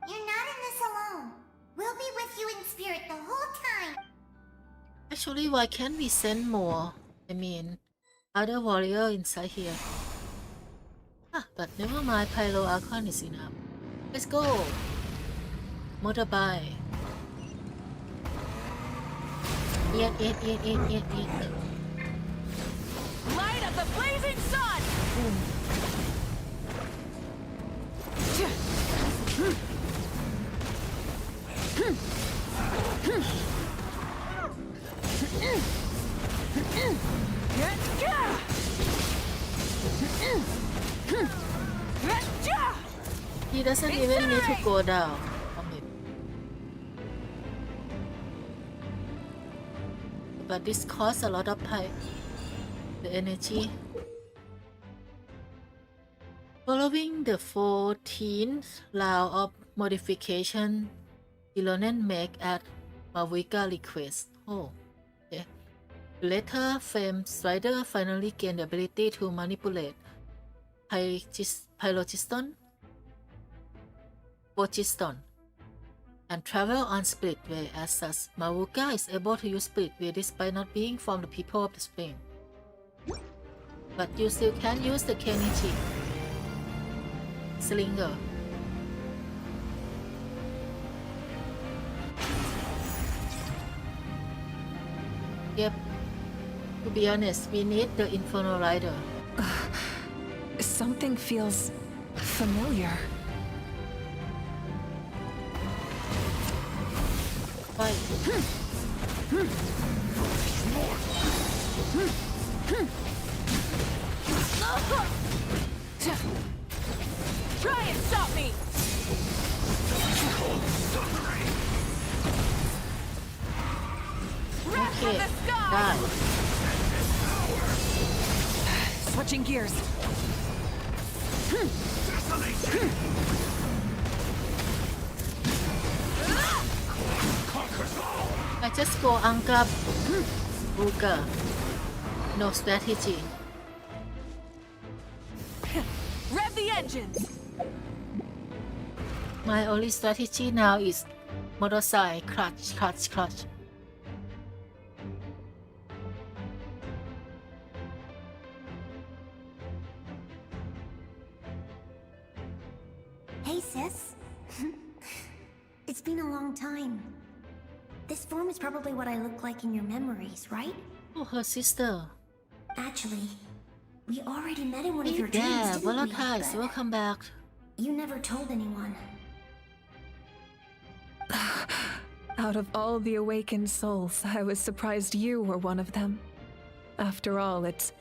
You're not in this alone. We'll be with you in spirit the whole time. Actually, why can't we send more? Other warrior inside here. But never mind, Pyro Archon is enough. Let's go! Motorbike. Eat. Light of the blazing sun! He doesn't even need to go down. Okay. But this costs a lot of time. The energy. Following the 14th round of modification, Ilonen make at Mavuika request. Oh, okay. Later, Flame Strider finally gained the ability to manipulate Pyrogiston, Phlogiston, and travel on Spirit Way. As such, Mavuika is able to use Spirit Way despite not being from the people of the spring. But you still can use the Kenichi Slinger. Yep. To be honest, we need the Inferno Rider. Something feels familiar. Fight. Try and stop me! Okay, die. Switching gears. I just go Angab Buka. No strategy. Rev the engines! My only strategy now is motorcycle clutch. Hey, sis. It's been a long time. This form is probably what I look like in your memories, right? Oh, her sister. Actually, we already met in one of your Hey dreams, there, didn't we? Volatiles, But welcome back. you never told anyone. Out of all the awakened souls, I was surprised you were one of them. After all, it's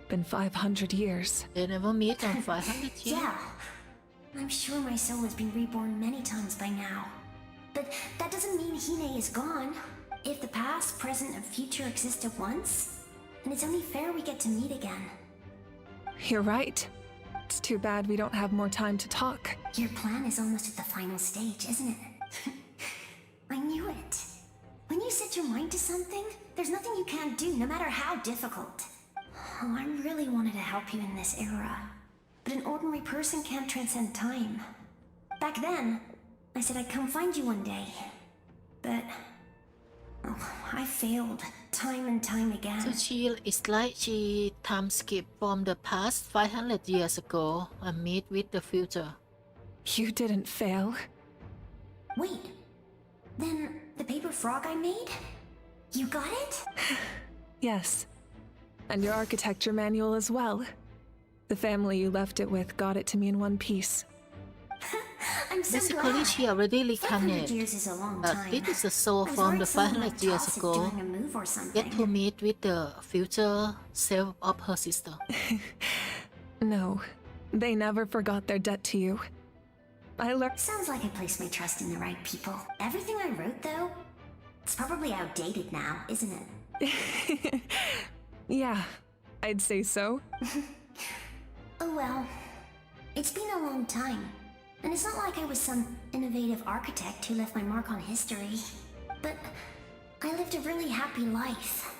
been 500 years. They never meet on 500 years. Yeah. I'm sure my soul has been reborn many times by now. But that doesn't mean Hine is gone. If the past, present, and future exist at once, then it's only fair we get to meet again. You're right. It's too bad we don't have more time to talk. Your plan is almost at the final stage, isn't it? I knew it. When you set your mind to something, there's nothing you can't do, no matter how difficult. Oh, I really wanted to help you in this era. But an ordinary person can't transcend time. Back then, I said I'd come find you one day. But... oh, I failed. Time and time again. So it's like she time skip from the past 500 years ago and meet with the future. You didn't fail. Wait. Then, the paper frog I made? You got it? Yes. And your architecture manual as well. The family you left it with got it to me in one piece. I'm so Basically, glad. she already 500 reincarnated. years is a long But time. this is a soul I was from worried the someone 500 like years Toss is ago. doing a move or something. Get to meet with the future self of her sister. No, they never forgot their debt to you. I learned. Sounds like I placed my trust in the right people. Everything I wrote, though, it's probably outdated now, isn't it? Yeah, I'd say so. Oh well. It's been a long time. And it's not like I was some innovative architect who left my mark on history. But I lived a really happy life.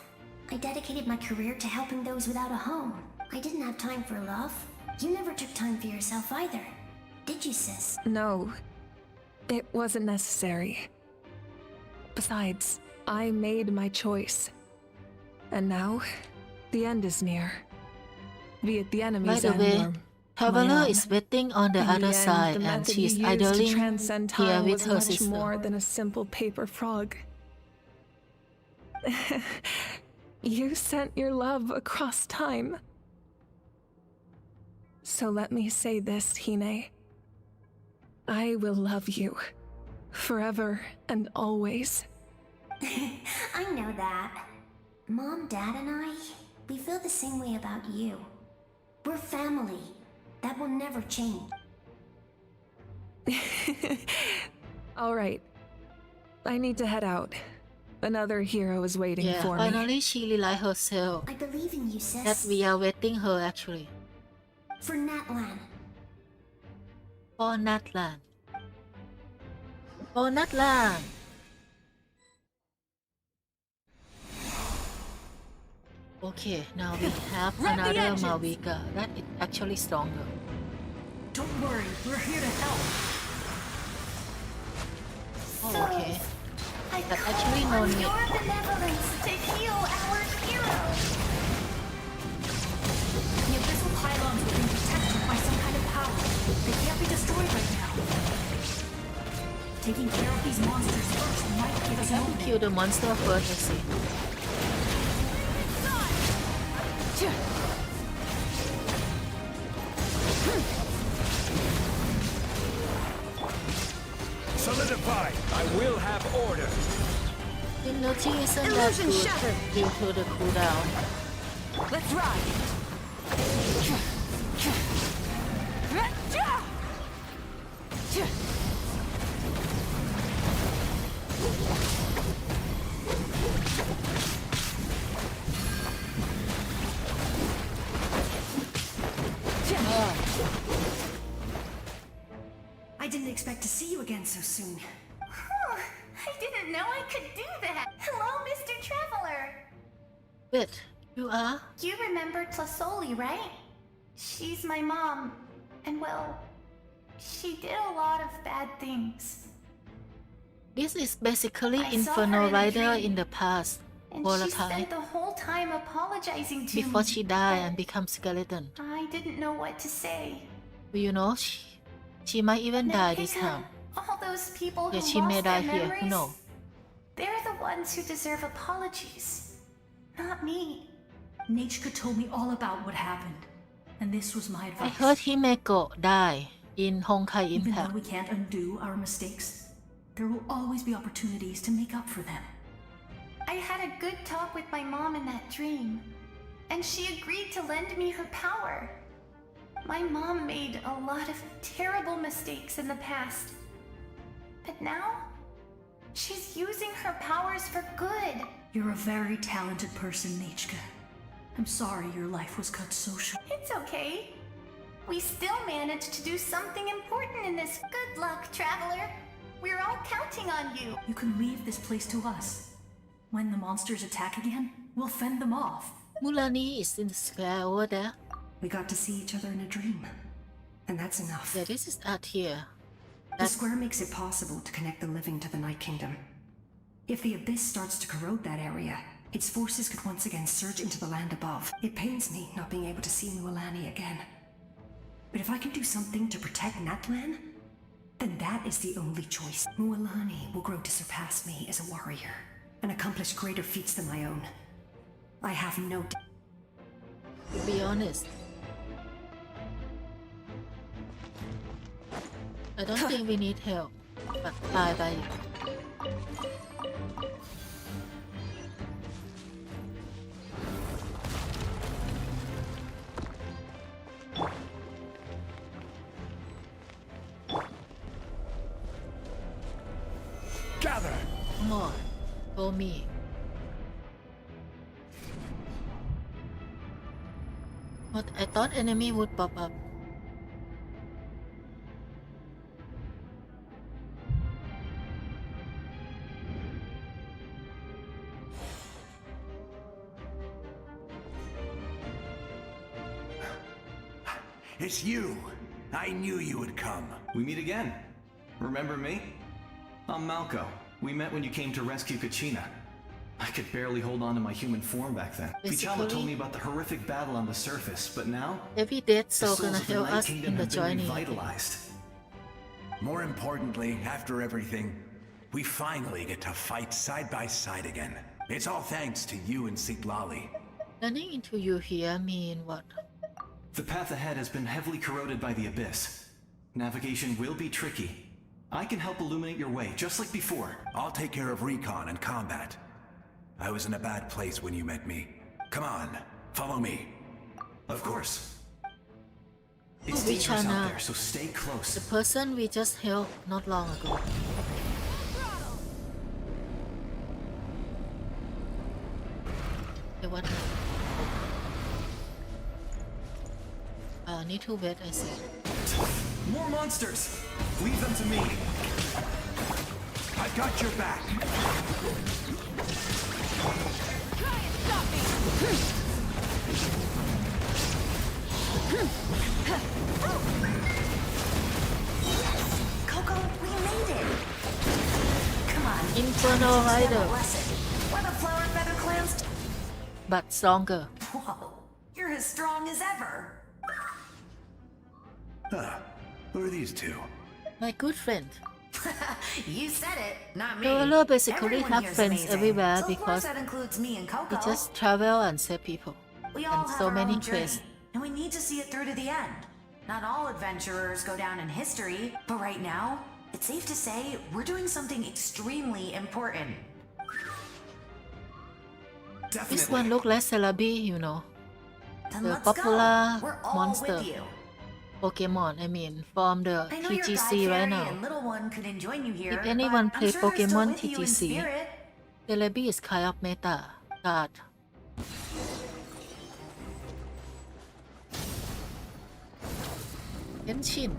I dedicated my career to helping those without a home. I didn't have time for love. You never took time for yourself either. Did you, sis? No, it wasn't necessary. Besides, I made my choice. And now, the end is near. Be it the By enemy's the end way, or my Traveler own. is waiting on the In other end, side the and method she's you used to idling transcend here time with was her much sister. more than a simple paper frog. You sent your love across time. So let me say this, Hine. I will love you. Forever and always. I know that. Mom, Dad, and I, we feel the same way about you. We're family. That will never change. All right. I need to head out. Another hero is waiting Yeah, for me. finally she realized herself I believe in you, sis. that we are waiting her actually. For Natlan. For Natlan. For Natlan! Okay, now we have Run the another engines! Mavuika that is actually stronger. Don't worry, we're here to help. Oh, okay. I But call actually no on need. your benevolence to heal our heroes. The abyssal pylons are being protected by some kind of power. They can't be destroyed right now. Taking care of these monsters first might give us an Have to opening. kill the monster first, I see. Solidified! I will have order! Energy isn't that Illusion good shattered. due to the cooldown. Let's ride! I didn't expect to see you again so soon. I didn't know I could do that. Hello, Mr. Traveler. Wait, you are? You remember Tlasoli, right? She's my mom. And well, she did a lot of bad things. This is basically I saw Inferno her in a Rider dream, in the past, And all the she time, spent the whole time apologizing to before me. she died and become skeleton. I didn't know what to say. You know, she might even die this time. All those people who Yeah, she may lost die their here, memories, who knows? they're the ones who deserve apologies, not me. Nachika told me all about what happened, and this was my I advice. heard Himeko die in Honkai Even though Impact. we can't undo our mistakes, there will always be opportunities to make up for them. I had a good talk with my mom in that dream, and she agreed to lend me her power. My mom made a lot of terrible mistakes in the past, but now she's using her powers for good. You're a very talented person, Nachika. I'm sorry your life was cut so short. It's okay. We still managed to do something important in this. Good luck, Traveler. We're all counting on you. You can leave this place to us. When the monsters attack again, we'll fend them off. Mulani is in the square over there. We got to see each other in a dream, and that's enough. Yeah, this is out here. The square makes it possible to connect the living to the Night Kingdom. If the abyss starts to corrode that area, its forces could once again surge into the land above. It pains me not being able to see Mualani again. But if I can do something to protect Natlan, then that is the only choice. Mualani will grow to surpass me as a warrior and accomplish greater feats than my own. I have no doubt. To be honest, I don't think we need help. But bye. Gather! Come on, go me. But I thought enemy would pop up. It's you! I knew you would come. We meet again. Remember me? I'm Malco. We met when you came to rescue Kachina. I could barely hold on to my human form back then. Vichama told me about the horrific battle on the surface, but now Every death the soul souls gonna of the help Night us Kingdom in the have been journey. revitalized. More importantly, after everything, we finally get to fight side by side again. It's all thanks to you and Sitlali. Running into you here mean what? The path ahead has been heavily corroded by the abyss. Navigation will be tricky. I can help illuminate your way, just like before. I'll take care of recon and combat. I was in a bad place when you met me. Come on, follow me. Of course. It's Oh, dangerous Vichana. out there, so stay close. The person we just helped not long ago. Okay, what now? Need to wait, I see. More monsters! Leave them to me. I've got your back. Try and stop me! Coco, we made it! Come on. Infernal Rider. We're the Flower Feather Clans. But stronger. Whoa, you're as strong as ever. Huh. Who are these two? My good friend. You said it, not me. Traveler basically Everyone have here's friends amazing. everywhere So of course because that includes me and Coco. he just travel and save people. We all And have so our many own journey, quests. and we need to see it through to the end. Not all adventurers go down in history, but right now, it's safe to say we're doing something extremely important. This one look like Celebi, you know. Then The let's popular go. We're all monster. with you. Pokemon, I mean, from the I know your guide TGC fairy right now. and little one couldn't join you here. If anyone but I'm play sure they're still Pokemon with you in TGC, spirit. Celebi is kind of meta card. Genshin.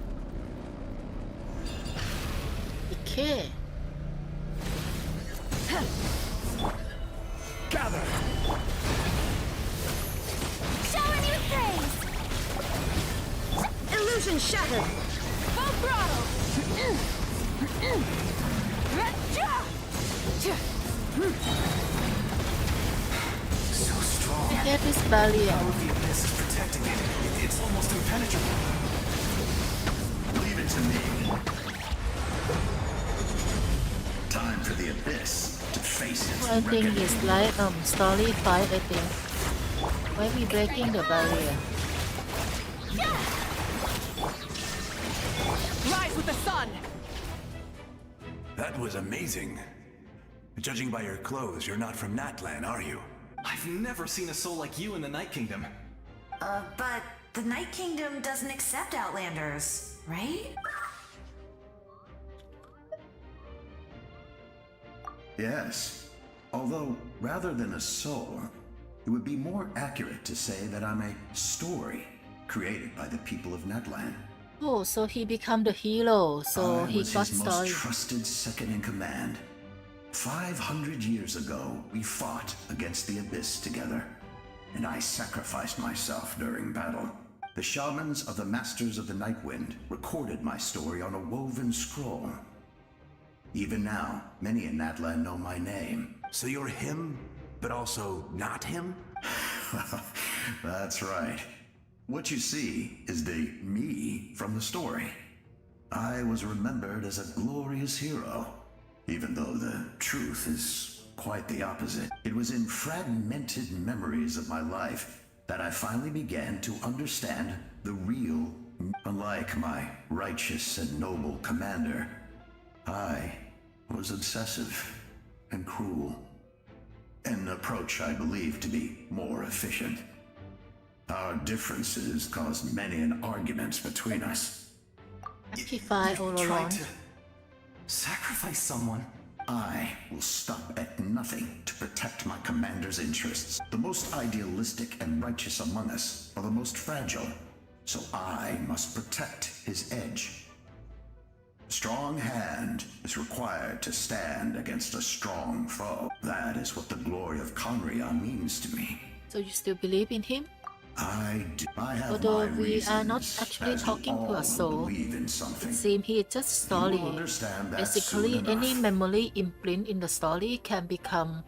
Ike. Gather! Shower new things! Illusion shattered! Full throttle! So strong. I get this barrier. All of the abyss is protecting it. It's almost impenetrable. Leave it to me. Time for the abyss to face its I think reckoning. it's like story fight, I think. Why we breaking the barrier? Rise with the sun! That was amazing. Judging by your clothes, you're not from Natlan, are you? I've never seen a soul like you in the Night Kingdom. But the Night Kingdom doesn't accept Outlanders, right? Yes. Although, rather than a soul, it would be more accurate to say that I'm a story created by the people of Natlan. Oh, so he become the hero, so I he was got his story. most trusted second in command. 500 years ago, we fought against the Abyss together, and I sacrificed myself during battle. The shamans of the Masters of the Nightwind recorded my story on a woven scroll. Even now, many in Natlan know my name. So you're him, but also not him? That's right. What you see is the me from the story. I was remembered as a glorious hero, even though the truth is quite the opposite. It was in fragmented memories of my life that I finally began to understand the real. Unlike my righteous and noble commander, I was obsessive and cruel. An approach I believe to be more efficient. Our differences caused many an arguments between us. He fight all along. to sacrifice someone. I will stop at nothing to protect my commander's interests. The most idealistic and righteous among us are the most fragile, so I must protect his edge. A strong hand is required to stand against a strong foe. That is what the glory of Conria means to me. So you still believe in him? I do. I have Although my we are not reasons, actually as do talking to all a who soul. believe in something. It seems he is just story. You will understand that Basically, soon any enough. memory imprint in the story can become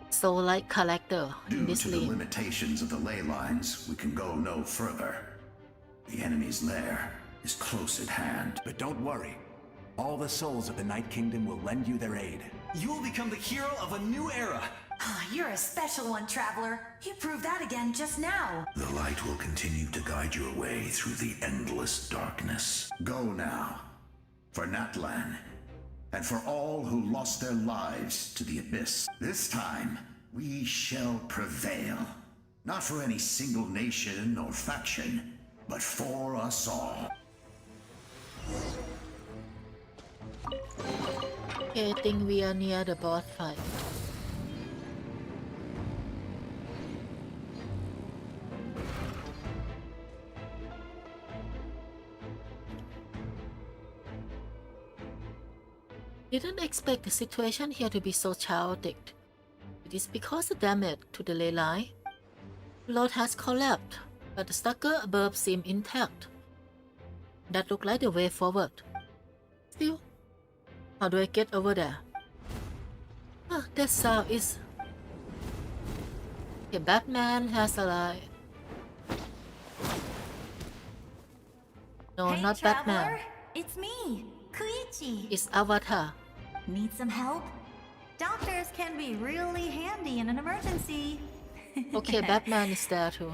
soul-like character in Due this to the game. limitations of the ley lines, we can go no further. The enemy's lair is close at hand. But don't worry. All the souls of the Night Kingdom will lend you their aid. You will become the hero of a new era. You're a special one, Traveler. You proved that again just now. The light will continue to guide your way through the endless darkness. Go now, for Natlan, and for all who lost their lives to the Abyss. This time, we shall prevail. Not for any single nation or faction, but for us all. Okay, I think we are near the boss fight. Didn't expect the situation here to be so chaotic. It is because the damage to the ley line. Load has collapsed, but the structure above seems intact. That looks like the way forward. Still, how do I get over there? Ah, that sound is... Okay, Batman has a light. No, Hey, not traveler. Batman. It's me, Koichi. It's Avatar. Need some help? Doctors can be really handy in an emergency. Okay, Batman is there too.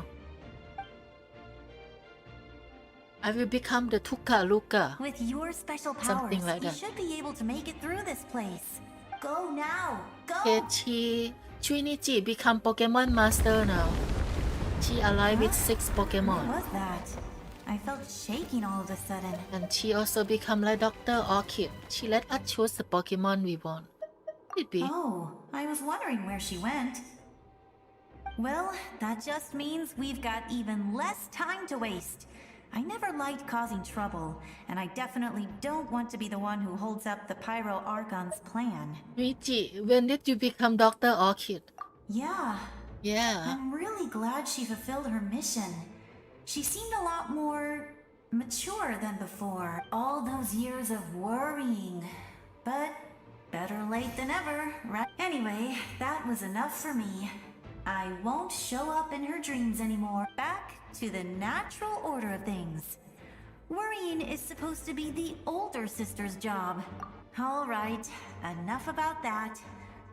I will become the Tuka Luka. With your special powers, Something like you that. should be able to make it through this place. Go now. Go. Okay, Shinichi become Pokemon Master now. She alive with 6 Pokemon. What was that? I felt shaking all of a sudden. And she also become like Dr. Orchid. She let us choose the Pokemon we want. Could be. Oh, I was wondering where she went. Well, that just means we've got even less time to waste. I never liked causing trouble, and I definitely don't want to be the one who holds up the Pyro Archon's plan. Michi, when did you become Dr. Orchid? Yeah. Yeah. I'm really glad she fulfilled her mission. She seemed a lot more mature than before. All those years of worrying. But better late than ever, right? Anyway, that was enough for me. I won't show up in her dreams anymore. Back to the natural order of things. Worrying is supposed to be the older sister's job. All right, enough about that.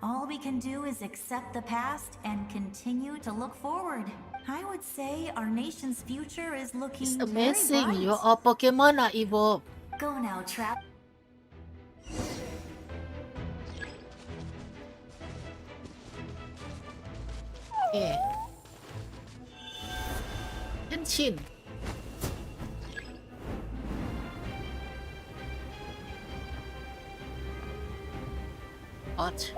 All we can do is accept the past and continue to look forward. I would say our nation's future is looking It's very amazing. bright. Your all Pokemon are evolved. Go now, Trap. Okay. Genshin. What?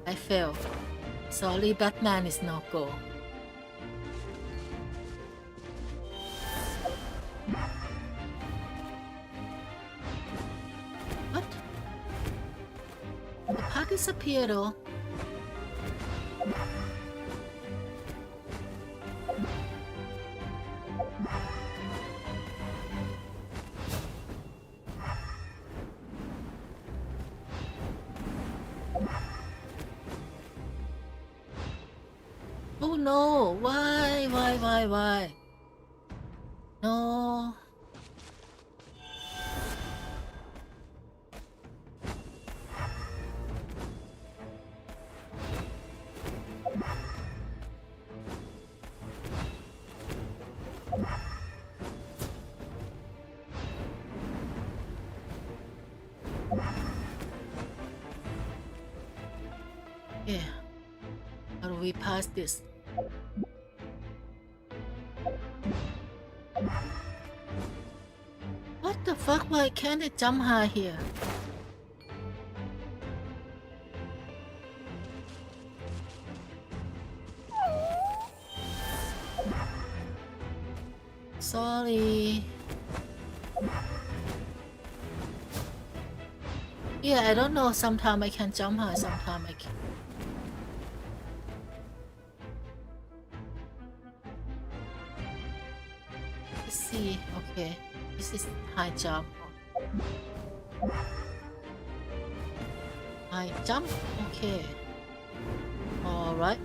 I failed. Sorry, Batman is no go. What? The path disappeared though. Oh no, why? No. Yeah. How do we pass this? What the fuck? Why can't I jump high here? Sorry. Yeah, I don't know. Sometimes I can jump high, sometimes I can. Let's see. Okay, this is high jump. High jump. Okay. All right.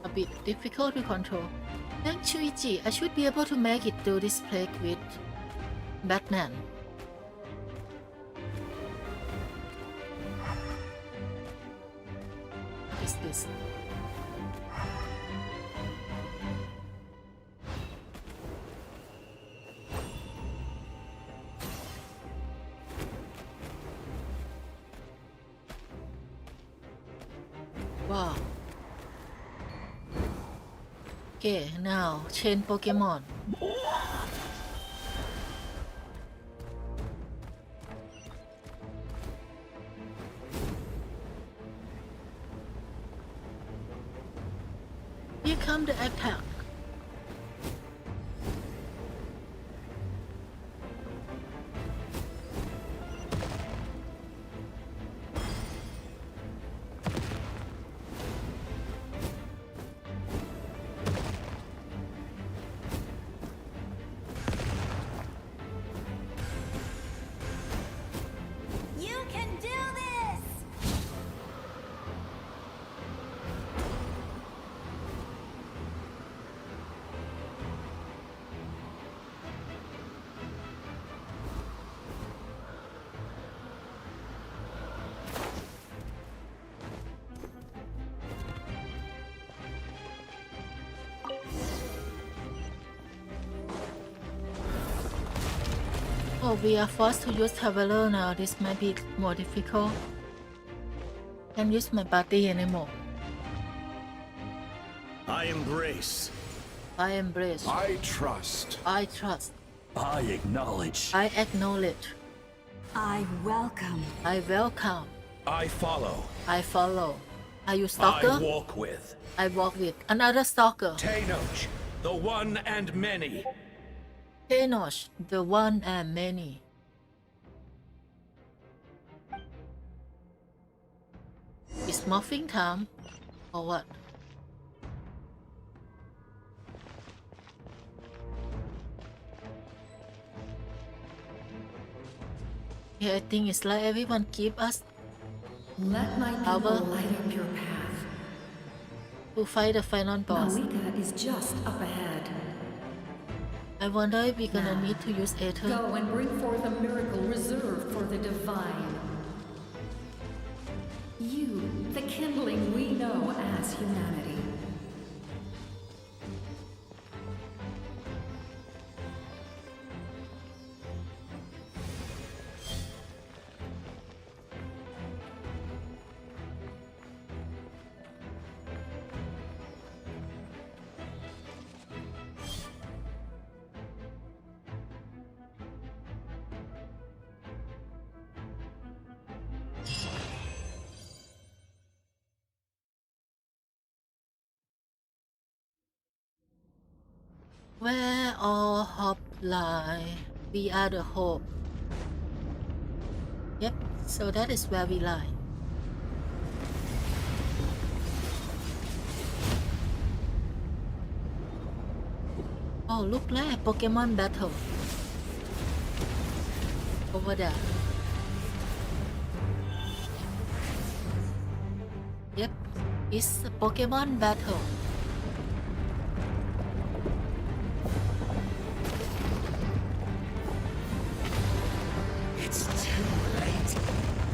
A bit difficult to control. Thanks, Shuichi. I should be able to make it through this plague with Batman. What is this? Wow. Okay, now chain Pokemon. Here come the attack. Oh, we are forced to use Traveler now. This might be more difficult. Can't use my party anymore. I embrace. I embrace. I trust. I trust. I acknowledge. I acknowledge. I welcome. I welcome. I follow. I follow. Are you stalker? I walk with. I walk with another stalker. Tenoch, the one and many. Tenoch, the one and many. It's morphing time, or what? Yeah, I think it's like everyone keep us Let my power people light up your path. to fight the final boss. Mavuika is just up ahead. I wonder if we're gonna need to use Aether. Go and bring forth a miracle reserved for the divine. You, the kindling we know as humanity. Where all hope lie, we are the hope. Yep, so that is where we lie. Oh, look like Pokemon battle. Over there. Yep, it's a Pokemon battle. It's too late.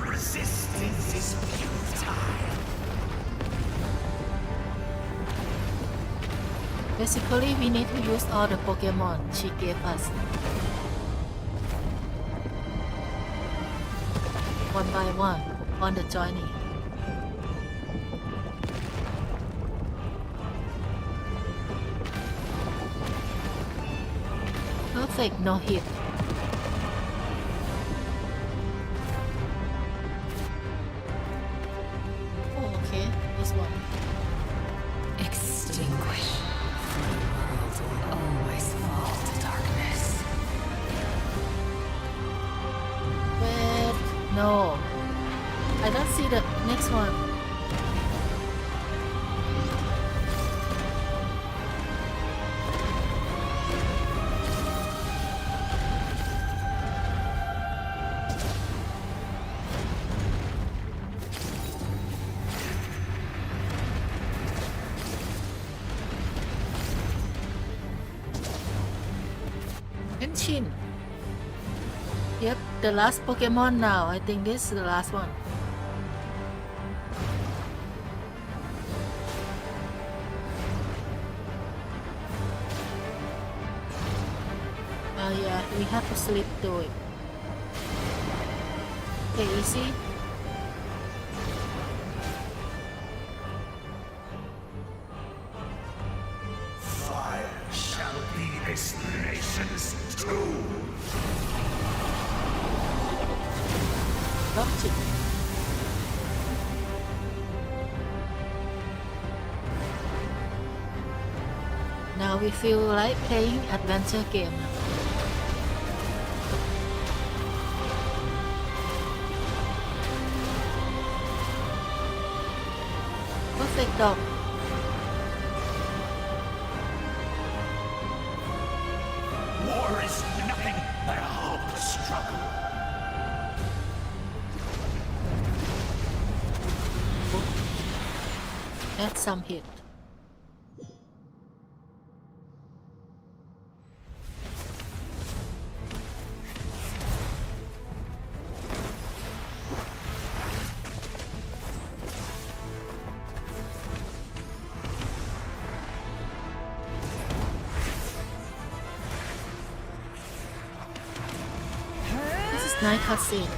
Resistance is futile. Basically, we need to use all the Pokemon she gave us. One by one on the journey. Perfect, no hit. Oh, okay, this one. Extinguish. Always fall to darkness. Wait, no. I don't see the next one. Genshin. Yep, the last Pokemon now. I think this is the last one. Oh yeah, we have to sleep through it. Okay, easy. Fire shall be this nation's tomb. Gotcha. Now we feel like playing adventure game. Perfect dog. War is nothing but a hopeless struggle. Add some hit. night cutscene.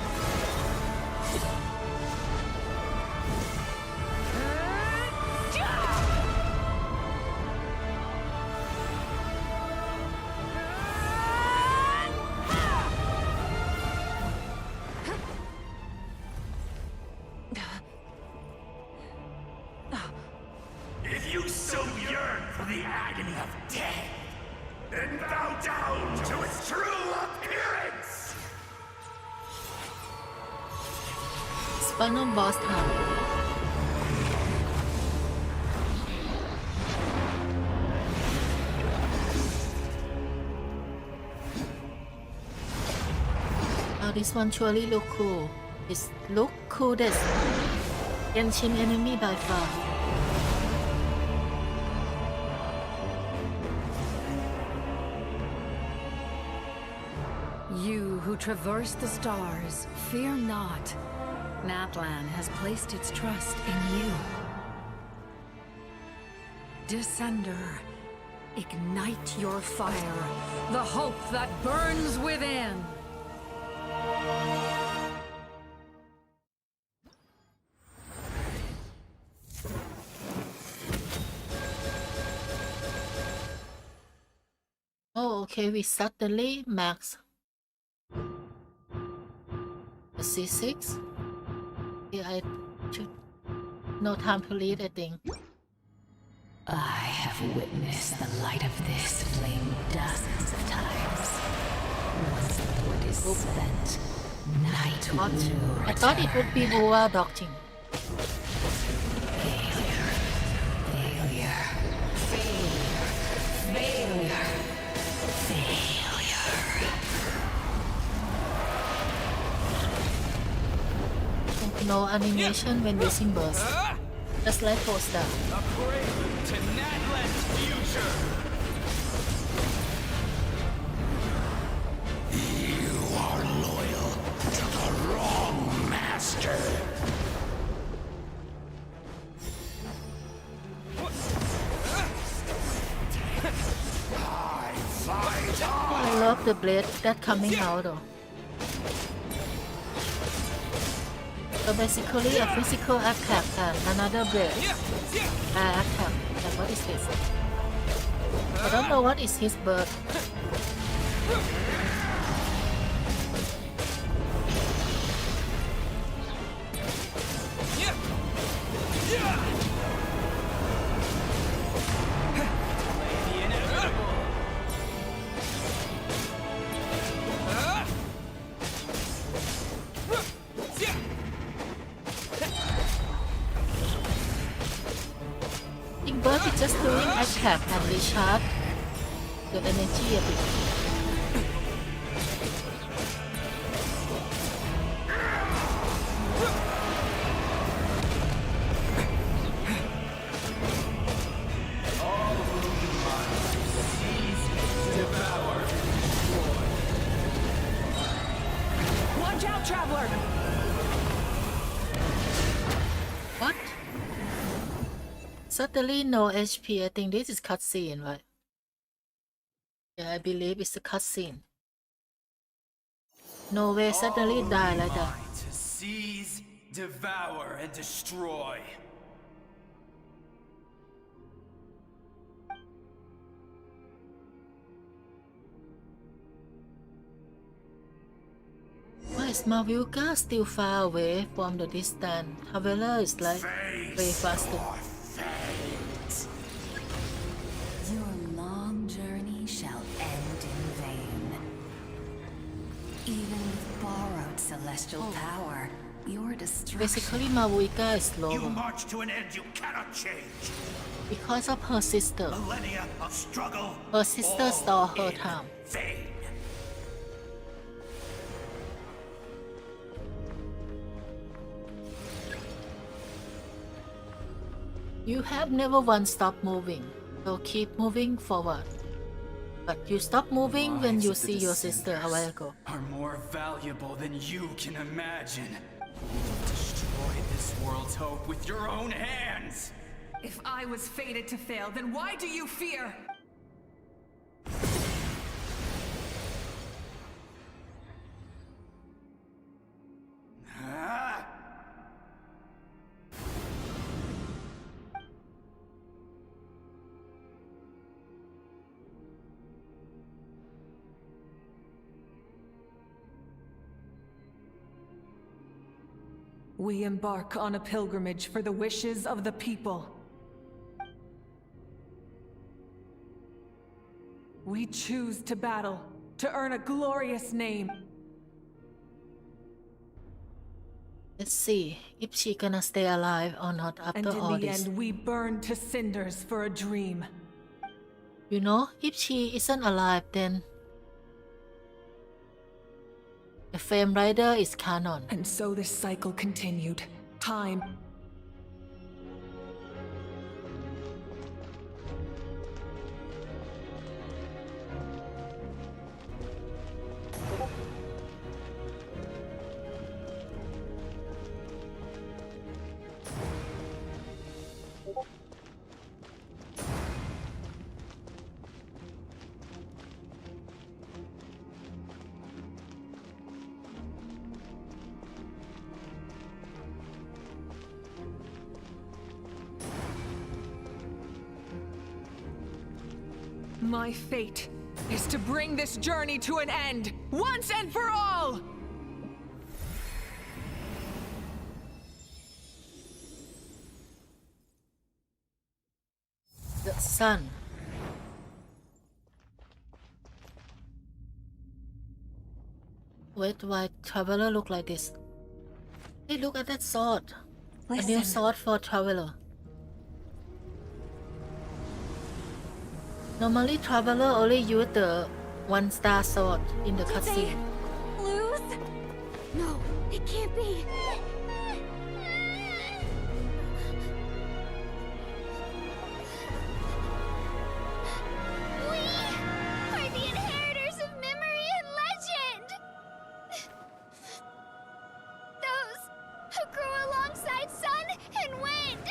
If you so yearn for the agony of death, then bow down to its true appearance! Final boss time. Now this one surely look cool. It's look coolest Genshin enemy by far. You who traverse the stars, fear not. Natlan has placed its trust in you. Descender, ignite your fire, the hope that burns within. Oh, okay, we suddenly max the C6. Yeah, I should no time to read, I think. I have witnessed the light of this flame dozens of times. Once the wood is spent, night will return. I thought it would be Boa dodging. Failure. Failure. Failure. Failure. No animation when using burst. Just like poster. A prelude to Natlan's future! You are loyal to the wrong master! I love the blade that coming out though. So basically a physical attack and another blade attack. And what is this? I don't know what is his bird. Bird is just doing attack and recharge the energy a bit. Watch out, traveler! What? Certainly no HP. I think this is cutscene, right? Yeah, I believe it's a cutscene. No way, suddenly die like that. To seize, devour, and destroy. Why is Mavuika still far away from the distance? Traveler is like way faster. Your long journey shall end in vain. Even with borrowed celestial power, your destruction... Basically, Mavuika is slow. You march to an end you cannot change. Because of her sister. Millennia of struggle. Her sister stole her time. Vain. You have never once stopped moving, so keep moving forward. But you stop moving when you see your sister a while ago. Are more valuable than you can imagine. You've destroyed this world's hope with your own hands. If I was fated to fail, then why do you fear? We embark on a pilgrimage for the wishes of the people. We choose to battle, to earn a glorious name. Let's see if she gonna stay alive or not And after in all the this. end, we burn to cinders for a dream. You know, if she isn't alive, then the Flame Rider is canon. And so this cycle continued. Time. My fate is to bring this journey to an end, once and for all! The sun. Wait, why Traveler look like this? Hey, look at that sword. A new Listen. sword for Traveler. Normally, Traveler only use the 1-star sword in the cutscene. Lose? No, it can't be. We are the inheritors of memory and legend. Those who grew alongside sun and wind.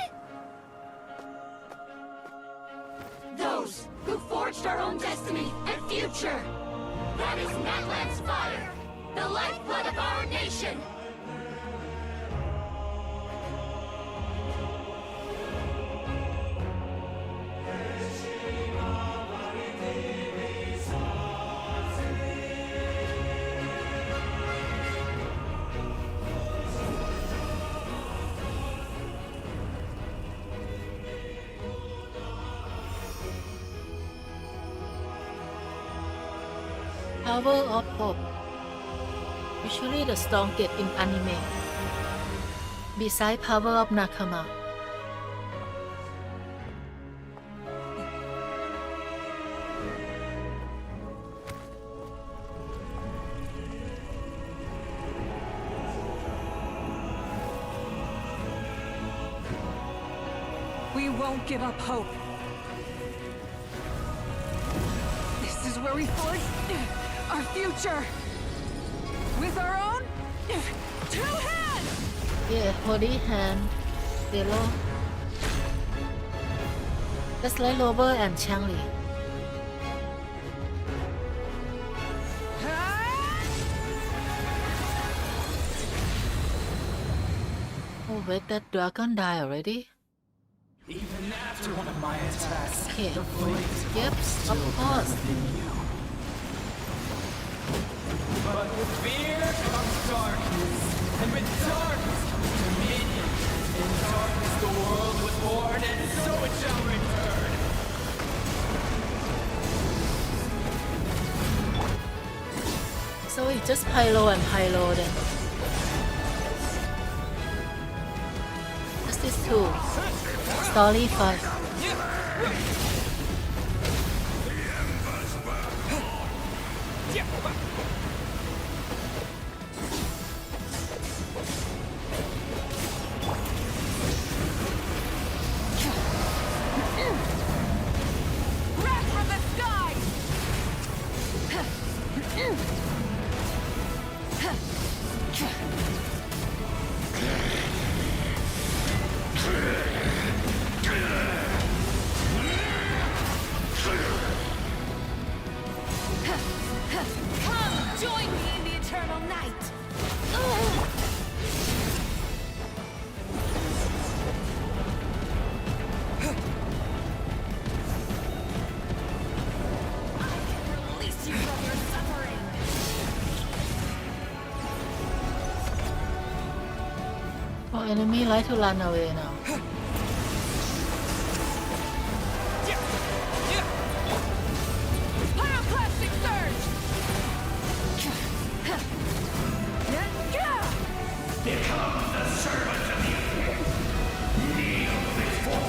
Those who forged our own destiny and future. That is Natlan's fire, the lifeblood of our nation. Power of Hope. Usually the strongest in anime. Besides Power of Nakama. We won't give up hope. This is where we forge our future. With our own 2 hands! Yeah, holy hand. Zero. Just like Rover and Changli. Oh wait, that dragon died already? Even after one of my attacks, Okay. the flames Yep, of course. within you. But with fear comes darkness, and with darkness comes dominion. In darkness the world was born, and so it shall return. So it's just Pyro and Pyro then. Just these two. Story 5. Wrath from the sky! Come, join me in the eternal night. Release you from your suffering! enemy like to run away now. Pyroclastic surge! Here comes the servant of the kneel before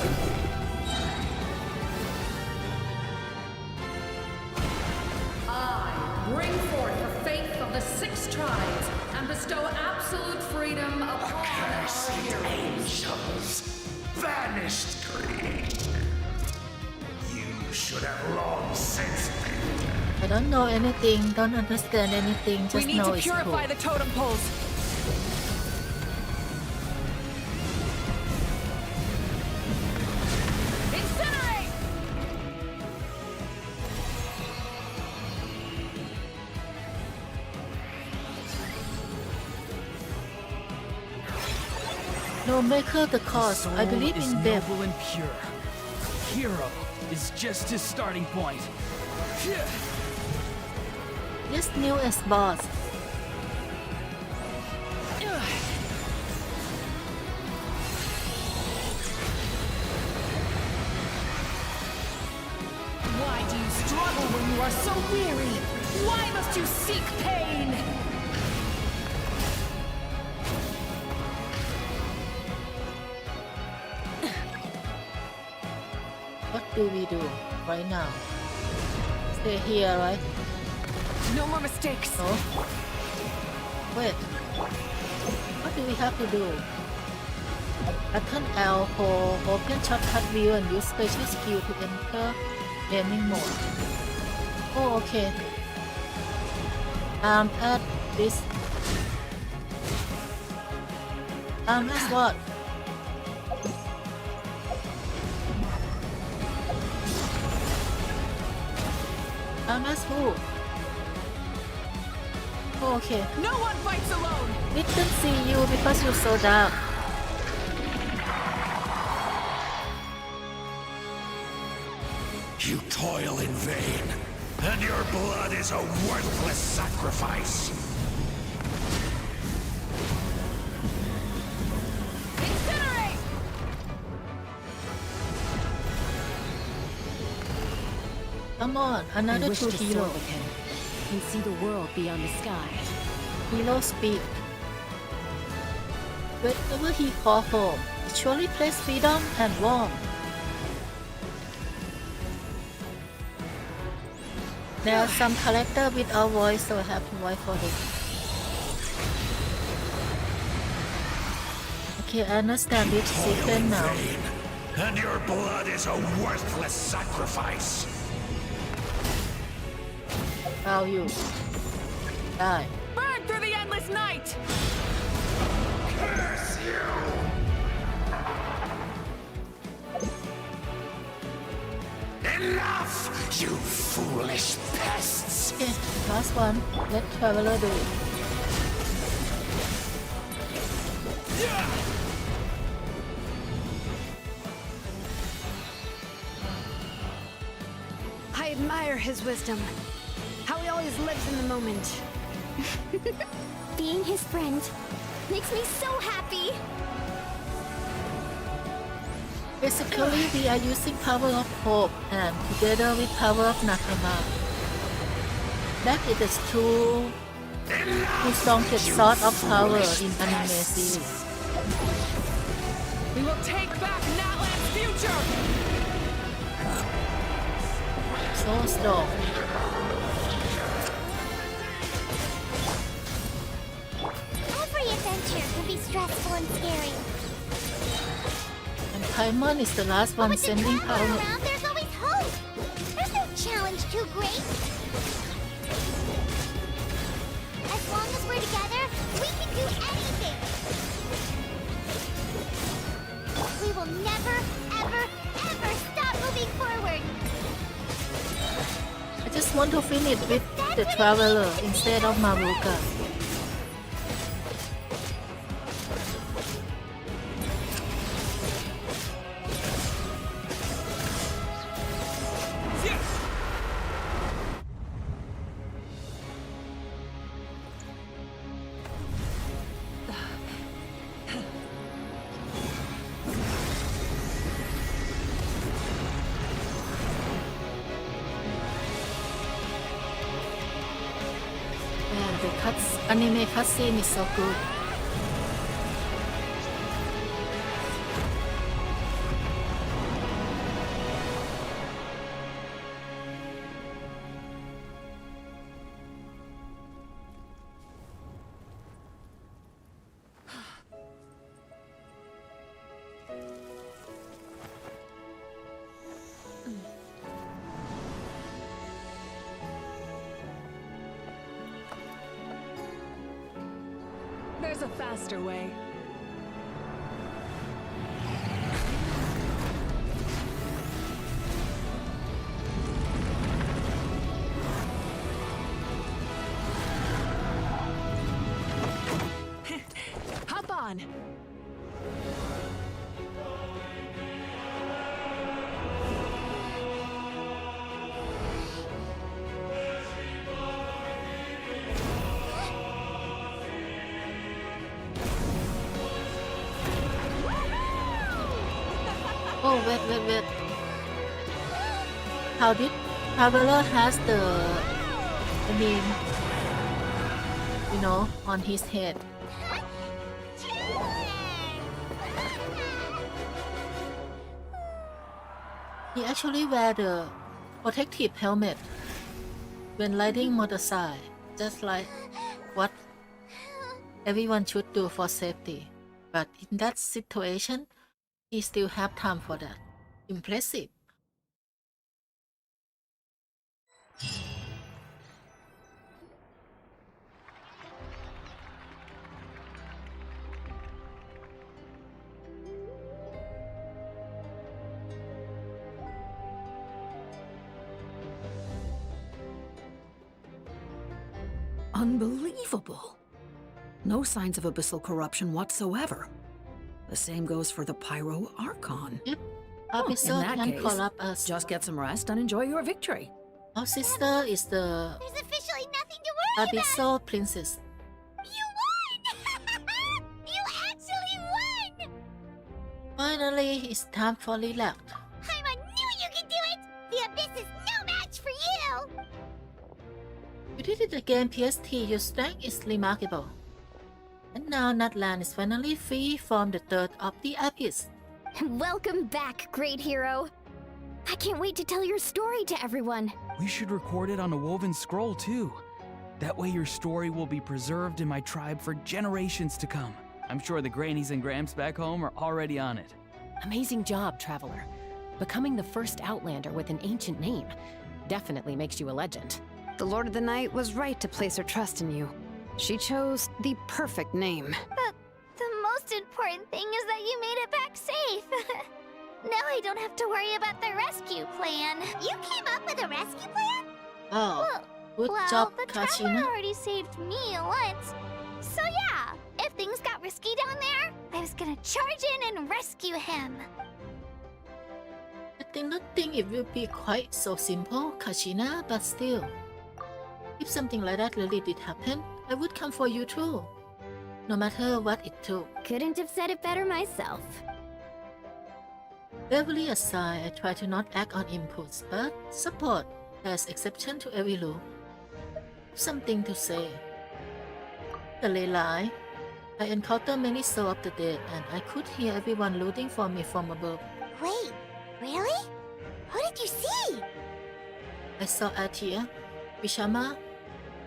I bring forth the faith of the 6 tribes and bestow absolute freedom upon Accursed our heroes. angels, vanished greed. You should have long since been. I don't know anything, don't understand anything, We just need know to it's cool. purify the totem poles. Incinerate! No matter the cost, I believe is in them. noble and pure. Hero is just his starting point. This new as boss. Why do you struggle when you are so weary? Why must you seek pain? What do we do right now? Stay here, right? No more mistakes. No? Wait. What do we have to do? Button L for open shortcut view and use special skill to enter aiming mode. Oh, okay. At this. As what? As who? Oh, okay. No one fights alone. Didn't see you because you're so dark. You toil in vain, and your blood is a worthless sacrifice. Incinerate! Come on, I another wish two to soar hero. with him and see the world beyond the sky. Hero speak. Whenever he call home, it surely plays freedom and warm. There are some character with our voice, so I have to wait for it. Okay, I understand this sequence now. And your blood is a worthless sacrifice. You die. Burn through the endless night. Curse you! Enough, you foolish pests! Okay, last one. Let Traveler do it. I admire his wisdom. How he always lives in the moment. Being his friend makes me so happy. Basically, we are using power of hope and together with power of Nakama. That is the two strongest sword of power in anime series. We will take back Natlan's future. So strong. Every adventure can be stressful and scary. And Paimon is the last one sending power. Around, there's always hope. There's no challenge too great. As long as we're together, we can do anything. We will never, ever, ever stop moving forward. I just want to finish with the Traveler instead of Mavuika. the anime cutscene is so good. There's a faster way. Hop on. Oh, wait. How did Traveler has the, on his head? He actually wear the protective helmet when riding motorcycle, just like what everyone should do for safety. But in that situation, he still have time for that. Impressive. Unbelievable. No signs of abyssal corruption whatsoever. The same goes for the pyro archon. Yep. In Abyssal that can case, corrupt us. just get some rest and enjoy your victory. Our sister is the There's officially nothing to worry Abyssal princess. You won! You actually won! Finally, it's time for relax. Paimon knew you could do it! The Abyss is no match for you! You did it again, PST. Your strength is remarkable. And now Natlan is finally free from the third of the Abyss. Welcome back, great hero. I can't wait to tell your story to everyone. We should record it on a woven scroll too. That way your story will be preserved in my tribe for generations to come. I'm sure the grannies and gramps back home are already on it. Amazing job, Traveler. Becoming the first Outlander with an ancient name definitely makes you a legend. The Lord of the Night was right to place her trust in you. She chose the perfect name. But the most important thing is that you made it back safe. Now I don't have to worry about the rescue plan. You came up with a rescue plan? Oh, good well, job, the traveler Kashina. already saved me once. So yeah, if things got risky down there, I was gonna charge in and rescue him. I did not think it would be quite so simple, Kashina, but still. If something like that really did happen, I would come for you too. No matter what it took. Couldn't have said it better myself. Bravely aside, I try to not act on impulse, but support. There's exception to every rule. Something to say. The ley line. I encountered many souls of the dead, and I could hear everyone rooting for me from above. Wait, really? Who did you see? I saw Atia, Bishama,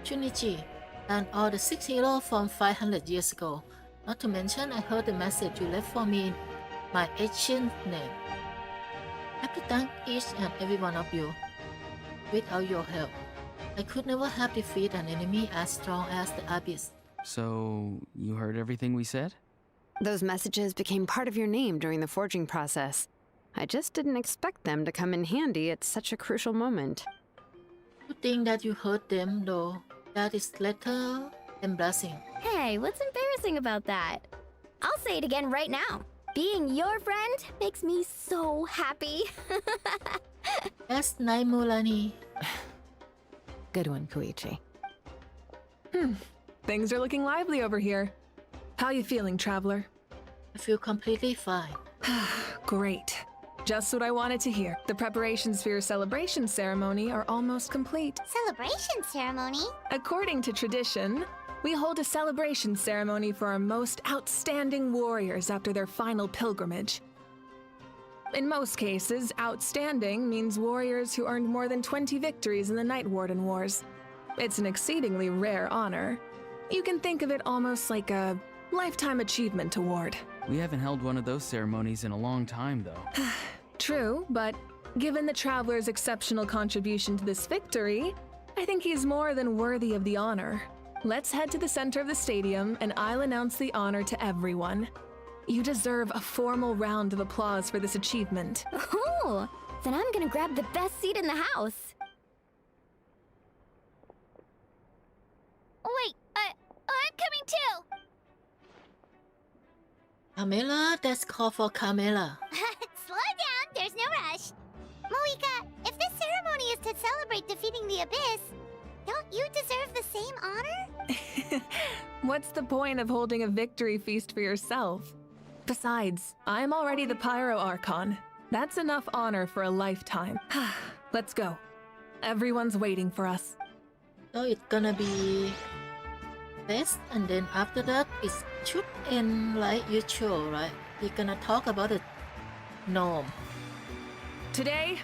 Chunichi, and all the 6 heroes from 500 years ago. Not to mention, I heard the message you left for me in my ancient name. I have to thank each and every one of you. Without your help, I could never have defeated an enemy as strong as the Abyss. So, you heard everything we said? Those messages became part of your name during the forging process. I just didn't expect them to come in handy at such a crucial moment. Good thing that you heard them, though. That is letter embarrassing. Hey, what's embarrassing about that? I'll say it again right now. Being your friend makes me so happy. That's nice, Mulani. Good one, Koichi. Things are looking lively over here. How you feeling, Traveler? I feel completely fine. Great. Just what I wanted to hear. The preparations for your celebration ceremony are almost complete. Celebration ceremony? According to tradition, we hold a celebration ceremony for our most outstanding warriors after their final pilgrimage. In most cases, outstanding means warriors who earned more than 20 victories in the Night Warden Wars. It's an exceedingly rare honor. You can think of it almost like a lifetime achievement award. We haven't held one of those ceremonies in a long time, though. True, but given the Traveler's exceptional contribution to this victory, I think he's more than worthy of the honor. Let's head to the center of the stadium, and I'll announce the honor to everyone. You deserve a formal round of applause for this achievement. Oh, then I'm gonna grab the best seat in the house. Wait, I'm coming too! Camilla, that's call for Camilla. Slow down, there's no rush. Mavuika, if this ceremony is to celebrate defeating the Abyss, don't you deserve the same honor? What's the point of holding a victory feast for yourself? Besides, I'm already the Pyro Archon. That's enough honor for a lifetime. Let's go. Everyone's waiting for us. So it's gonna be this, and then after that, it should end like usual, right? We're gonna talk about the gnome. Today,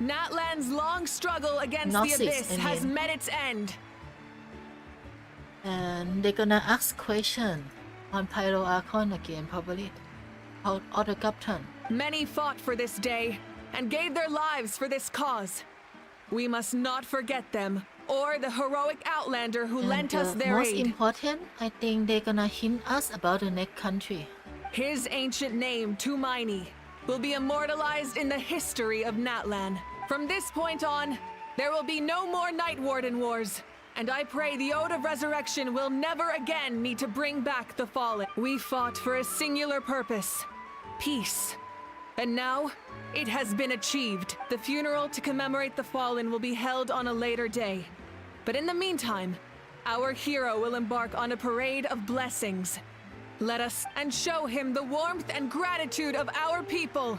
Natlan's long struggle against Gnosis, the Abyss I has mean. met its end. And they're gonna ask question on Pyro Archon again, probably. How other captain. Many fought for this day and gave their lives for this cause. We must not forget them or the heroic Outlander who lent us their most aid. important, I think they're gonna hint us about the next country. His ancient name, Tumaini, will be immortalized in the history of Natlan. From this point on, there will be no more Night Warden Wars, and I pray the Ode of Resurrection will never again need to bring back the fallen. We fought for a singular purpose, peace. And now, it has been achieved. The funeral to commemorate the fallen will be held on a later day. But in the meantime, our hero will embark on a parade of blessings. Let us and show him the warmth and gratitude of our people.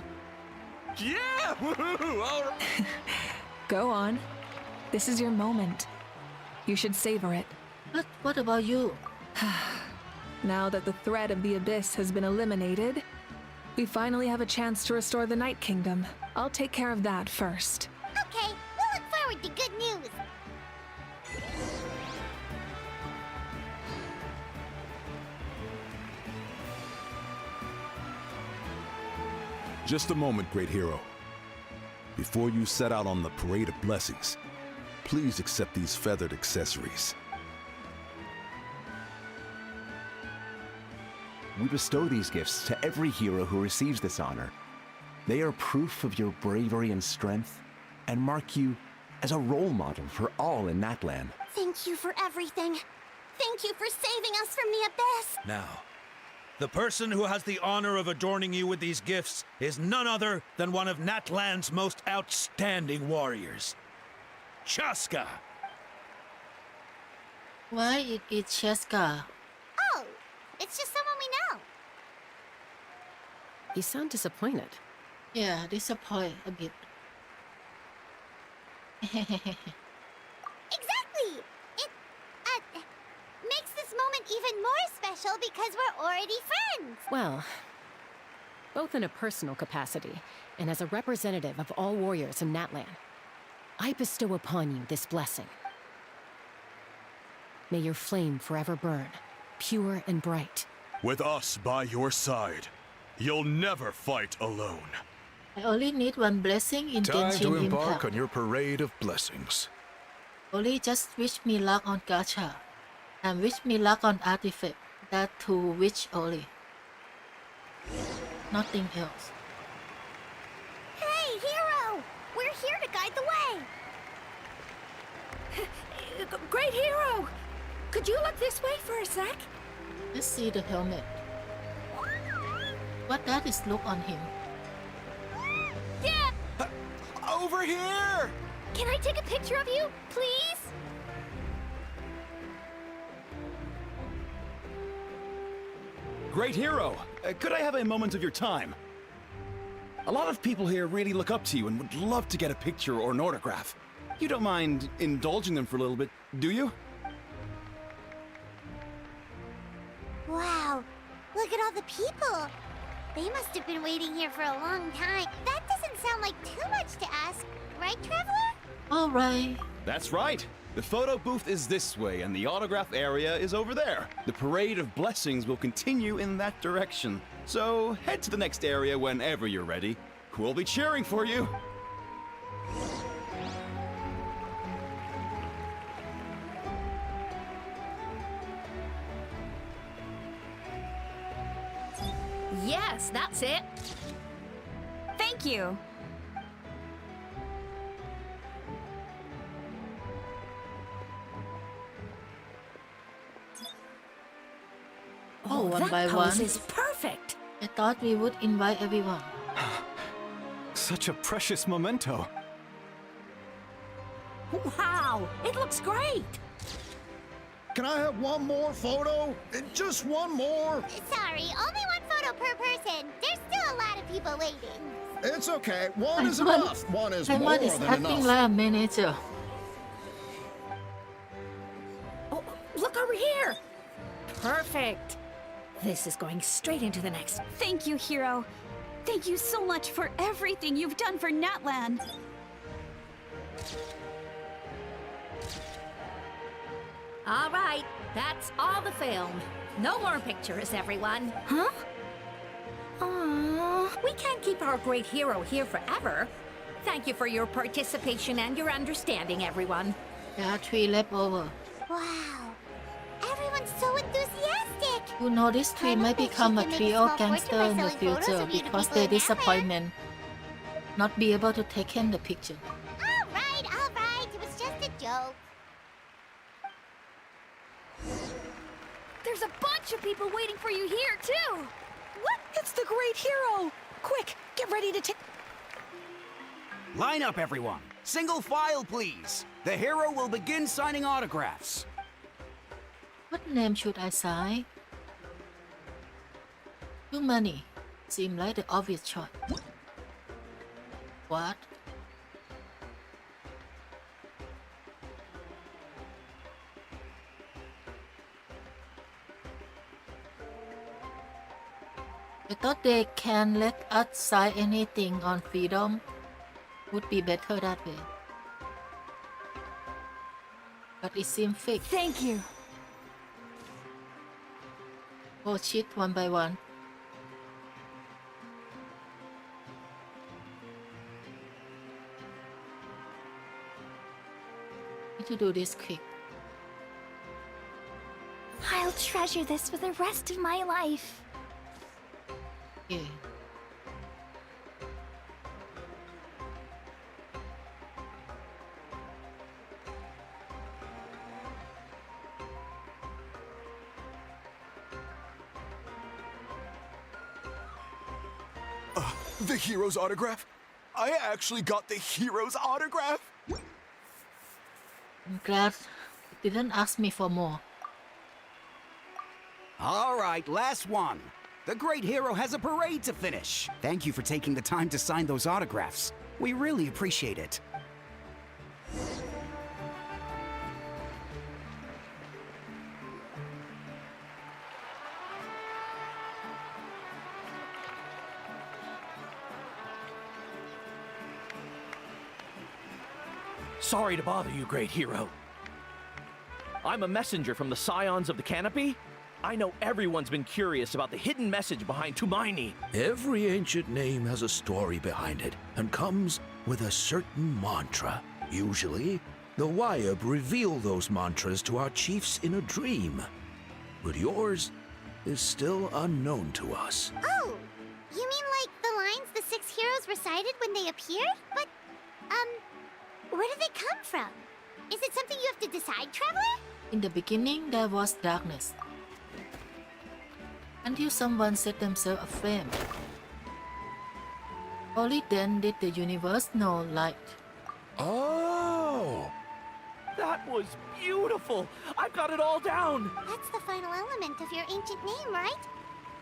Yeah! Woohoo! All right. Go on. This is your moment. You should savor it. But what about you? Now that the threat of the Abyss has been eliminated, we finally have a chance to restore the Night Kingdom. I'll take care of that first. Okay, we'll look forward to good news. Just a moment, great hero. Before you set out on the parade of blessings, please accept these feathered accessories. We bestow these gifts to every hero who receives this honor. They are proof of your bravery and strength, and mark you as a role model for all in Natlan. Thank you for everything. Thank you for saving us from the Abyss. Now, the person who has the honor of adorning you with these gifts is none other than one of Natlan's most outstanding warriors, Chaska. Why it is Cheska? Oh, it's just someone we know. You sound disappointed. Yeah, disappoint a bit. Exactly! It makes this moment even more special because we're already friends. Well, both in a personal capacity and as a representative of all warriors in Natlan, I bestow upon you this blessing. May your flame forever burn, pure and bright. With us by your side, you'll never fight alone. I only need one blessing in Time Genshin to embark Impact. on your parade of blessings. Only just wish me luck on Gacha. And wish me luck on Artifact. That two wish only. Nothing else. Hey, hero! We're here to guide the way. Great hero! Could you look this way for a sec? Let's see the helmet. What that is look on him? Yeah! Over here! Can I take a picture of you, please? Great hero! Could I have a moment of your time? A lot of people here really look up to you and would love to get a picture or an autograph. You don't mind indulging them for a little bit, do you? Wow, look at all the people. They must have been waiting here for a long time. That doesn't sound like too much to ask, right, Traveler? All right. That's right. The photo booth is this way, and the autograph area is over there. The parade of blessings will continue in that direction. So head to the next area whenever you're ready. We'll be cheering for you. Yes, that's it. Thank you. Oh, one that by pose one. is perfect. I thought we would invite everyone. Such a precious memento. Wow, it looks great. Can I have one more photo? Just one more? Sorry, only one photo per person. There's still a lot of people waiting. It's okay. One is enough. One is more Paimon is than acting enough. like a manager. Oh, look over here. Perfect. This is going straight into the next. Thank you, Hero. Thank you so much for everything you've done for Natlan. All right, that's all the film. No more pictures, everyone. Huh? We can't keep our great hero here forever. Thank you for your participation and your understanding, everyone. There are 3 left over. Wow, everyone's so enthusiastic. You know this tree might become a trio gangster in the future because their disappointment not be able to take in the picture. All right, it was just a joke. There's a bunch of people waiting for you here, too. What? It's the great hero. Quick, get ready to take... Line up, everyone. Single file, please. The hero will begin signing autographs. What name should I sign? Too many. Seem like the obvious choice. What? I thought they can let us sign anything on freedom. Would be better that way. But it seems fake. Thank you. Oh shit, one by one. Need to do this quick. I'll treasure this for the rest of my life. Okay. The hero's autograph? I actually got the hero's autograph? I'm glad you didn't ask me for more. All right, last one. The great hero has a parade to finish. Thank you for taking the time to sign those autographs. We really appreciate it. Sorry to bother you, great hero. I'm a messenger from the Scions of the Canopy. I know everyone's been curious about the hidden message behind Tumaini. Every ancient name has a story behind it and comes with a certain mantra. Usually, the Wayab reveal those mantras to our chiefs in a dream. But yours is still unknown to us. Oh, you mean like the lines the 6 heroes recited when they appeared? But, where did they come from? Is it something you have to decide, Traveler? In the beginning, there was darkness. Until someone set themselves aflame. Only then did the universe know light. Oh! That was beautiful! I've got it all down! That's the final element of your ancient name, right?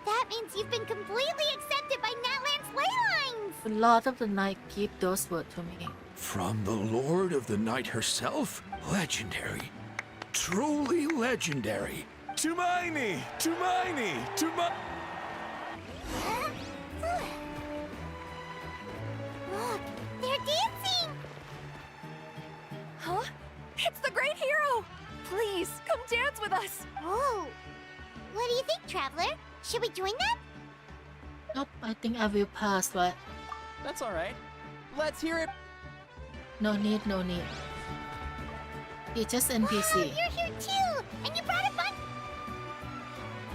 That means you've been completely accepted by Natland's ley lines! The Lord of the Night keep those words to me. From the Lord of the Night herself? Legendary. Truly legendary. Tumaini! Tumaini! Look, they're dancing! Huh? It's the Great Hero! Please, come dance with us! Oh! What do you think, Traveler? Should we join them? Nope, I think I will pass, but That's alright. Let's hear it. no need, no need. He's just NPC. Wow, you're here too! And you brought a bunch...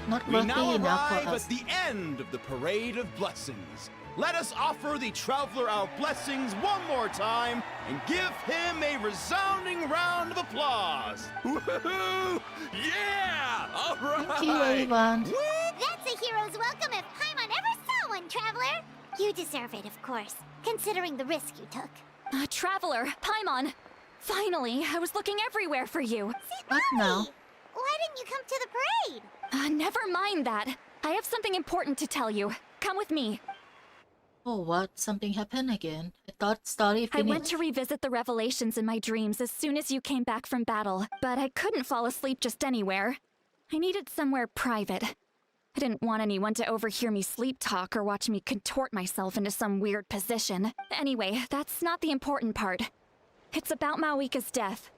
Not We worthy now enough arrive for us. at the end of the Parade of Blessings. Let us offer the traveler our blessings one more time and give him a resounding round of applause. Woohoo! Yeah! All right! Thank you, everyone. That's a hero's welcome if Paimon ever saw one, Traveler! You deserve it, of course, considering the risk you took. Traveler, Paimon! Finally, I was looking everywhere for you. What now? Why didn't you come to the parade? Never mind that. I have something important to tell you. Come with me. Oh, what? Something happened again? I thought story I finished. went to revisit the revelations in my dreams as soon as you came back from battle, but I couldn't fall asleep just anywhere. I needed somewhere private. I didn't want anyone to overhear me sleep talk or watch me contort myself into some weird position. Anyway, that's not the important part. It's about Mavuika's death.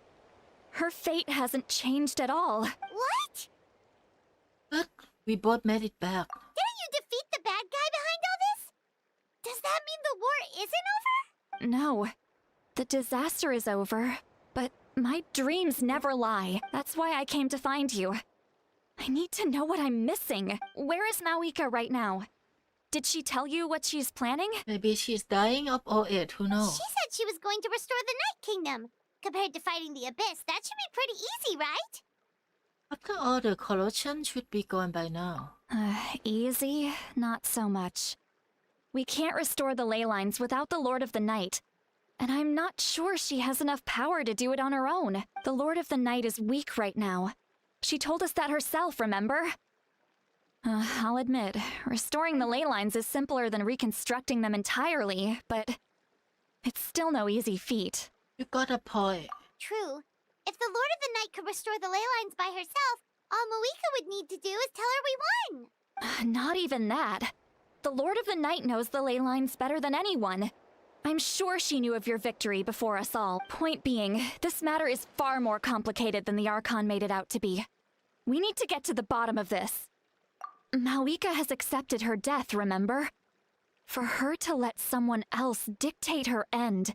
Her fate hasn't changed at all. What? But we both made it back. Didn't you defeat the bad guy behind all this? Does that mean the war isn't over? No. The disaster is over, but my dreams never lie. That's why I came to find you. I need to know what I'm missing. Where is Mavuika right now? Did she tell you what she's planning? Maybe she's dying of old age, who knows? She said she was going to restore the Night Kingdom. Compared to fighting the Abyss, that should be pretty easy, right? After all, the corruption should be gone by now. Easy? Not so much. We can't restore the ley lines without the Lord of the Night. And I'm not sure she has enough power to do it on her own. The Lord of the Night is weak right now. She told us that herself, remember? I'll admit, restoring the ley lines is simpler than reconstructing them entirely, but it's still no easy feat. You got a point. True. If the Lord of the Night could restore the ley lines by herself, all Mavuika would need to do is tell her we won. Not even that. The Lord of the Night knows the ley lines better than anyone. I'm sure she knew of your victory before us all. Point being, this matter is far more complicated than the Archon made it out to be. We need to get to the bottom of this. Mavuika has accepted her death, remember? For her to let someone else dictate her end,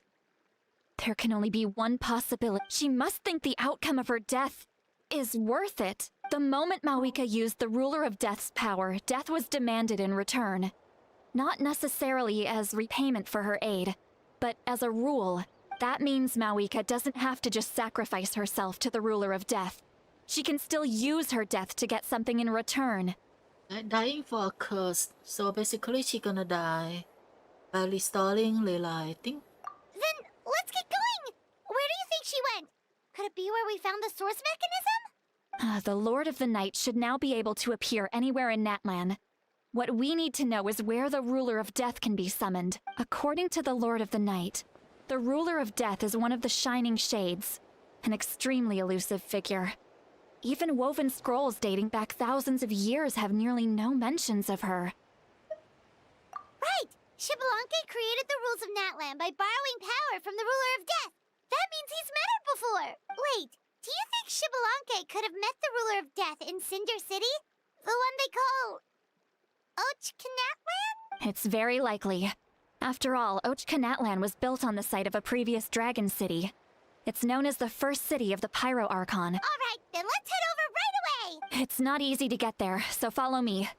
there can only be one possibility. She must think the outcome of her death is worth it. The moment Mavuika used the Ruler of Death's power, death was demanded in return. Not necessarily as repayment for her aid, but as a rule. That means Mavuika doesn't have to just sacrifice herself to the Ruler of Death. She can still use her death to get something in return. Dying for a curse, so basically she gonna die by restoring Layla, I think. Then let's get going! Where do you think she went? Could it be where we found the source mechanism? The Lord of the Night should now be able to appear anywhere in Natlan. What we need to know is where the Ruler of Death can be summoned. According to the Lord of the Night, the Ruler of Death is one of the Shining Shades, an extremely elusive figure. Even woven scrolls dating back thousands of years have nearly no mentions of her. Right! Xbalanque created the rules of Natlan by borrowing power from the Ruler of Death. That means he's met her before. Wait, do you think Xbalanque could have met the Ruler of Death in Cinder City? The one they call... Ochkanatlan? It's very likely. After all, Ochkanatlan was built on the site of a previous dragon city. It's known as the first city of the Pyro Archon. Alright, then let's head over right away! It's not easy to get there, so follow me.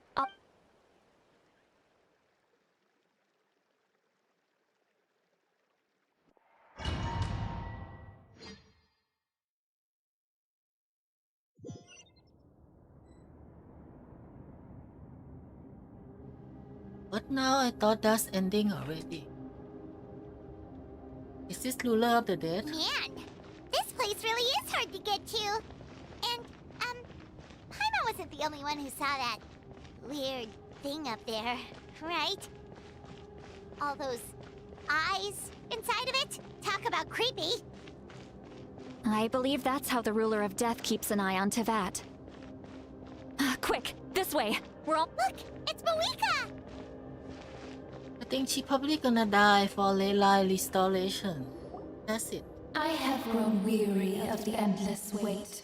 But now I thought that's ending already. Is this Ruler of the Dead? Man, this place really is hard to get to. And, Paimon wasn't the only one who saw that weird thing up there, right? All those eyes inside of it? Talk about creepy. I believe that's how the ruler of death keeps an eye on Tevat. Quick, this way. We're all— Look, it's Mavuika! I think she probably gonna die for ley line restoration. That's it. I have grown weary of the endless wait.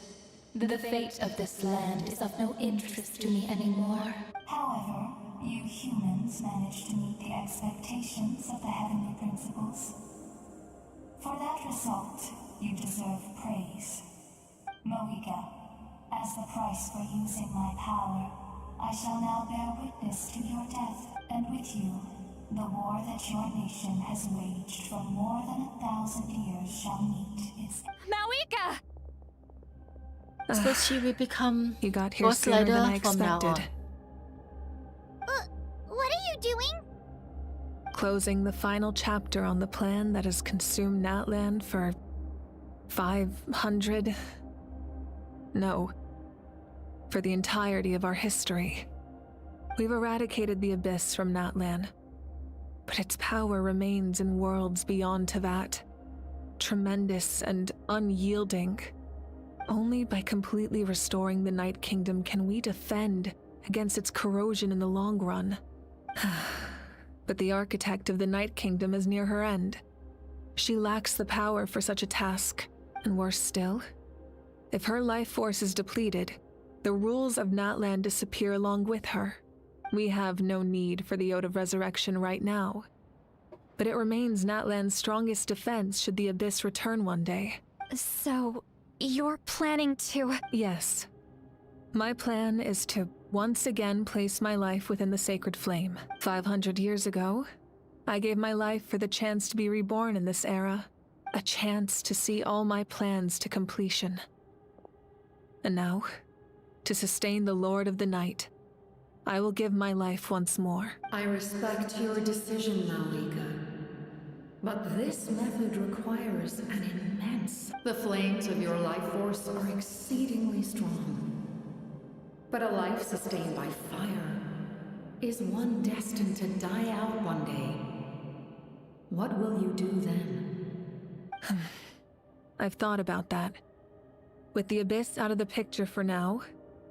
The fate of this land is of no interest to me anymore. However, you humans managed to meet the expectations of the heavenly principles. For that result, you deserve praise. Mavuika, as the price for using my power, I shall now bear witness to your death, and with you, the war that your nation has waged for more than 1,000 years shall meet its— Mavuika! So she will become You got here Ghost sooner than Rider I from now expected. on. What are you doing? Closing the final chapter on the plan that has consumed Natlan for 500... No. For the entirety of our history. We've eradicated the Abyss from Natlan, but its power remains in worlds beyond Tevat. Tremendous and unyielding. Only by completely restoring the Night Kingdom can we defend against its corrosion in the long run. But the architect of the Night Kingdom is near her end. She lacks the power for such a task, and worse still, if her life force is depleted, the rules of Natlan disappear along with her. We have no need for the Ode of Resurrection right now, but it remains Natlan's strongest defense should the Abyss return one day. So, you're planning to— Yes. My plan is to once again place my life within the sacred flame. 500 years ago, I gave my life for the chance to be reborn in this era, a chance to see all my plans to completion. And now, to sustain the Lord of the Night, I will give my life once more. I respect your decision, Mavuika. But this method requires an immense— The flames of your life force are exceedingly strong. But a life sustained by fire is one destined to die out one day. What will you do then? I've thought about that. With the Abyss out of the picture for now,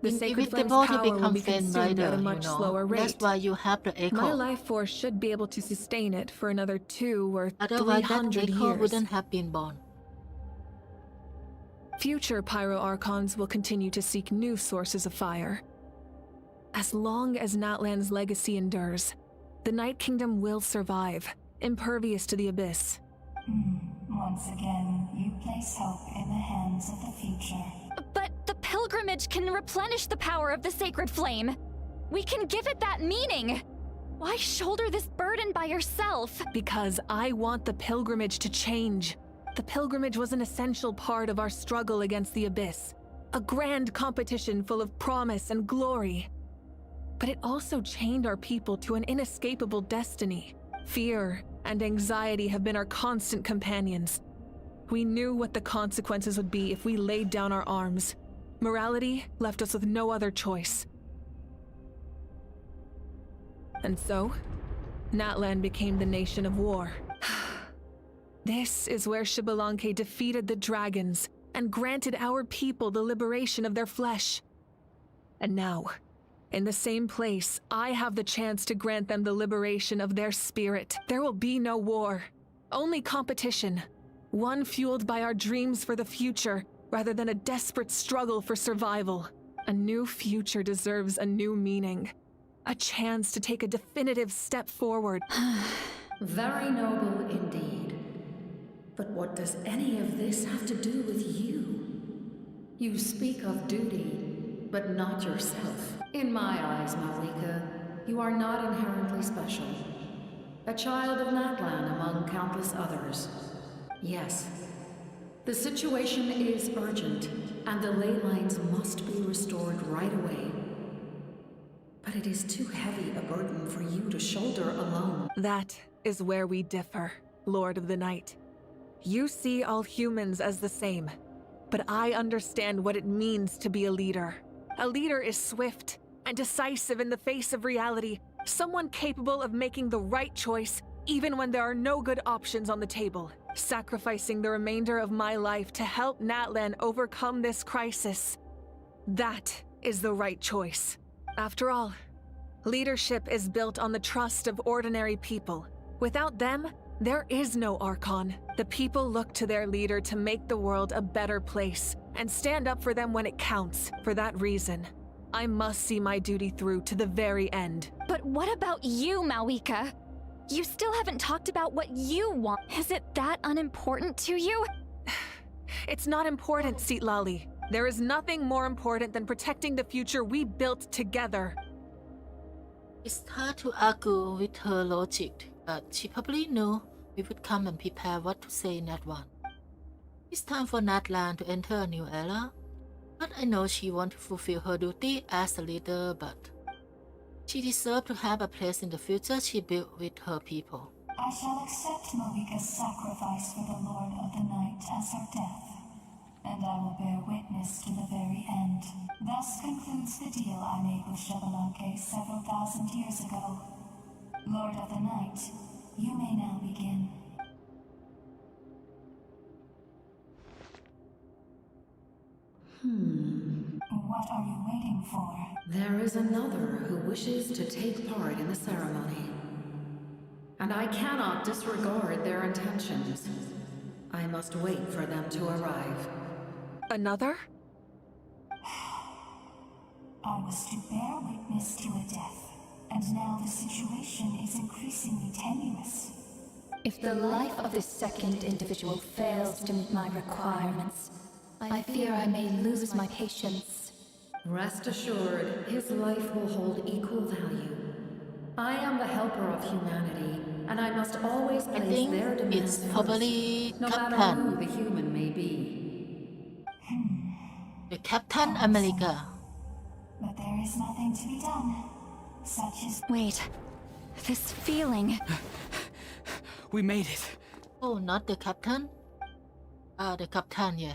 the Sacred Flame's Inevitable to power will become be Flame consumed Rider, at a you much know. slower rate. That's why you have the echo. My life force should be able to sustain it for another 2 or Otherwise, that 300 echo years. wouldn't have been born. Future pyro archons will continue to seek new sources of fire. As long as Natlan's legacy endures, the Night Kingdom will survive, impervious to the Abyss. Once again, you place hope in the hands of the future. But the pilgrimage can replenish the power of the sacred flame. We can give it that meaning. Why shoulder this burden by yourself? Because I want the pilgrimage to change. The pilgrimage was an essential part of our struggle against the Abyss. A grand competition full of promise and glory. But it also chained our people to an inescapable destiny. Fear and anxiety have been our constant companions. We knew what the consequences would be if we laid down our arms. Morality left us with no other choice. And so, Natlan became the nation of war. This is where Xbalanque defeated the dragons and granted our people the liberation of their flesh. And now, in the same place, I have the chance to grant them the liberation of their spirit. There will be no war, only competition. One fueled by our dreams for the future, rather than a desperate struggle for survival. A new future deserves a new meaning. A chance to take a definitive step forward. Very noble indeed. But what does any of this have to do with you? You speak of duty, but not yourself. In my eyes, Mavuika, you are not inherently special. A child of Natlan among countless others. Yes, the situation is urgent, and the ley lines must be restored right away. But it is too heavy a burden for you to shoulder alone. That is where we differ, Lord of the Night. You see all humans as the same, but I understand what it means to be a leader. A leader is swift and decisive in the face of reality. Someone capable of making the right choice even when there are no good options on the table. Sacrificing the remainder of my life to help Natlan overcome this crisis. That is the right choice. After all, leadership is built on the trust of ordinary people. Without them, there is no Archon. The people look to their leader to make the world a better place and stand up for them when it counts. For that reason, I must see my duty through to the very end. But what about you, Mavuika? You still haven't talked about what you want. Is it that unimportant to you? It's not important, Citlali. There is nothing more important than protecting the future we built together. It's hard to argue with her logic, but she probably knew we would come and prepare what to say in advance. It's time for Natlan to enter a new era. But I know she wants to fulfill her duty as a leader, but she deserves to have a place in the future she built with her people. I shall accept Mavuika's sacrifice for the Lord of the Night as her death, and I will bear witness to the very end. Thus concludes the deal I made with Xbalanque several thousand years ago. Lord of the Night, you may now begin. What are you waiting for? There is another who wishes to take part in the ceremony. And I cannot disregard their intentions. I must wait for them to arrive. Another? I was to bear witness to a death, and now the situation is increasingly tenuous. If the life of this second individual fails to meet my requirements, I fear I may lose my patience. Rest assured, his life will hold equal value. I am the helper of humanity, and I must always place their demands it's probably first, no matter who the human may be. The Captain America. But there is nothing to be done. Such is... Wait. This feeling... We made it. Oh, not the Captain? The Captain, yeah.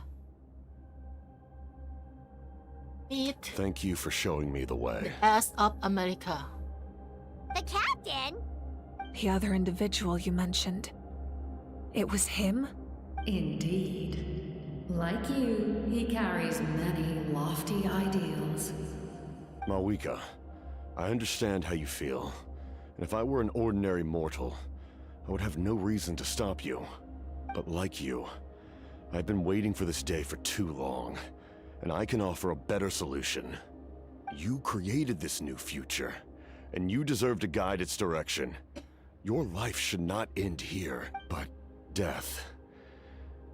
Meet Thank you for showing me the way. the ass of America. The captain? The other individual you mentioned. It was him? Indeed. Like you, he carries many lofty ideals. Mavuika, I understand how you feel. And if I were an ordinary mortal, I would have no reason to stop you. But like you, I've been waiting for this day for too long. And I can offer a better solution. You created this new future, and you deserve to guide its direction. Your life should not end here, but death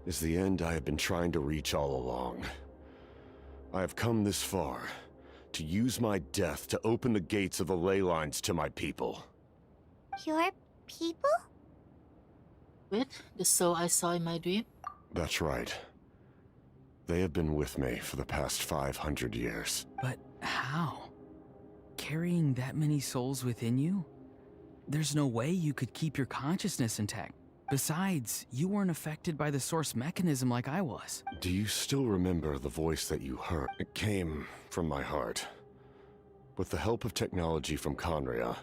is the end I have been trying to reach all along. I have come this far to use my death to open the gates of the ley lines to my people. Your people? With the soul I saw in my dream? That's right. They have been with me for the past 500 years. But how? Carrying that many souls within you? There's no way you could keep your consciousness intact. Besides, you weren't affected by the source mechanism like I was. Do you still remember the voice that you heard? It came from my heart. With the help of technology from Conria,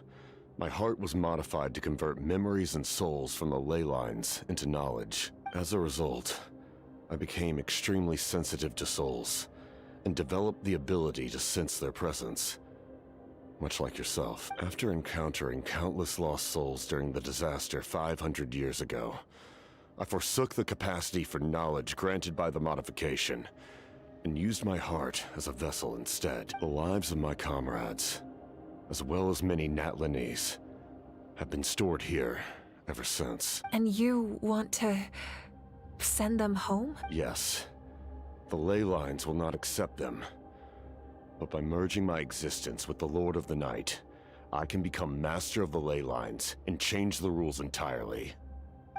my heart was modified to convert memories and souls from the ley lines into knowledge. As a result, I became extremely sensitive to souls, and developed the ability to sense their presence. Much like yourself. After encountering countless lost souls during the disaster 500 years ago, I forsook the capacity for knowledge granted by the modification, and used my heart as a vessel instead. The lives of my comrades, as well as many Natlanese, have been stored here ever since. And you want to send them home? Yes. The ley lines will not accept them. But by merging my existence with the Lord of the Night, I can become master of the ley lines and change the rules entirely.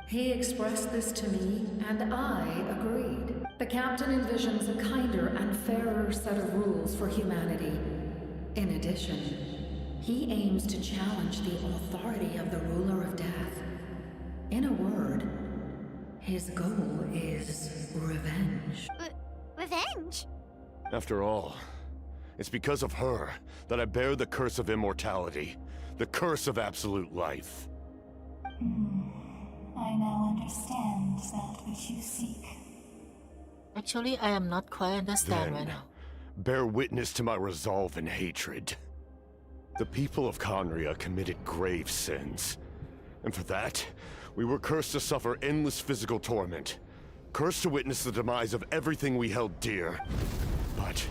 He expressed this to me, and I agreed. The captain envisions a kinder and fairer set of rules for humanity. In addition, he aims to challenge the authority of the ruler of death. In a word, his goal is revenge. Revenge? After all, It's because of her that I bear the curse of immortality, the curse of absolute life. I now understand that which you seek. Actually, I am not quite understand right Then, now. bear witness to my resolve and hatred. The people of Conria committed grave sins. And for that, we were cursed to suffer endless physical torment. Cursed to witness the demise of everything we held dear. But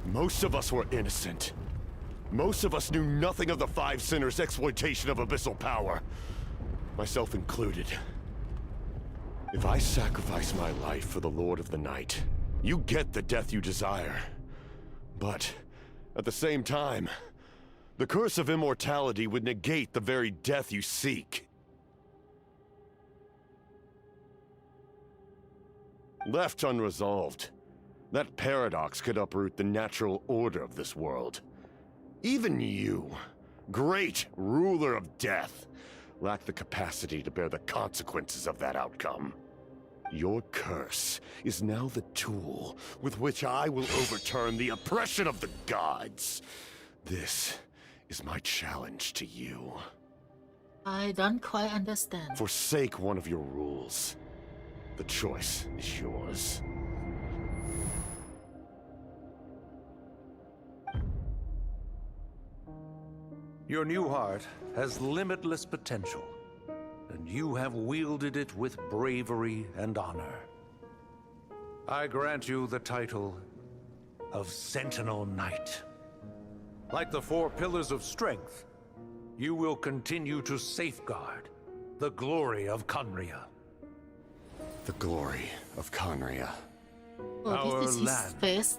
most of us were innocent. Most of us knew nothing of the Five Sinners' exploitation of abyssal power. Myself included. If I sacrifice my life for the Lord of the Night, you get the death you desire. But, at the same time, the curse of immortality would negate the very death you seek. Left unresolved, that paradox could uproot the natural order of this world. Even you, great ruler of death, lack the capacity to bear the consequences of that outcome. Your curse is now the tool with which I will overturn the oppression of the gods. This is my challenge to you. I don't quite understand. Forsake one of your rules. The choice is yours. Your new heart has limitless potential, and you have wielded it with bravery and honor. I grant you the title of Sentinel Knight. Like the four pillars of strength, you will continue to safeguard the glory of Conria. The glory of Conria. Oh, Our this is his land, face.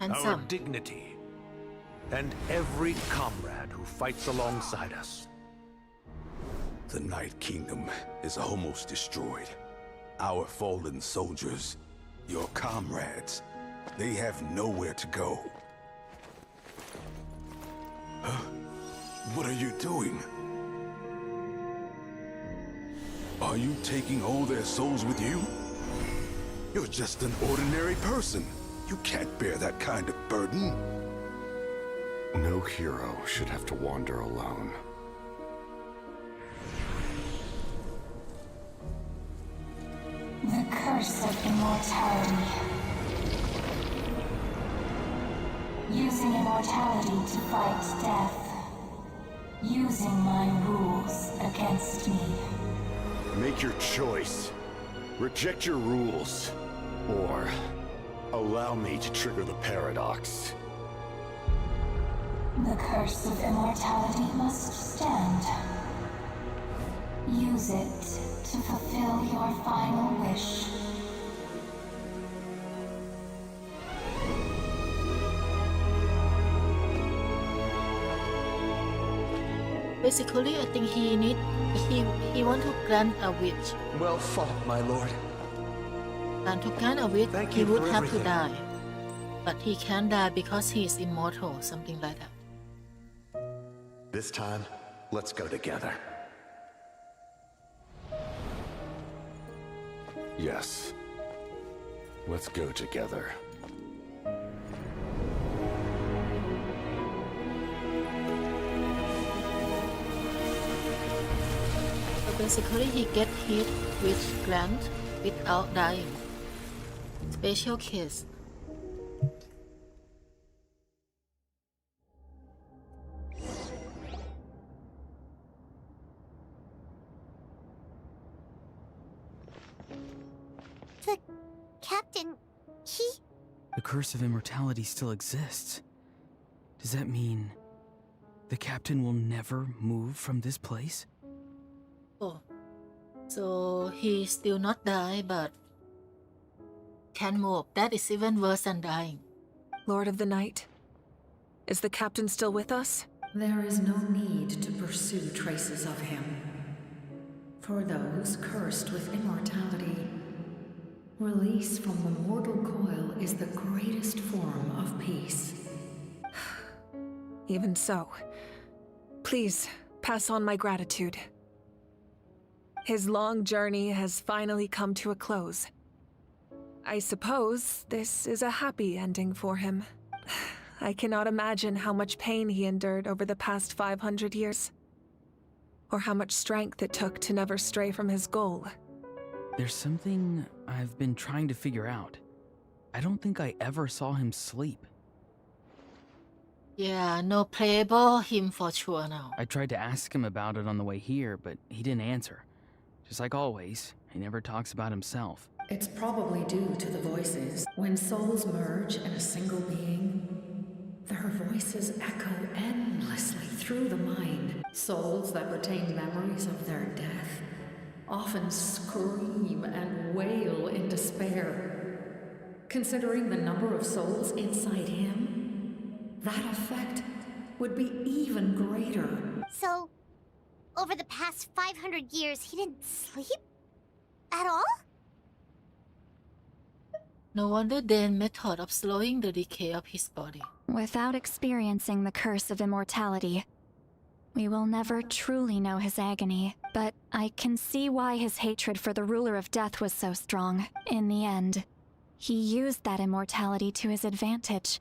our Handsome. dignity, and every comrade who fights alongside us. The Night Kingdom is almost destroyed. Our fallen soldiers, your comrades, they have nowhere to go. Huh? What are you doing? Are you taking all their souls with you? You're just an ordinary person. You can't bear that kind of burden. No hero should have to wander alone. The curse of immortality. Using immortality to fight death. Using my rules against me. Make your choice. Reject your rules. Or allow me to trigger the paradox. The curse of immortality must stand. Use it to fulfill your final wish. Basically, I think he want to grant a wish. Well fought, my lord. And to grant a wish, Thank he you would for have to everything. die. But he can't die because he is immortal, something like that. This time, let's go together. Yes. Let's go together. So basically, he get hit with grant without dying. Special case. The captain, he... The curse of immortality still exists. Does that mean the captain will never move from this place? Oh. So he still not die, but can move. That is even worse than dying. Lord of the Night, is the captain still with us? There is no need to pursue traces of him. For those cursed with immortality, release from the mortal coil is the greatest form of peace. Even so, please pass on my gratitude. His long journey has finally come to a close. I suppose this is a happy ending for him. I cannot imagine how much pain he endured over the past 500 years. Or how much strength it took to never stray from his goal. There's something I've been trying to figure out. I don't think I ever saw him sleep. Yeah, no playable him for sure now. I tried to ask him about it on the way here, but he didn't answer. Just like always, he never talks about himself. It's probably due to the voices. When souls merge in a single being, their voices echo endlessly through the mind. Souls that retain memories of their death often scream and wail in despair. Considering the number of souls inside him, that effect would be even greater. So, over the past 500 years, he didn't sleep? At all? No wonder Dane's method of slowing the decay of his body. Without experiencing the curse of immortality, we will never truly know his agony, but I can see why his hatred for the ruler of death was so strong. In the end, he used that immortality to his advantage,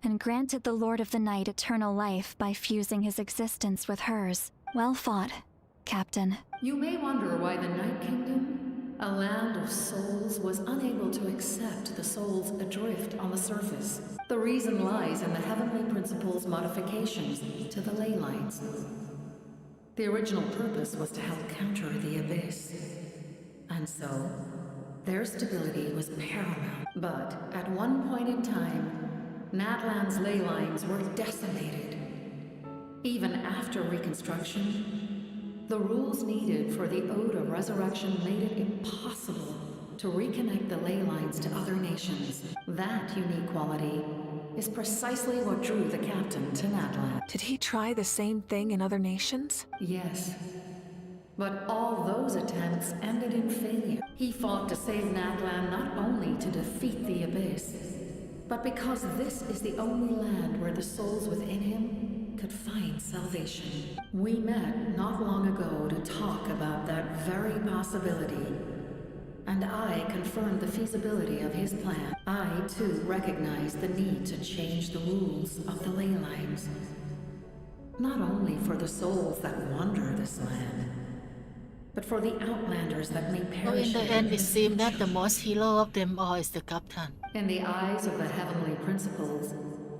and granted the Lord of the Night eternal life by fusing his existence with hers. Well fought, Captain. You may wonder why the Night Kingdom, a land of souls, was unable to accept the souls adrift on the surface. The reason lies in the Heavenly Principle's modifications to the ley lines. The original purpose was to help counter the Abyss. And so, their stability was paramount. But at one point in time, Natlan's ley lines were decimated. Even after reconstruction, the rules needed for the Ode of Resurrection made it impossible to reconnect the ley lines to other nations. That unique quality is precisely what drew the captain to Natlan. Did he try the same thing in other nations? Yes. But all those attempts ended in failure. He fought to save Natlan not only to defeat the Abyss, but because this is the only land where the souls within him could find salvation. We met not long ago to talk about that very possibility, and I confirmed the feasibility of his plan. I, too, recognized the need to change the rules of the ley lines. Not only for the souls that wander this land, but for the outlanders that may So perish. in the end, it seems that the most hero of them all is the captain. In the eyes of the Heavenly Principles,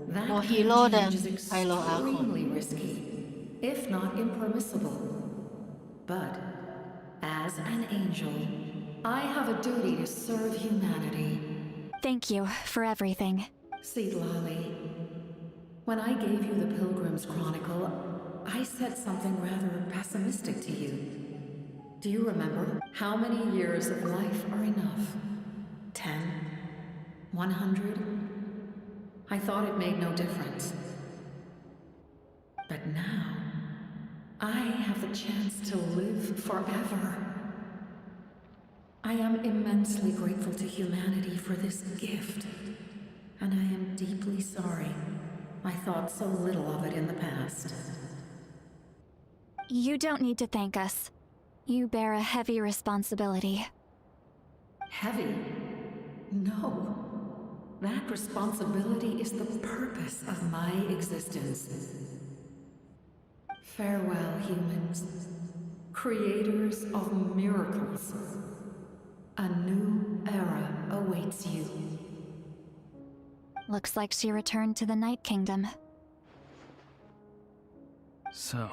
that More kind hero of than change is Pyro Archon. extremely risky, if not impermissible. But, as an angel, I have a duty to serve humanity. Thank you for everything. Seed Lolly, when I gave you the Pilgrim's Chronicle, I said something rather pessimistic to you. Do you remember? How many years of life are enough? 10? 100? I thought it made no difference. But now, I have the chance to live forever. I am immensely grateful to humanity for this gift, and I am deeply sorry I thought so little of it in the past. You don't need to thank us. You bear a heavy responsibility. Heavy? No. That responsibility is the purpose of my existence. Farewell, humans. Creators of miracles. A new era awaits you. Looks like she returned to the Night Kingdom. So,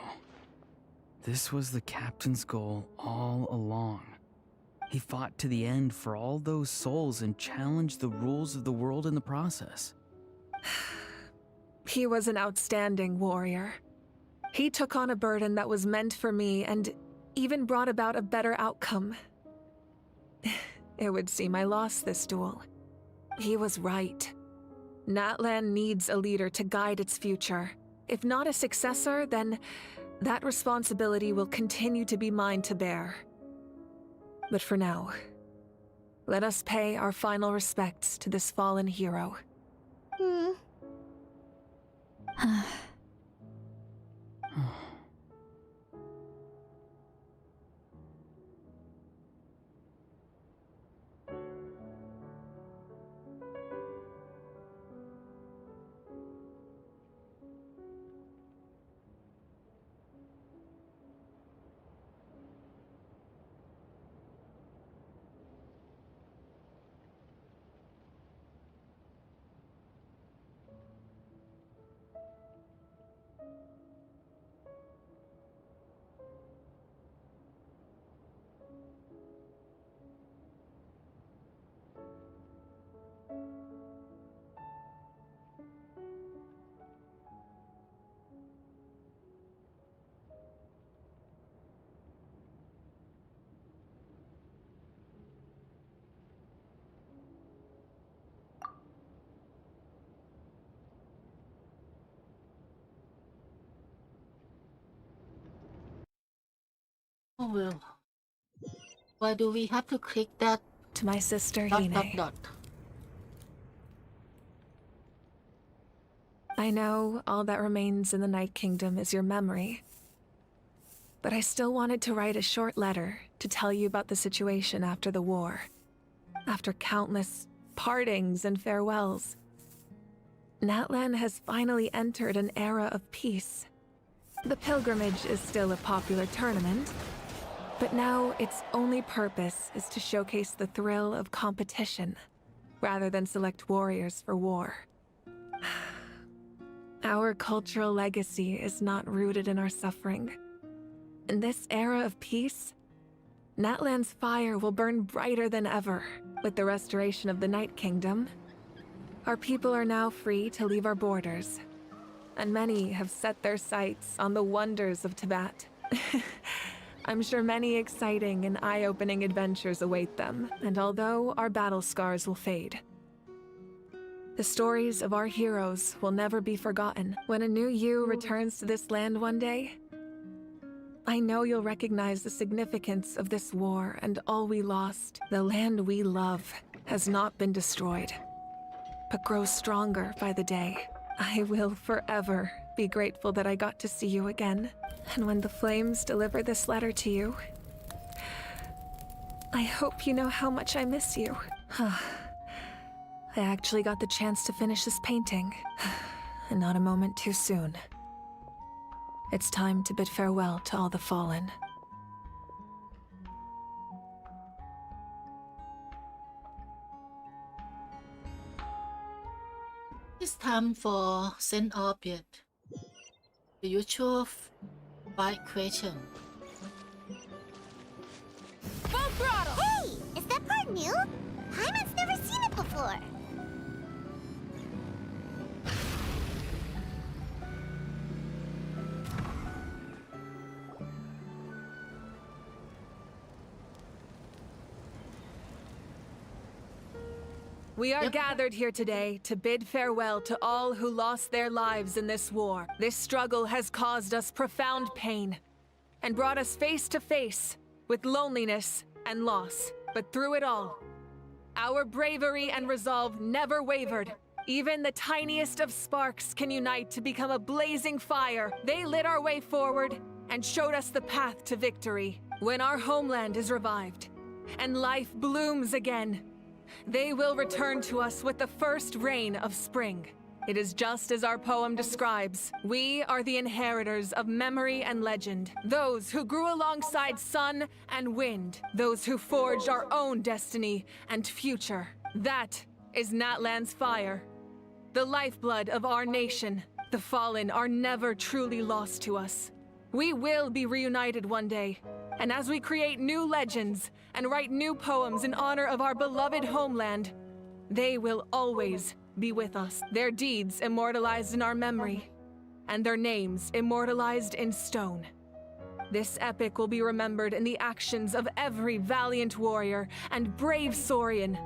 this was the captain's goal all along. He fought to the end for all those souls and challenged the rules of the world in the process. He was an outstanding warrior. He took on a burden that was meant for me and even brought about a better outcome. It would seem I lost this duel. He was right. Natlan needs a leader to guide its future. If not a successor, then that responsibility will continue to be mine to bear. But for now, let us pay our final respects to this fallen hero. Oh well. Why do we have to click that? To my sister dot, Hime. dot, dot. I know all that remains in the Night Kingdom is your memory. But I still wanted to write a short letter to tell you about the situation after the war. After countless partings and farewells, Natlan has finally entered an era of peace. The pilgrimage is still a popular tournament, but now its only purpose is to showcase the thrill of competition, rather than select warriors for war. Our cultural legacy is not rooted in our suffering. In this era of peace, Natlan's fire will burn brighter than ever. With the restoration of the Night Kingdom, our people are now free to leave our borders, and many have set their sights on the wonders of Tibet. I'm sure many exciting and eye-opening adventures await them, and although our battle scars will fade, the stories of our heroes will never be forgotten. When a new you returns to this land one day, I know you'll recognize the significance of this war and all we lost. The land we love has not been destroyed, but grows stronger by the day. I will forever be grateful that I got to see you again. And when the flames deliver this letter to you, I hope you know how much I miss you. I actually got the chance to finish this painting, and not a moment too soon. It's time to bid farewell to all the fallen. It's time for send off yet. The usual fight question. Full throttle! Hey! Is that part new? Hyman's never seen it before. We are gathered here today to bid farewell to all who lost their lives in this war. This struggle has caused us profound pain and brought us face to face with loneliness and loss. But through it all, our bravery and resolve never wavered. Even the tiniest of sparks can unite to become a blazing fire. They lit our way forward and showed us the path to victory. When our homeland is revived and life blooms again, they will return to us with the first rain of spring. It is just as our poem describes. We are the inheritors of memory and legend. Those who grew alongside sun and wind. Those who forged our own destiny and future. That is Natlan's fire. The lifeblood of our nation. The fallen are never truly lost to us. We will be reunited one day. And as we create new legends and write new poems in honor of our beloved homeland, they will always be with us. Their deeds immortalized in our memory, and their names immortalized in stone. This epic will be remembered in the actions of every valiant warrior and brave Saurian,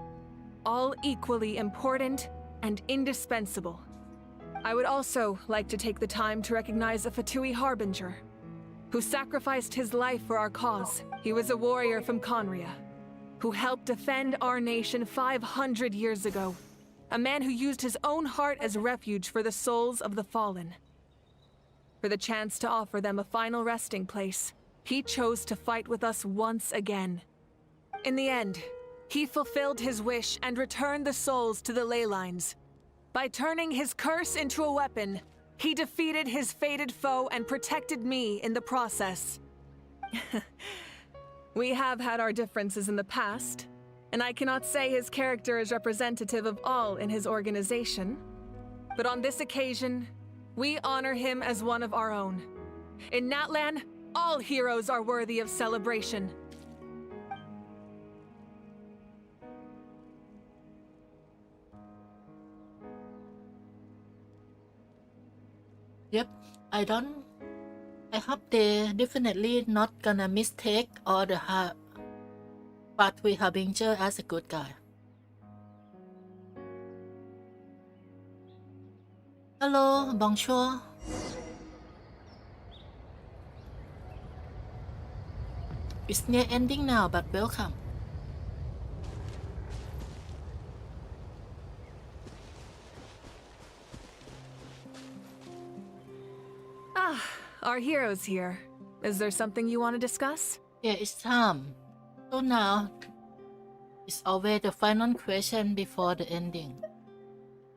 all equally important and indispensable. I would also like to take the time to recognize a Fatui Harbinger, who sacrificed his life for our cause. He was a warrior from Conria, who helped defend our nation 500 years ago. A man who used his own heart as refuge for the souls of the fallen. For the chance to offer them a final resting place, he chose to fight with us once again. In the end, he fulfilled his wish and returned the souls to the ley lines. By turning his curse into a weapon, he defeated his fated foe and protected me in the process. We have had our differences in the past, and I cannot say his character is representative of all in his organization. But on this occasion, we honor him as one of our own. In Natlan, all heroes are worthy of celebration. Yep, I hope they definitely not gonna mistake all the Fatui Harbinger as a good guy. Hello, bonjour. It's near ending now, but welcome. Ah, our hero's here. Is there something you want to discuss? Yeah, it's time. So now, it's always the final question before the ending.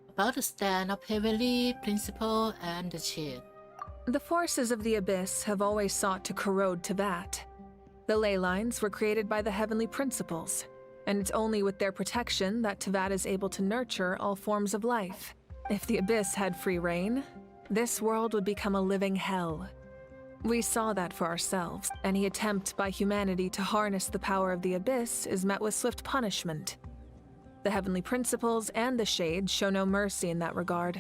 About the stand of Heavenly Principle and the Shade. The forces of the Abyss have always sought to corrode Teyvat. The ley lines were created by the Heavenly Principles, and it's only with their protection that Teyvat is able to nurture all forms of life. If the Abyss had free reign, this world would become a living hell. We saw that for ourselves. Any attempt by humanity to harness the power of the Abyss is met with swift punishment. The Heavenly Principles and the Shade show no mercy in that regard.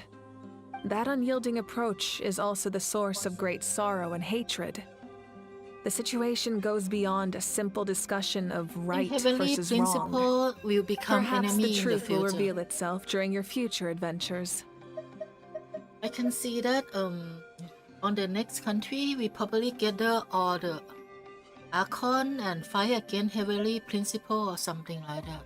That unyielding approach is also the source of great sorrow and hatred. The situation goes beyond a simple discussion of right Heavenly versus Principle wrong. will become Perhaps enemy the in the truth will future. reveal itself during your future adventures. I can see that on the next country we probably gather all the archon and fight against Heavenly Principle or something like that.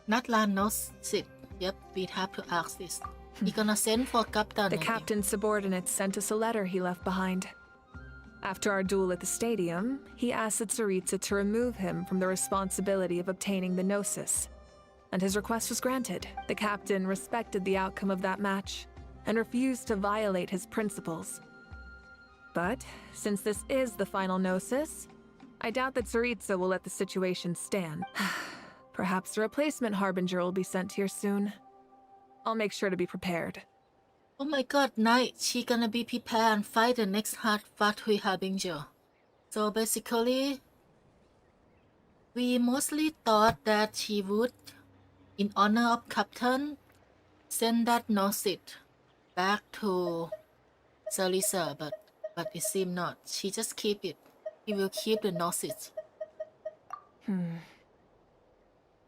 Natlan knows it. Yep, we'd have to ask this. He gonna send for Captain. The captain's subordinates sent us a letter he left behind. After our duel at the stadium, he asked the Tsaritsa to remove him from the responsibility of obtaining the Gnosis. And his request was granted. The captain respected the outcome of that match and refused to violate his principles. But, since this is the final Gnosis, I doubt that Tsaritsa will let the situation stand. Perhaps a replacement Harbinger will be sent here soon. I'll make sure to be prepared. Oh my god, Knight, she gonna be prepared and fight the next hard Fatui Harbinger. So basically, we mostly thought that she would, in honor of Captain, send that Gnosis back to Sarisa, but it seemed not. She just keep it. He will keep the Gnosis.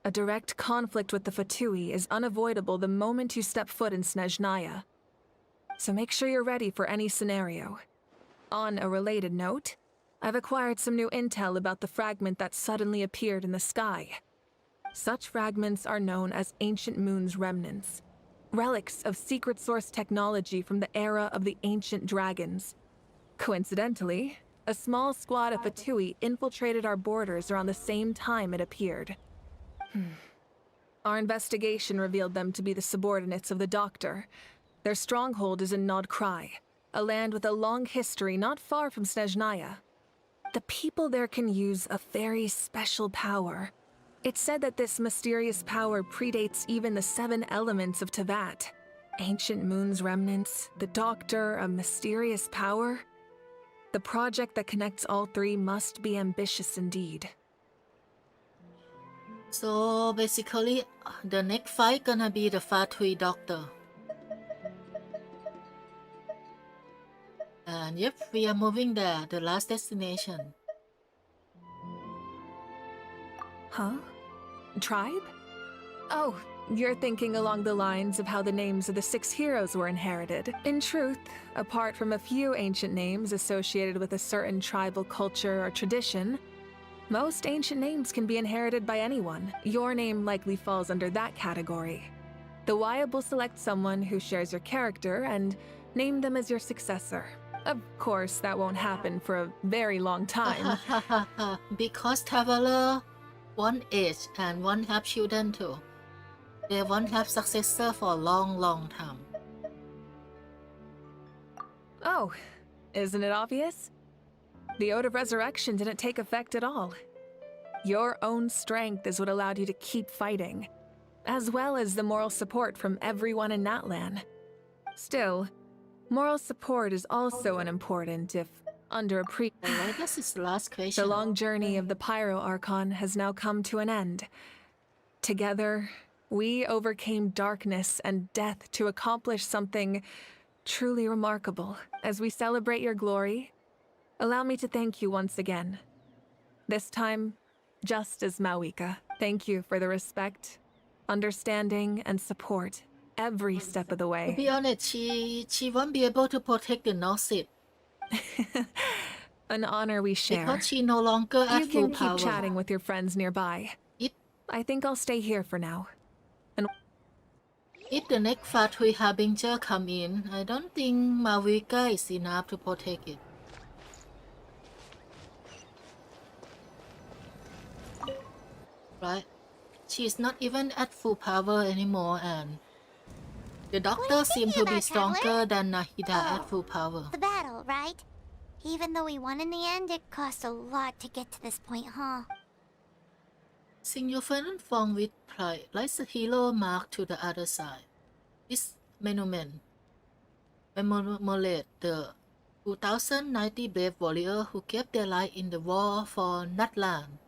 A direct conflict with the Fatui is unavoidable the moment you step foot in Snezhnaya. So make sure you're ready for any scenario. On a related note, I've acquired some new intel about the fragment that suddenly appeared in the sky. Such fragments are known as Ancient Moon's remnants, relics of secret source technology from the era of the ancient dragons. Coincidentally, a small squad of Fatui infiltrated our borders around the same time it appeared. Our investigation revealed them to be the subordinates of the Doctor. Their stronghold is in Nod Krai, a land with a long history not far from Snezhnaya. The people there can use a very special power. It's said that this mysterious power predates even the 7 elements of Teyvat. Ancient Moon's remnants, the Doctor, a mysterious power. The project that connects all 3 must be ambitious indeed. So basically, the next fight gonna be the Fatui Doctor. And yep, we are moving there, the last destination. Huh? Tribe? Oh, you're thinking along the lines of how the names of the 6 heroes were inherited. In truth, apart from a few ancient names associated with a certain tribal culture or tradition, most ancient names can be inherited by anyone. Your name likely falls under that category. The Wyab will select someone who shares your character and name them as your successor. Of course, that won't happen for a very long time. Because Traveler want age and want have children too. They won't have successor for a long time. Oh, isn't it obvious? The Ode of Resurrection didn't take effect at all. Your own strength is what allowed you to keep fighting, as well as the moral support from everyone in Natlan. Still, moral support is also unimportant if underappreciated. I guess it's the last question. The long journey of the Pyro Archon has now come to an end. Together, we overcame darkness and death to accomplish something truly remarkable. As we celebrate your glory, allow me to thank you once again. This time, just as Mavuika. Thank you for the respect, understanding, and support every step of the To way. be honest, she won't be able to protect the North. An honor we share. Because she no longer at You full can keep power. chatting with your friends nearby. I think I'll stay here for now. And If the next factory harbinger come in, I don't think Mavuika is enough to protect it. Right? She's not even at full power anymore, and the doctor seems to be stronger than Nahida at full power. The battle, right? Even though we won in the end, it cost a lot to get to this point, huh? Sing your friend form with pride, like the hero mark to the other side. This monument commemorate the 2090 brave warrior who gave their life in the war for Natlan.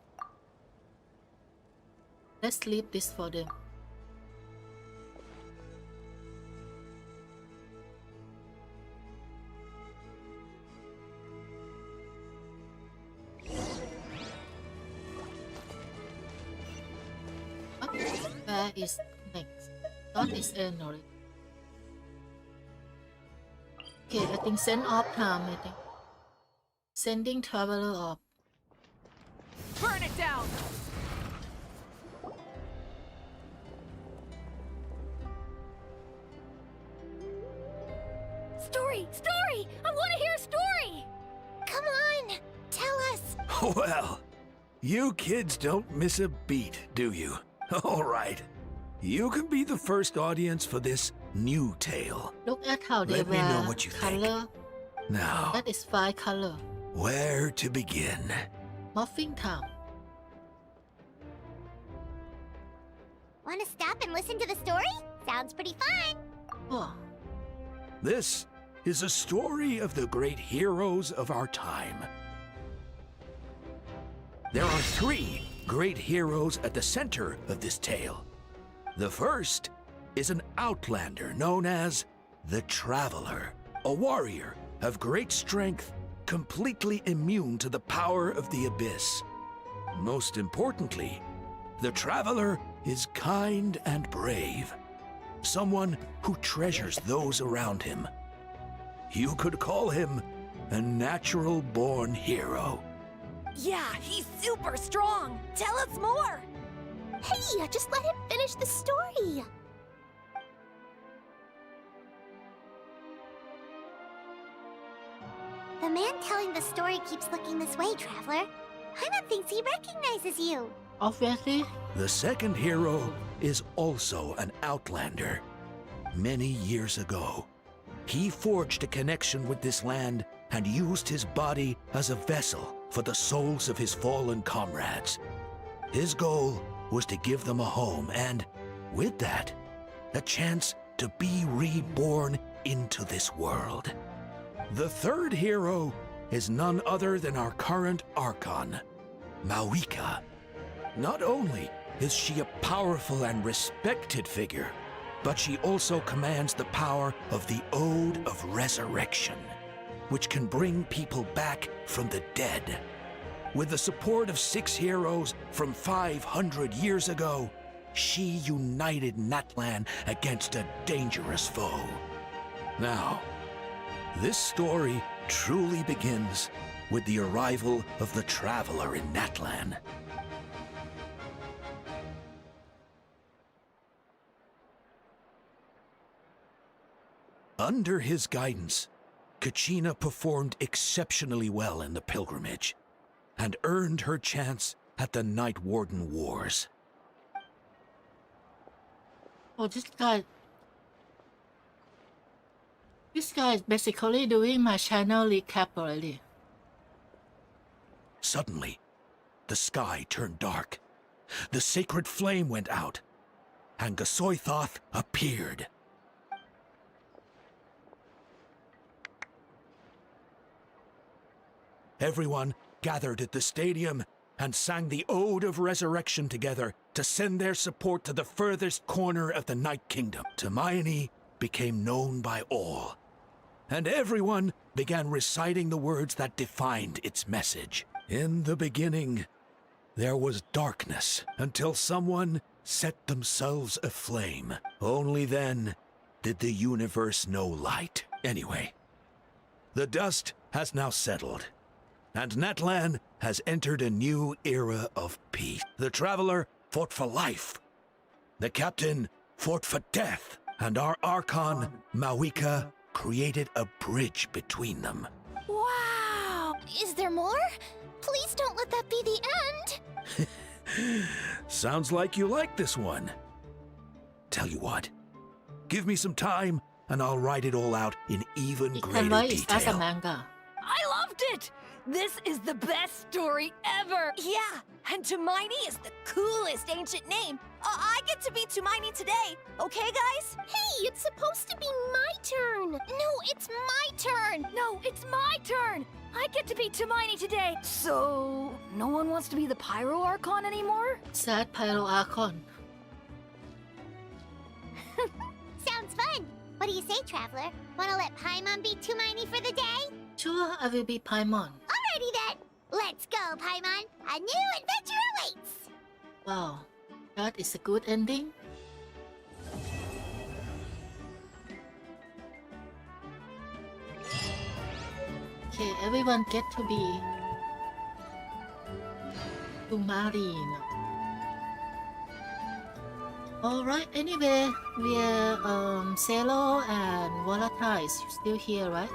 Let's leave this for them. Where is next? That is end already. Okay, I think send off time, I think. Sending traveler off. Burn it down! Story! Story! I want to hear a story! Come on! Tell us! Well, you kids don't miss a beat, do you? All right. You can be the first audience for this new tale. Look at how they Let me wear know what you think. color. Now, That is 5 color. where to begin? Morphing time. Want to stop and listen to the story? Sounds pretty fun! Oh, This is a story of the great heroes of our time. There are 3 great heroes at the center of this tale. The first is an outlander known as the Traveler, a warrior of great strength, completely immune to the power of the abyss. Most importantly, the Traveler is kind and brave, someone who treasures those around him. You could call him a natural-born hero. Yeah, he's super strong! Tell us more! Hey, just let him finish the story! The man telling the story keeps looking this way, Traveler. Paimon thinks he recognizes you. obviously. The second hero is also an outlander. Many years ago, he forged a connection with this land and used his body as a vessel for the souls of his fallen comrades. His goal was to give them a home and, with that, a chance to be reborn into this world. The third hero is none other than our current archon, Mavuika. Not only is she a powerful and respected figure, but she also commands the power of the Ode of Resurrection, which can bring people back from the dead. With the support of 6 heroes from 500 years ago, she united Natlan against a dangerous foe. Now, this story truly begins with the arrival of the Traveler in Natlan. Under his guidance, Kachina performed exceptionally well in the pilgrimage and earned her chance at the Night Warden Wars. Oh, this guy is basically doing my channel recap already. Suddenly, the sky turned dark. The sacred flame went out, and Gasoithoth appeared. Everyone gathered at the stadium and sang the Ode of Resurrection together to send their support to the furthest corner of the Night Kingdom. Hermione became known by all, and everyone began reciting the words that defined its message. In the beginning, there was darkness until someone set themselves aflame. Only then did the universe know light. Anyway, the dust has now settled, and Natlan has entered a new era of peace. The Traveler fought for life. The Captain fought for death. And our archon, Mavuika, created a bridge between them. Wow! Is there more? Please don't let that be the end! Sounds like you like this one. Tell you what, give me some time and I'll write it all out in even greater Convert is as a detail. manga. I loved it! This is the best story ever! Yeah, and Tumaini is the coolest ancient name. I get to be Tumaini today, okay, guys? Hey, it's supposed to be my turn! No, it's my turn! No, it's my turn! I get to be Tumaini today! So, no one wants to be the Pyro Archon anymore? Sad Pyro Archon. Sounds fun! What do you say, Traveler? Wanna let Paimon be Tumaini for the day? Sure, I will be Paimon. Alrighty then! Let's go, Paimon! A new adventure awaits! Wow, that is a good ending. Okay, everyone get to be Tumarine. Alright, anyway, we're Celo and Volatile is still here, right?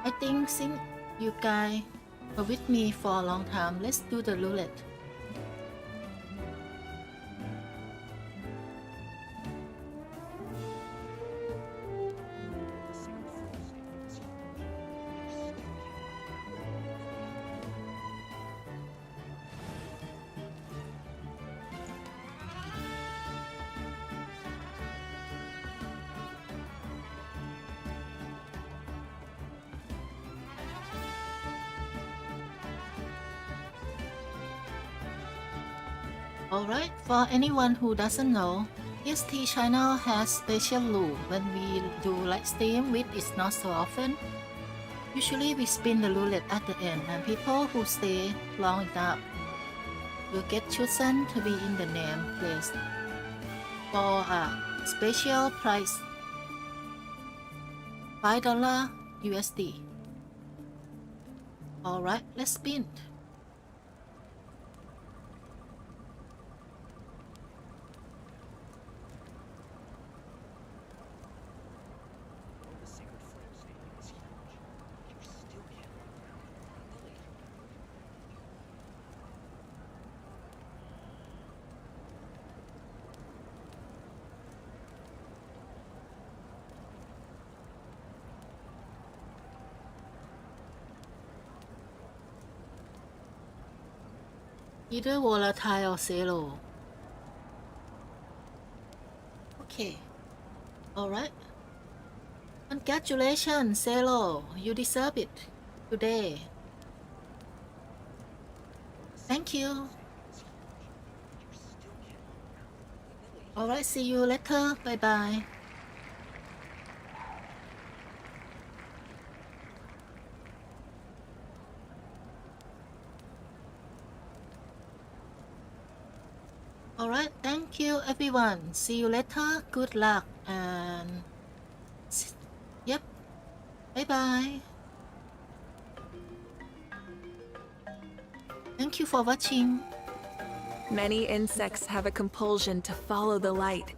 I think since you guys were with me for a long time, let's do the roulette. Alright, for anyone who doesn't know, EST channel has special rule when we do live stream, which is not so often. Usually we spin the roulette at the end and people who stay long enough will get chosen to be in the name place for a special price $5 USD. Alright, let's spin. Either Volatile or Celo. Okay. Alright. Congratulations, Celo. You deserve it today. Thank you. Alright, see you later. Bye bye. Alright, thank you everyone. See you later. Good luck and yep. Bye bye. Thank you for watching. Many insects have a compulsion to follow the light,